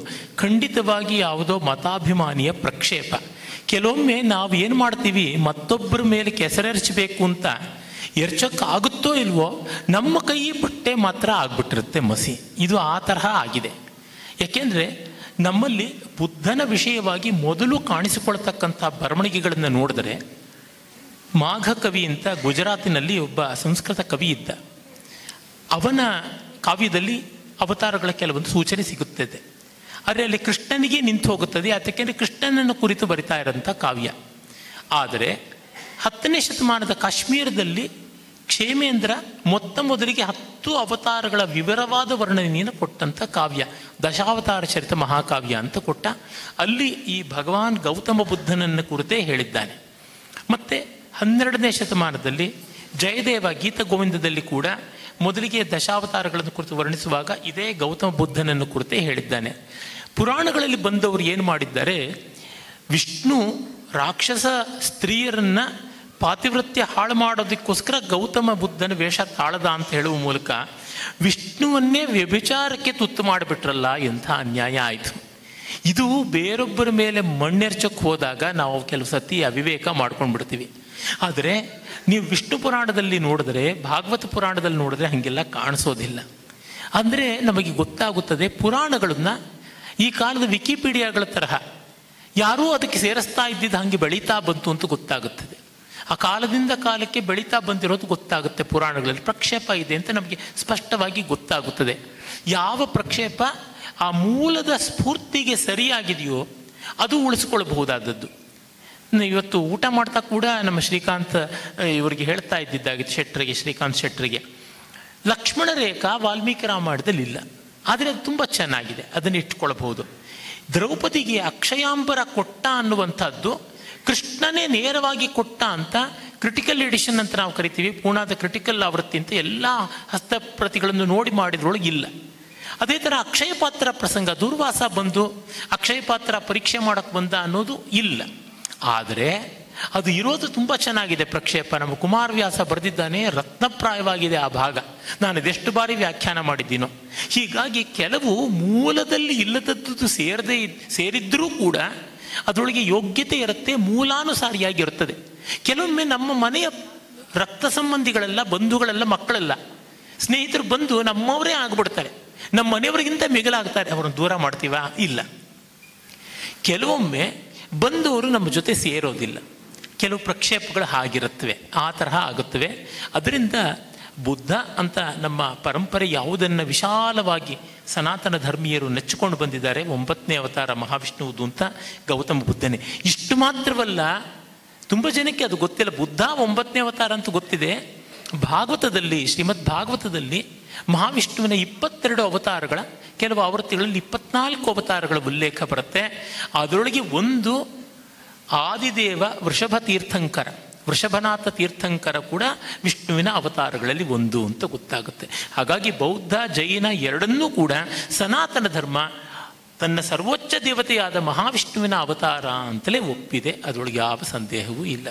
ಖಂಡಿತವಾಗಿ ಯಾವುದೋ ಮತಾಭಿಮಾನಿಯ ಪ್ರಕ್ಷೇಪ. ಕೆಲವೊಮ್ಮೆ ನಾವು ಏನು ಮಾಡ್ತೀವಿ, ಮತ್ತೊಬ್ಬರ ಮೇಲೆ ಕೆಸರೆರಚಬೇಕು ಅಂತ ಎರಚೋಕ್ಕಾಗುತ್ತೋ ಇಲ್ವೋ, ನಮ್ಮ ಕೈ ಬಟ್ಟೆ ಮಾತ್ರ ಆಗ್ಬಿಟ್ಟಿರುತ್ತೆ ಮಸಿ. ಇದು ಆ ತರಹ ಆಗಿದೆ. ಯಾಕೆಂದರೆ ನಮ್ಮಲ್ಲಿ ಬುದ್ಧನ ವಿಷಯವಾಗಿ ಮೊದಲು ಕಾಣಿಸಿಕೊಳ್ತಕ್ಕಂಥ ಬರವಣಿಗೆಗಳನ್ನು ನೋಡಿದರೆ, ಮಾಘ ಕವಿ ಅಂತ ಗುಜರಾತಿನಲ್ಲಿ ಒಬ್ಬ ಸಂಸ್ಕೃತ ಕವಿ ಇದ್ದ. ಅವನ ಕಾವ್ಯದಲ್ಲಿ ಅವತಾರಗಳ ಕೆಲವೊಂದು ಸೂಚನೆ ಸಿಗುತ್ತದೆ. ಆದರೆ ಅಲ್ಲಿ ಕೃಷ್ಣನಿಗೆ ನಿಂತು ಹೋಗುತ್ತದೆ. ಯಾಕೆಂದರೆ ಕೃಷ್ಣನನ್ನು ಕುರಿತು ಬರಿತಾ ಇರೋಂಥ ಕಾವ್ಯ. ಆದರೆ 10ನೇ ಶತಮಾನದ ಕಾಶ್ಮೀರದಲ್ಲಿ ಕ್ಷೇಮೇಂದ್ರ ಮೊದಲಿಗೆ 10 ಅವತಾರಗಳ ವಿವರವಾದ ವರ್ಣನೆಯನ್ನು ಕೊಟ್ಟಂಥ ಕಾವ್ಯ ದಶಾವತಾರ ಚರಿತ ಮಹಾಕಾವ್ಯ ಅಂತ ಕೊಟ್ಟ. ಅಲ್ಲಿ ಈ ಭಗವಾನ್ ಗೌತಮ ಬುದ್ಧನನ್ನು ಕುರಿತೇ ಹೇಳಿದ್ದಾನೆ. ಮತ್ತು 12ನೇ ಶತಮಾನದಲ್ಲಿ ಜಯದೇವ ಗೀತ ಗೋವಿಂದದಲ್ಲಿ ಕೂಡ ಮೊದಲಿಗೆ ದಶಾವತಾರಗಳನ್ನು ಕುರಿತು ವರ್ಣಿಸುವಾಗ ಇದೇ ಗೌತಮ ಬುದ್ಧನನ್ನು ಕುರಿತೇ ಹೇಳಿದ್ದಾನೆ. ಪುರಾಣಗಳಲ್ಲಿ ಬಂದವರು ಏನು ಮಾಡಿದ್ದಾರೆ, ವಿಷ್ಣು ರಾಕ್ಷಸ ಸ್ತ್ರೀಯರನ್ನು ಪಾತಿವೃತ್ಯ ಹಾಳು ಮಾಡೋದಕ್ಕೋಸ್ಕರ ಗೌತಮ ಬುದ್ಧನ ವೇಷ ತಾಳದ ಅಂತ ಹೇಳುವ ಮೂಲಕ ವಿಷ್ಣುವನ್ನೇ ವ್ಯಭಿಚಾರಕ್ಕೆ ತುತ್ತು ಮಾಡಿಬಿಟ್ರಲ್ಲ, ಎಂಥ ಅನ್ಯಾಯ ಆಯಿತು. ಇದು ಬೇರೊಬ್ಬರ ಮೇಲೆ ಮಣ್ಣೆರ್ಚಕ್ಕೆ ಹೋದಾಗ ನಾವು ಕೆಲವು ಸತಿ ಅವಿವೇಕ ಮಾಡ್ಕೊಂಡು ಬಿಡ್ತೀವಿ. ಆದರೆ ನೀವು ವಿಷ್ಣು ಪುರಾಣದಲ್ಲಿ ನೋಡಿದ್ರೆ, ಭಾಗವತ ಪುರಾಣದಲ್ಲಿ ನೋಡಿದ್ರೆ ಹಾಗೆಲ್ಲ ಕಾಣಿಸೋದಿಲ್ಲ. ಅಂದರೆ ನಮಗೆ ಗೊತ್ತಾಗುತ್ತದೆ ಪುರಾಣಗಳನ್ನು ಈ ಕಾಲದ ವಿಕಿಪೀಡಿಯಾಗಳ ತರಹ ಯಾರೂ ಅದಕ್ಕೆ ಸೇರಿಸ್ತಾ ಇದ್ದಿದ್ದು ಹಾಗೆ ಬೆಳೀತಾ ಬಂತು ಅಂತ ಗೊತ್ತಾಗುತ್ತದೆ. ಆ ಕಾಲದಿಂದ ಕಾಲಕ್ಕೆ ಬೆಳೀತಾ ಬಂದಿರೋದು ಗೊತ್ತಾಗುತ್ತೆ. ಪುರಾಣಗಳಲ್ಲಿ ಪ್ರಕ್ಷೇಪ ಇದೆ ಅಂತ ನಮಗೆ ಸ್ಪಷ್ಟವಾಗಿ ಗೊತ್ತಾಗುತ್ತದೆ. ಯಾವ ಪ್ರಕ್ಷೇಪ ಆ ಮೂಲದ ಸ್ಫೂರ್ತಿಗೆ ಸರಿಯಾಗಿದೆಯೋ ಅದು ಉಳಿಸ್ಕೊಳ್ಬಹುದಾದದ್ದು. ಇವತ್ತು ಊಟ ಮಾಡ್ತಾ ಕೂಡ ನಮ್ಮ ಶ್ರೀಕಾಂತ್ ಇವರಿಗೆ ಹೇಳ್ತಾ ಇದ್ದಿದ್ದಾಗಿತ್ತು, ಶೆಟ್ಟರಿಗೆ, ಶ್ರೀಕಾಂತ್ ಶೆಟ್ಟರಿಗೆ, ಲಕ್ಷ್ಮಣ ರೇಖಾ ವಾಲ್ಮೀಕಿ ರಾಮಾಯಣದಲ್ಲಿ ಇಲ್ಲ, ಆದರೆ ಅದು ತುಂಬ ಚೆನ್ನಾಗಿದೆ, ಅದನ್ನು ಇಟ್ಕೊಳ್ಬಹುದು. ದ್ರೌಪದಿಗೆ ಅಕ್ಷಯಾಂಬರ ಕೊಟ್ಟ ಅನ್ನುವಂಥದ್ದು ಕೃಷ್ಣನೇ ನೇರವಾಗಿ ಕೊಟ್ಟ ಅಂತ ಕ್ರಿಟಿಕಲ್ ಎಡಿಷನ್ ಅಂತ ನಾವು ಕರಿತೀವಿ, ಪೂರ್ಣಾದ ಕ್ರಿಟಿಕಲ್ ಆವೃತ್ತಿ ಅಂತ ಎಲ್ಲ ಹಸ್ತಪ್ರತಿಗಳನ್ನು ನೋಡಿ ಮಾಡಿದ್ರೊಳಗೆ ಇಲ್ಲ. ಅದೇ ಥರ ಅಕ್ಷಯ ಪಾತ್ರ ಪ್ರಸಂಗ ದೂರ್ವಾಸ ಬಂದು ಅಕ್ಷಯ ಪಾತ್ರ ಪರೀಕ್ಷೆ ಮಾಡೋಕ್ಕೆ ಬಂದ ಅನ್ನೋದು ಇಲ್ಲ. ಆದರೆ ಅದು ಇರೋದು ತುಂಬ ಚೆನ್ನಾಗಿದೆ ಪ್ರಕ್ಷೇಪ. ನಮ್ಮ ಕುಮಾರವ್ಯಾಸ ಬರೆದಿದ್ದಾನೆ, ರತ್ನಪ್ರಾಯವಾಗಿದೆ ಆ ಭಾಗ. ನಾನು ಅದೆಷ್ಟು ಬಾರಿ ವ್ಯಾಖ್ಯಾನ ಮಾಡಿದ್ದೀನೋ. ಹೀಗಾಗಿ ಕೆಲವು ಮೂಲದಲ್ಲಿ ಇಲ್ಲದದ್ದು ಸೇರಿದ್ದರೂ ಕೂಡ ಅದರೊಳಗೆ ಯೋಗ್ಯತೆ ಇರುತ್ತೆ, ಮೂಲಾನುಸಾರಿಯಾಗಿರುತ್ತದೆ. ಕೆಲವೊಮ್ಮೆ ನಮ್ಮ ಮನೆಯ ರಕ್ತ ಸಂಬಂಧಿಗಳೆಲ್ಲ, ಬಂಧುಗಳೆಲ್ಲ, ಮಕ್ಕಳೆಲ್ಲ, ಸ್ನೇಹಿತರು ಬಂದು ನಮ್ಮವರೇ ಆಗ್ಬಿಡ್ತಾರೆ, ನಮ್ಮ ಮನೆಯವರಿಗಿಂತ ಮಿಗಿಲಾಗ್ತಾರೆ. ಅವ್ರನ್ನ ದೂರ ಮಾಡ್ತೀವಾ? ಇಲ್ಲ. ಕೆಲವೊಮ್ಮೆ ಬಂದವರು ನಮ್ಮ ಜೊತೆ ಸೇರೋದಿಲ್ಲ. ಕೆಲವು ಪ್ರಕ್ಷೇಪಗಳು ಹಾಗಿರುತ್ತವೆ, ಆ ತರಹ ಆಗುತ್ತವೆ. ಅದರಿಂದ ಬುದ್ಧ ಅಂತ ನಮ್ಮ ಪರಂಪರೆ ಯಾವುದನ್ನು ವಿಶಾಲವಾಗಿ ಸನಾತನ ಧರ್ಮೀಯರು ನೆಚ್ಚಿಕೊಂಡು ಬಂದಿದ್ದಾರೆ, 9ನೇ ಅವತಾರ ಮಹಾವಿಷ್ಣುವುದು ಅಂತ ಗೌತಮ ಬುದ್ಧನೇ. ಇಷ್ಟು ಮಾತ್ರವಲ್ಲ, ತುಂಬ ಜನಕ್ಕೆ ಅದು ಗೊತ್ತಿಲ್ಲ. ಬುದ್ಧ 9ನೇ ಅವತಾರ ಅಂತ ಗೊತ್ತಿದೆ. ಭಾಗವತದಲ್ಲಿ, ಶ್ರೀಮದ್ ಭಾಗವತದಲ್ಲಿ ಮಹಾವಿಷ್ಣುವಿನ 22 ಅವತಾರಗಳ ಕೆಲವು ಆವೃತ್ತಿಗಳಲ್ಲಿ 24 ಅವತಾರಗಳ ಉಲ್ಲೇಖ ಬರುತ್ತೆ. ಅದರೊಳಗೆ ಒಂದು ಆದಿದೇವ ವೃಷಭನಾಥ ತೀರ್ಥಂಕರ ಕೂಡ ವಿಷ್ಣುವಿನ ಅವತಾರಗಳಲ್ಲಿ ಒಂದು ಅಂತ ಗೊತ್ತಾಗುತ್ತೆ. ಹಾಗಾಗಿ ಬೌದ್ಧ, ಜೈನ ಎರಡನ್ನೂ ಕೂಡ ಸನಾತನ ಧರ್ಮ ತನ್ನ ಸರ್ವೋಚ್ಚ ದೇವತೆಯಾದ ಮಹಾವಿಷ್ಣುವಿನ ಅವತಾರ ಅಂತಲೇ ಒಪ್ಪಿದೆ. ಅದರೊಳಗೆ ಯಾವ ಸಂದೇಹವೂ ಇಲ್ಲ.